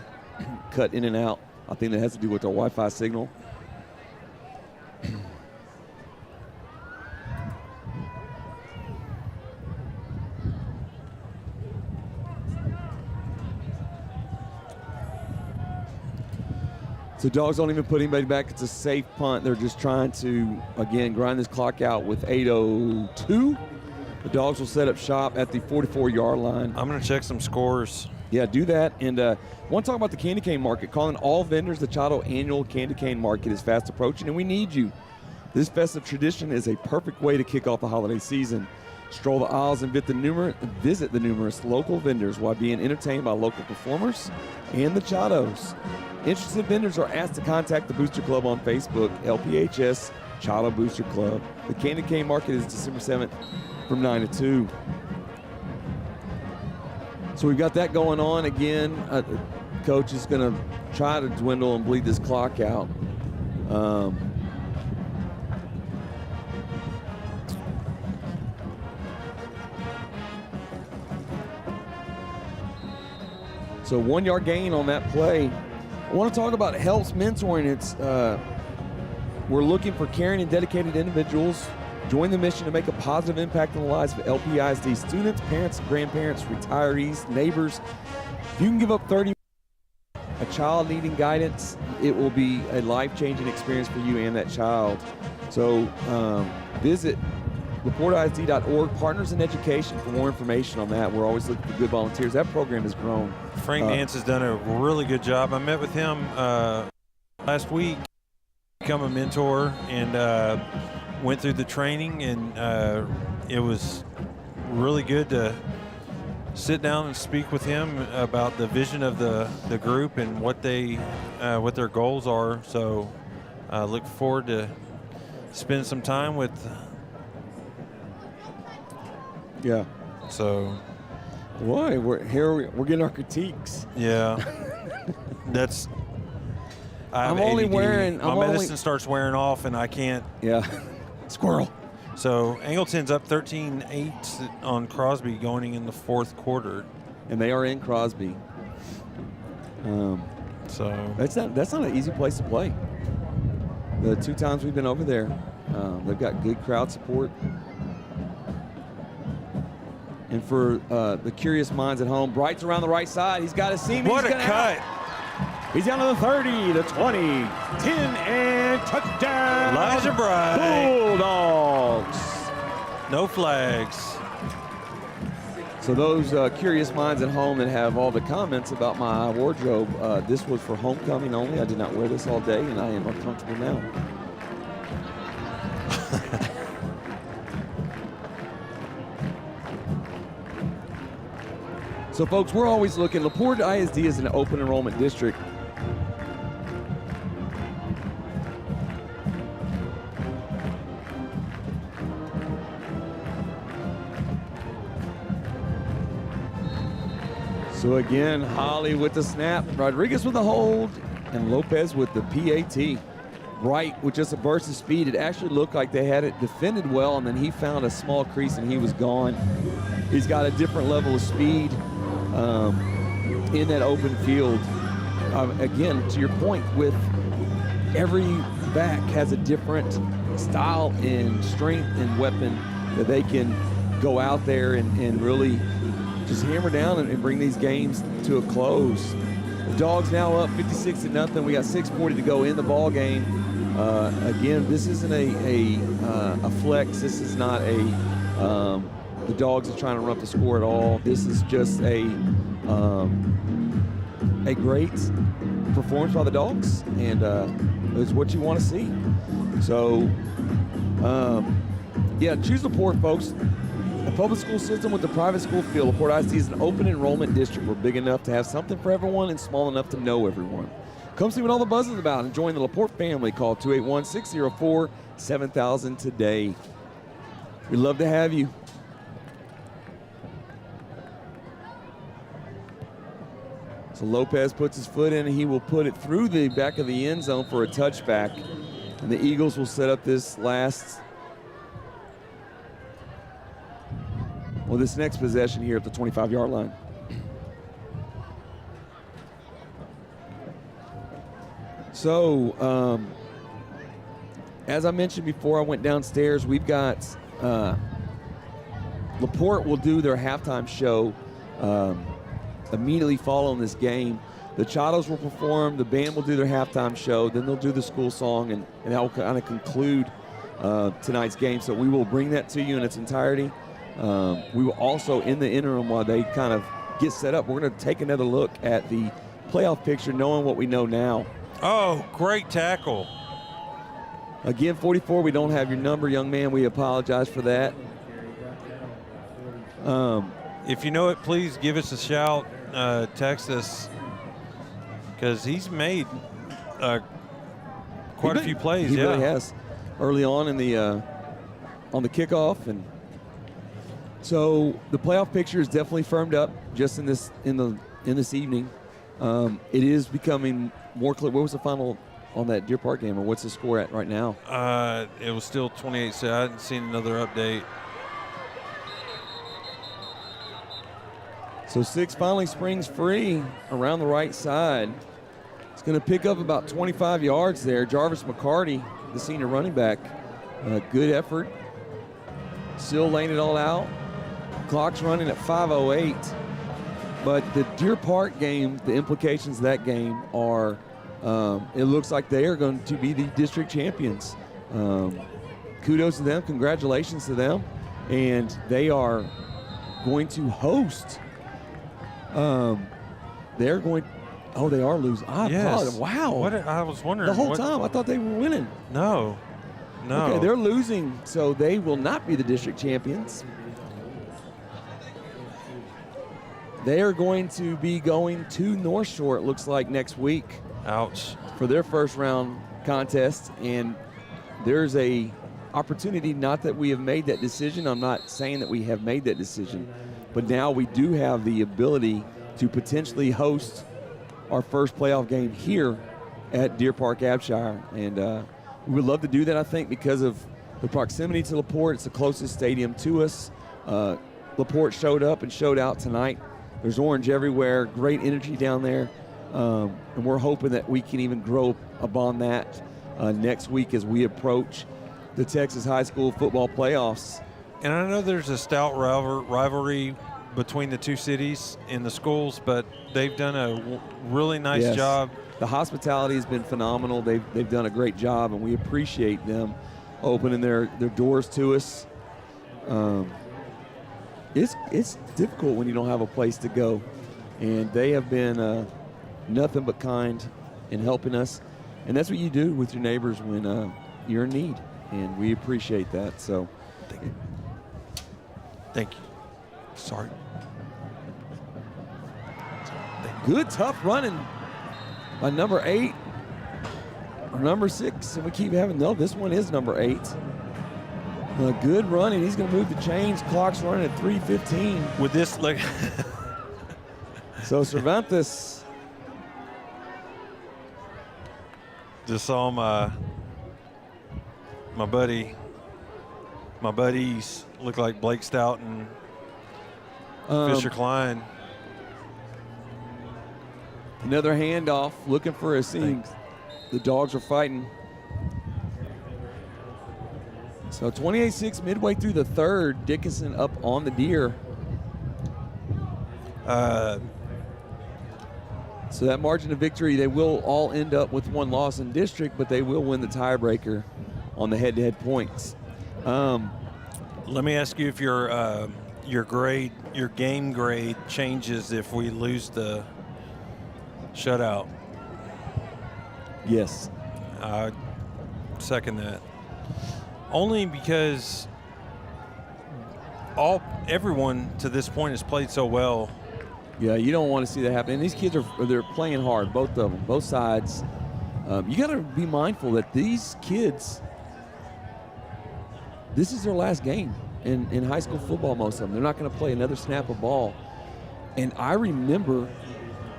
cut in and out. I think that has to do with our Wi-Fi signal. So Dogs don't even put anybody back. It's a safe punt. They're just trying to, again, grind this clock out with 8:02. The Dogs will set up shop at the 44-yard line. I'm going to check some scores. Yeah, do that. And I want to talk about the candy cane market. Calling all vendors, the Chado annual candy cane market is fast approaching, and we need you. This festive tradition is a perfect way to kick off the holiday season. Stroll the aisles and visit the numerous local vendors while being entertained by local performers and the Chados. Interested vendors are asked to contact the Booster Club on Facebook, LPHS Chado Booster Club. The Candy Cane Market is December 7th from 9 to 2. So we've got that going on. Again, Coach is going to try to dwindle and bleed this clock out. So 1 yard gain on that play. I want to talk about Helps Mentoring. It's we're looking for caring and dedicated individuals. Join the mission to make a positive impact on the lives of LPISD students, parents, grandparents, retirees, neighbors. If you can give up 30 minutes, a child needing guidance, it will be a life-changing experience for you and that child. So visit LaporteISD.org, Partners in Education, for more information on that. We're always looking for good volunteers. That program has grown. Frank Nance has done a really good job. I met with him last week, become a mentor, and went through the training, and it was really good to sit down and speak with him about the vision of the group and what their goals are. So I look forward to spending some time with. Yeah. So. Boy, we're getting our critiques. Yeah. That's. I'm only ADD. wearing. My medicine starts wearing off, and I can't. Yeah. Squirrel. So Angleton's up 13-8 on Crosby going in the fourth quarter, and they are in Crosby. So that's not an easy place to play. The 2 times we've been over there, they've got good crowd support. And for the curious minds at home, Bright's around the right side. He's got a seam. What a cut. He's down to the 30, the 20, 10, and touchdown. Elijah Bright. Bulldogs. No flags. So those curious minds at home that have all the comments about my wardrobe, this was for homecoming only. I did not wear this all day, and I am uncomfortable now. So, folks, we're always looking. LaPorte ISD is an open enrollment district. So, again, Holly with the snap, Rodriguez with the hold, and Lopez with the PAT. Wright with just a burst of speed. It actually looked like they had it defended well, and then he found a small crease, and he was gone. He's got a different level of speed. In that open field. Again, to your point, with every back has a different style and strength and weapon that they can go out there and really just hammer down and bring these games to a close. The Dogs now up 56-0. We got 6:40 to go in the ball game. Again, this isn't a flex. This is not the Dogs are trying to run up the score at all. This is just a great performance by the Dogs, and it's what you want to see. So, yeah, choose LaPorte, folks. The public school system with the private school feel. LaPorte ISD is an open enrollment district. We're big enough to have something for everyone and small enough to know everyone. Come see what all the buzz is about and join the LaPorte family. Call 281-604-7000 today. We'd love to have you. So Lopez puts his foot in, and he will put it through the back of the end zone for a touchback. And the Eagles will set up this next possession here at the 25-yard line. So, as I mentioned before I went downstairs, we've got LaPorte will do their halftime show immediately following this game. The Chatos will perform, the band will do their halftime show, then they'll do the school song, and that will kind of conclude tonight's game. So we will bring that to you in its entirety. We will also, in the interim, while they kind of get set up, we're going to take another look at the playoff picture, knowing what we know now. Oh, great tackle. Again, 44, we don't have your number, young man. We apologize for that. If you know it, please give us a shout. Text us, because he's made quite a few plays. He really has, early on in the on the kickoff, and so the playoff picture is definitely firmed up just in this evening. It is becoming more clear. What was the final on that Deer Park game, or what's the score at right now? It was still 28. So I hadn't seen another update. So 6 finally springs free around the right side. It's going to pick up about 25 yards there. Jarvis McCarty, the senior running back, good effort. Still laying it all out. Clock's running at 5:08. But the Deer Park game, the implications of that game are, it looks like they are going to be the district champions. Kudos to them. Congratulations to them. And they are going to host. They're going. Oh, they are losing. Yes. Wow. I was wondering. The whole time I thought they were winning. No. Okay, they're losing, so they will not be the district champions. They are going to be going to North Shore, it looks like, next week. Ouch. For their first round contest, and there's a opportunity, not that we have made that decision. I'm not saying that we have made that decision, but now we do have the ability to potentially host our first playoff game here at Deer Park, Abshire. And we would love to do that, I think, because of the proximity to LaPorte. It's the closest stadium to us. LaPorte showed up and showed out tonight. There's orange everywhere, great energy down there. And we're hoping that we can even grow upon that next week as we approach the Texas high school football playoffs. And I know there's a stout rivalry between the two cities in the schools, but they've done a really nice job. The hospitality has been phenomenal. They've done a great job, and we appreciate them opening their doors to us. It's difficult when you don't have a place to go, and they have been nothing but kind in helping us. And that's what you do with your neighbors when you're in need, and we appreciate that. So, thank you. Sorry. Good, tough running by number 8 or number 6, and we keep having, no, this one is number 8. Good running. He's going to move the chains. Clock's running at 3:15. With this, like, so Cervantes. Just saw my buddies look like Blake Stout and Fisher Klein. Another handoff, looking for a seam. The dogs are fighting. So 28-6 midway through the third. Dickinson up on the Deer. So that margin of victory, they will all end up with one loss in district, but they will win the tiebreaker on the head-to-head points. Let me ask you if your game grade changes if we lose the shutout. Yes. I second that. Only because everyone to this point has played so well. Yeah, you don't want to see that happen. And these kids they're playing hard, both of them, both sides. You got to be mindful that these kids, this is their last game in high school football, most of them. They're not going to play another snap of ball. And I remember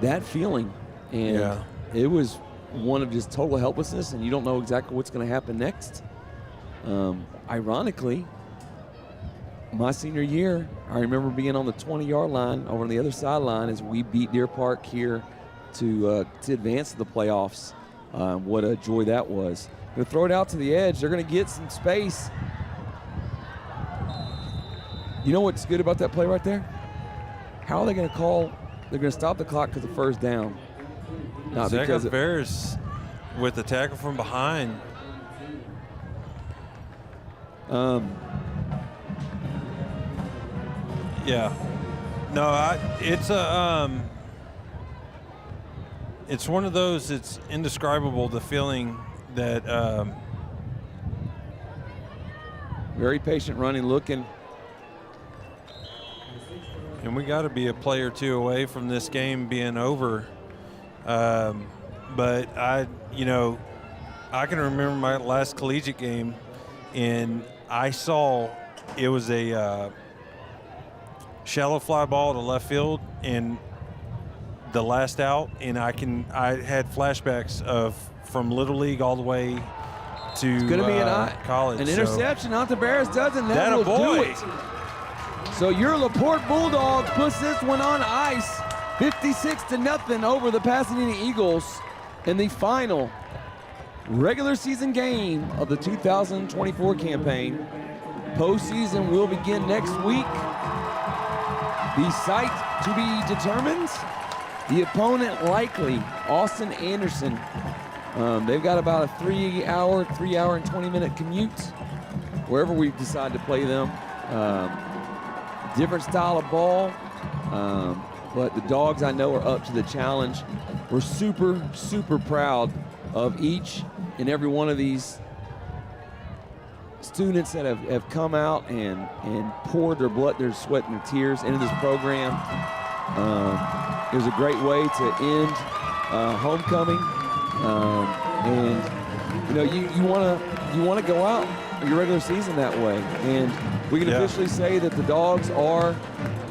that feeling. And it was one of just total helplessness, and you don't know exactly what's going to happen next. Ironically, my senior year, I remember being on the 20-yard line over on the other sideline as we beat Deer Park here to advance to the playoffs. What a joy that was. Going to throw it out to the edge. They're going to get some space. You know what's good about that play right there? How are they going to call? They're going to stop the clock because of first down. Not because of Bears with the tackle from behind. Yeah. No, it's one of those, it's indescribable, the feeling that very patient running, looking. And we got to be a play or two away from this game being over. But I can remember my last collegiate game, and I saw it was a shallow fly ball to left field and the last out, and I had flashbacks from Little League all the way to It's going to be college. An interception. Monteveres doesn't. That will boy. do it. So your LaPorte Bulldogs puts this one on ice, 56-0 over the Pasadena Eagles in the final regular season game of the 2024 campaign. Postseason will begin next week. The site to be determined. The opponent likely Austin Anderson. They've got about a 3 hour and 20-minute commute wherever we decide to play them. Different style of ball, but the Dogs I know are up to the challenge. We're super, super proud of each and every one of these students that have come out and poured their blood, their sweat, and their tears into this program. It was a great way to end homecoming, and you want to go out your regular season that way, and we can officially say that the Dogs are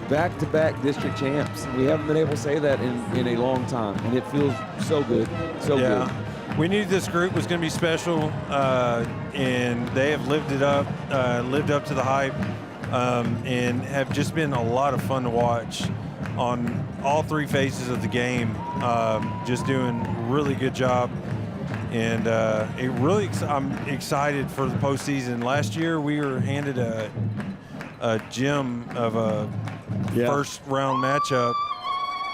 back-to-back district champs. We haven't been able to say that in a long time, and it feels so good, good. We knew this group was going to be special, and they have lived up to the hype, and have just been a lot of fun to watch on all three phases of the game. Just doing a really good job, and I'm excited for the postseason. Last year we were handed a gem of a first-round matchup.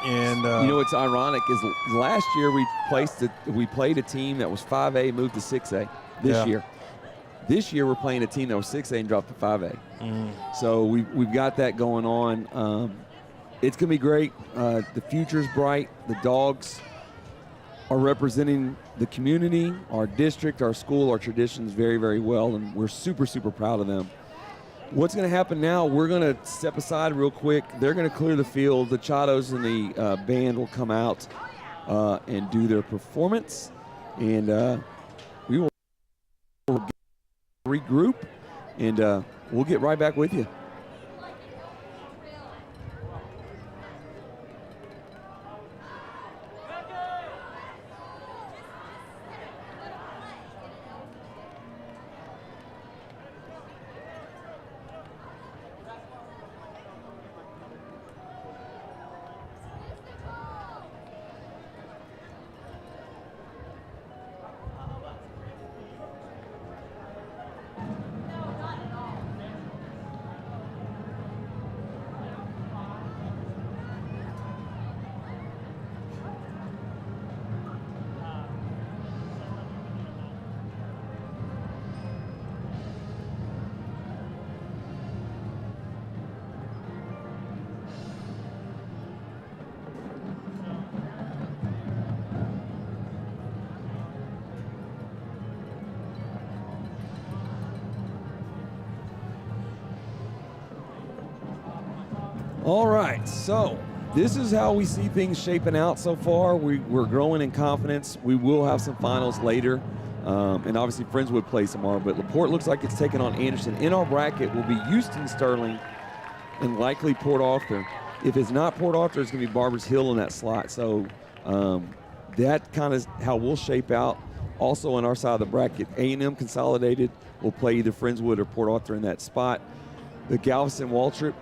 And what's ironic is last year we played a team that was 5A, moved to 6A this year. This year we're playing a team that was 6A and dropped to 5A. So we've got that going on. It's going to be great. The future's bright. The Dogs are representing the community, our district, our school, our traditions very, very well, and we're super, super proud of them. What's going to happen now, we're going to step aside real quick. They're going to clear the field. The Chatos and the band will come out and do their performance. And we will regroup, and we'll get right back with you. All right, so this is how we see things shaping out so far. We're growing in confidence. We will have some finals later, and obviously Friendswood plays tomorrow, but LaPorte looks like it's taking on Anderson. In our bracket will be Houston Sterling and likely Port Arthur. If it's not Port Arthur, it's going to be Barbers Hill in that slot. So that kind of how we'll shape out. Also on our side of the bracket, A&M Consolidated will play either Friendswood or Port Arthur in that spot. The Galveston-Waltrip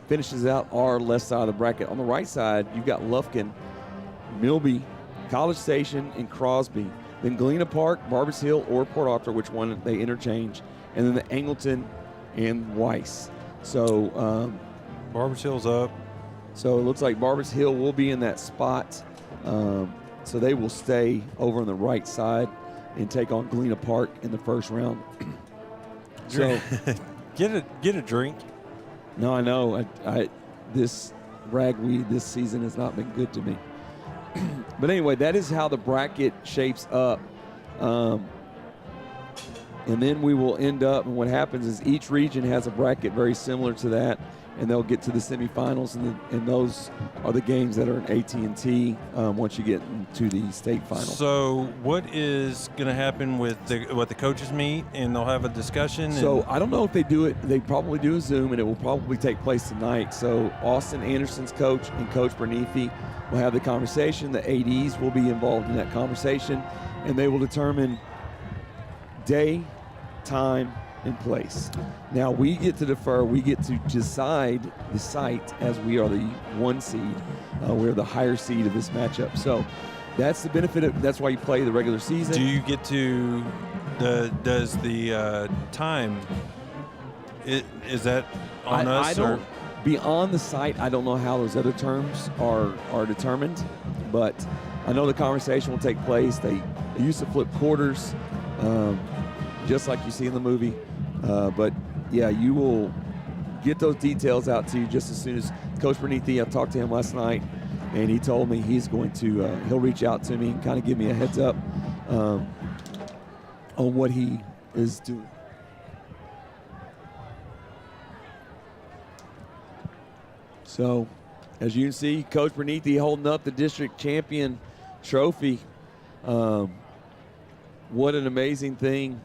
finishes out our left side of the bracket. On the right side, you've got Lufkin, Milby, College Station, and Crosby. Then Galena Park, Barbers Hill, or Port Arthur, which one they interchange. And then the Angleton and Weiss. So Barbers Hill's up. So it looks like Barbers Hill will be in that spot. So they will stay over on the right side and take on Galena Park in the first round. So get a drink. No, I know. This ragweed this season has not been good to me. But anyway, that is how the bracket shapes up. And then we will end up, and what happens is each region has a bracket very similar to that, and they'll get to the semifinals, and those are the games that are in AT&T once you get into the state final. So what is going to happen with the coaches meet, and they'll have a discussion? So I don't know if they do it. They probably do a Zoom, and it will probably take place tonight. So Austin Anderson's coach and Coach Bernithi will have the conversation. The ADs will be involved in that conversation, and they will determine day, time, and place. Now we get to defer. We get to decide the site as we are the 1 seed. We're the higher seed of this matchup. So that's the benefit of. That's why you play the regular season. Do you get to does the time? Is that on us? I don't. Beyond the site, I don't know how those other terms are determined, but I know the conversation will take place. They used to flip quarters, just like you see in the movie. But yeah, you will get those details out to you just as soon as Coach Bernithi. I talked to him last night, and he told me he's going to he'll reach out to me and kind of give me a heads up on what he is doing. So, as you can see, Coach Bernithi holding up the district champion trophy. What an amazing thing.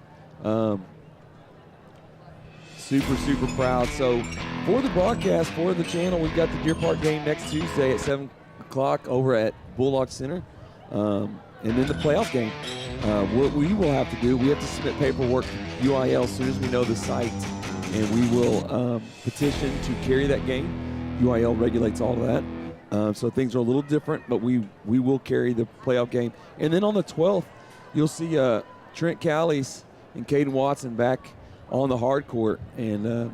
Super proud. So, for the broadcast, for the channel, we've got the Deer Park game next Tuesday at 7 o'clock over at Bullock Center. And then the playoff game. What we will have to do, we have to submit paperwork to UIL as soon as we know the site. And we will petition to carry that game. UIL regulates all of that. So things are a little different, but we will carry the playoff game. And then on the 12th, you'll see Trent Callies and Caden Watson back on the hard court and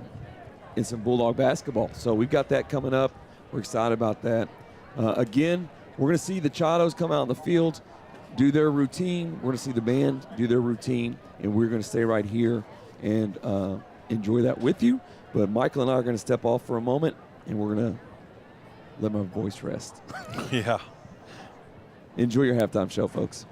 in some Bulldog basketball. So we've got that coming up. We're excited about that. Again, we're going to see the Chatos come out on the field, do their routine. We're going to see the band do their routine, and we're going to stay right here and enjoy that with you. But Michael and I are going to step off for a moment, and we're going to let my voice rest. Yeah. Enjoy your halftime show, folks.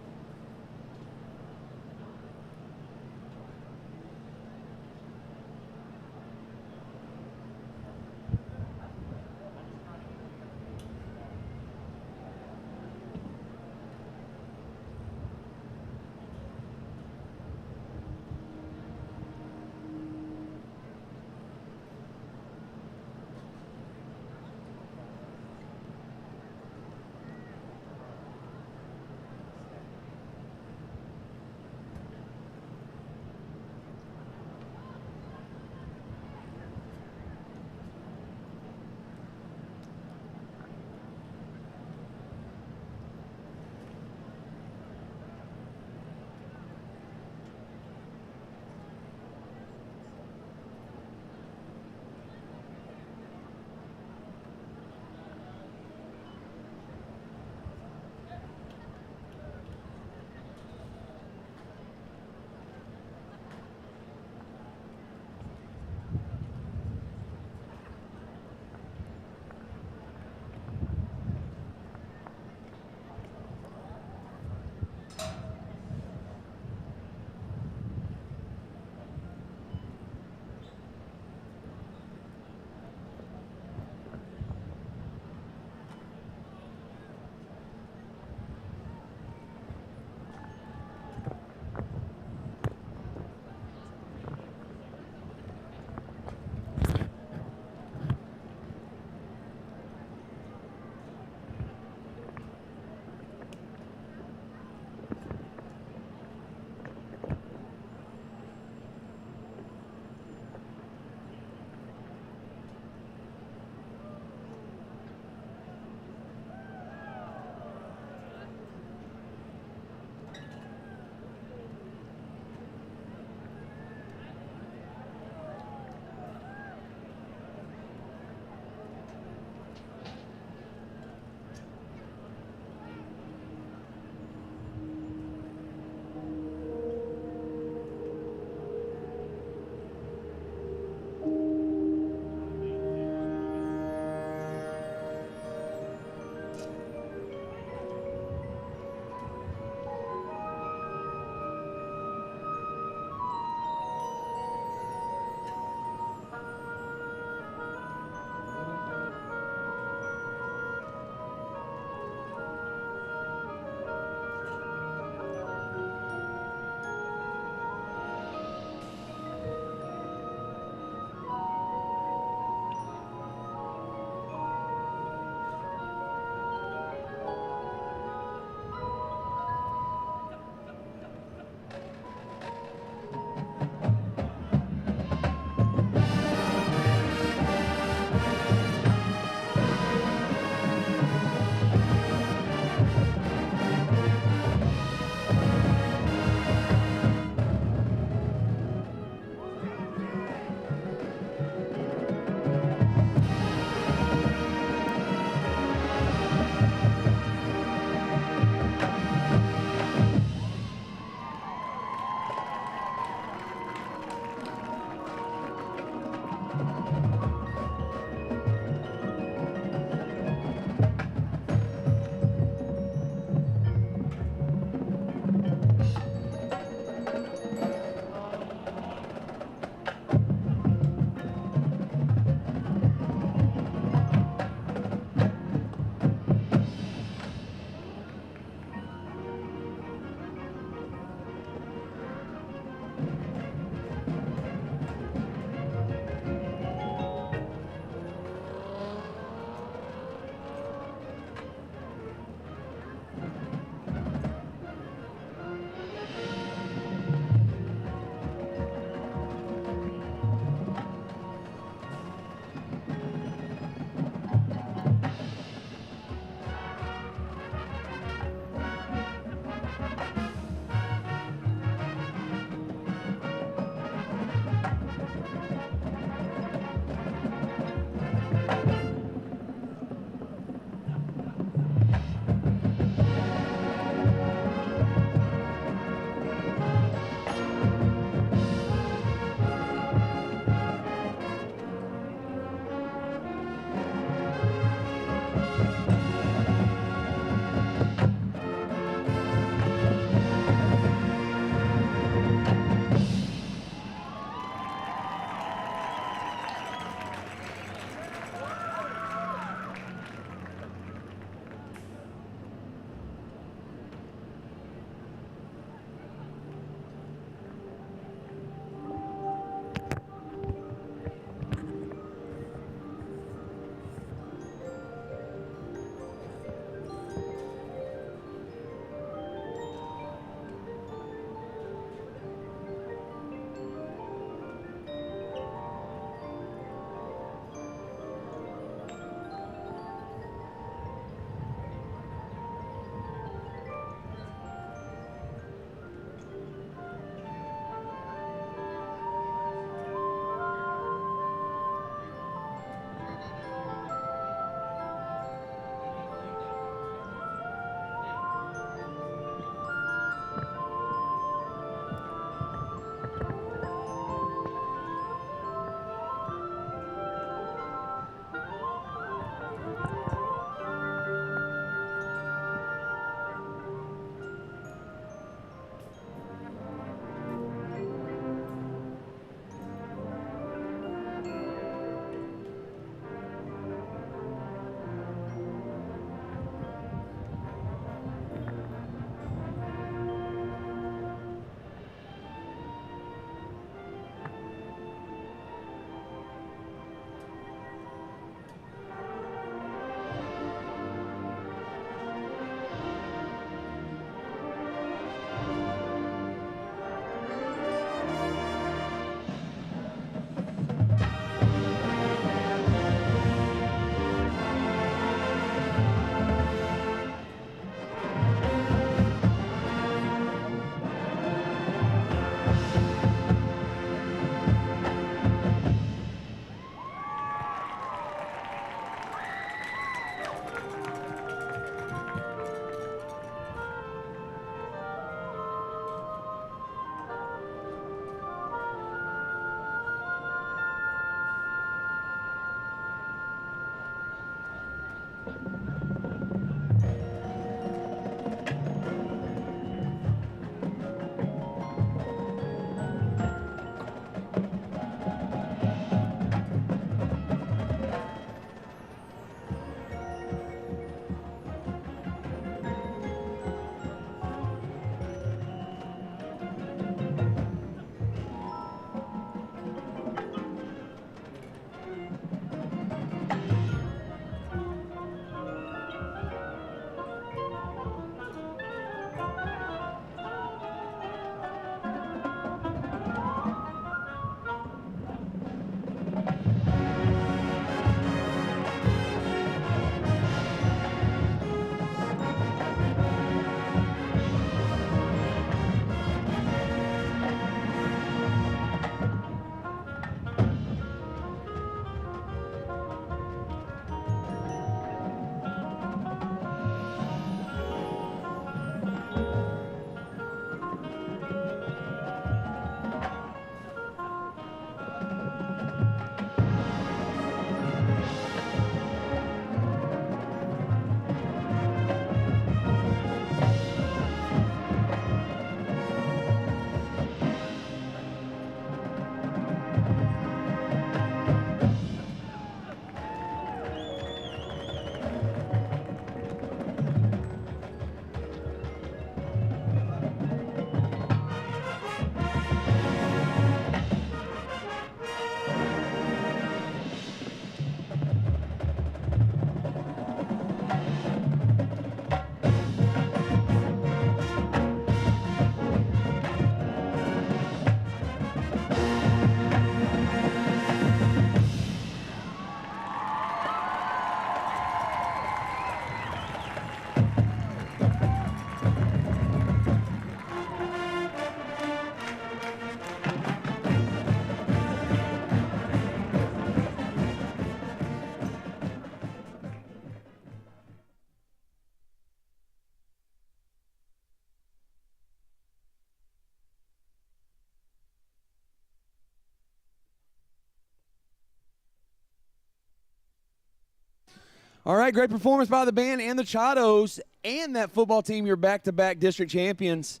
All right, great performance by the band and the Chados and that football team, your back-to-back district champions.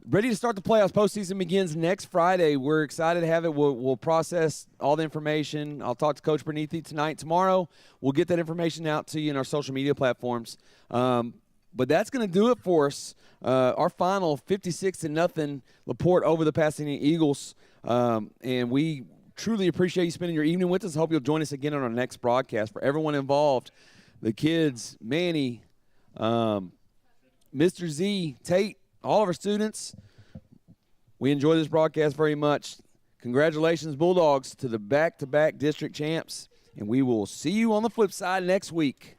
Ready to start the playoffs. Postseason begins next Friday. We're excited to have it. We'll process all the information. I'll talk to Coach Bernithi tonight, tomorrow. We'll get that information out to you in our social media platforms. But that's going to do it for us. Our final 56-0 LaPorte over the Pasadena Eagles. And we truly appreciate you spending your evening with us. Hope you'll join us again on our next broadcast. For everyone involved, the kids, Manny, Mr. Z, Tate, all of our students, we enjoy this broadcast very much. Congratulations, Bulldogs, to the back-to-back district champs. And we will see you on the flip side next week.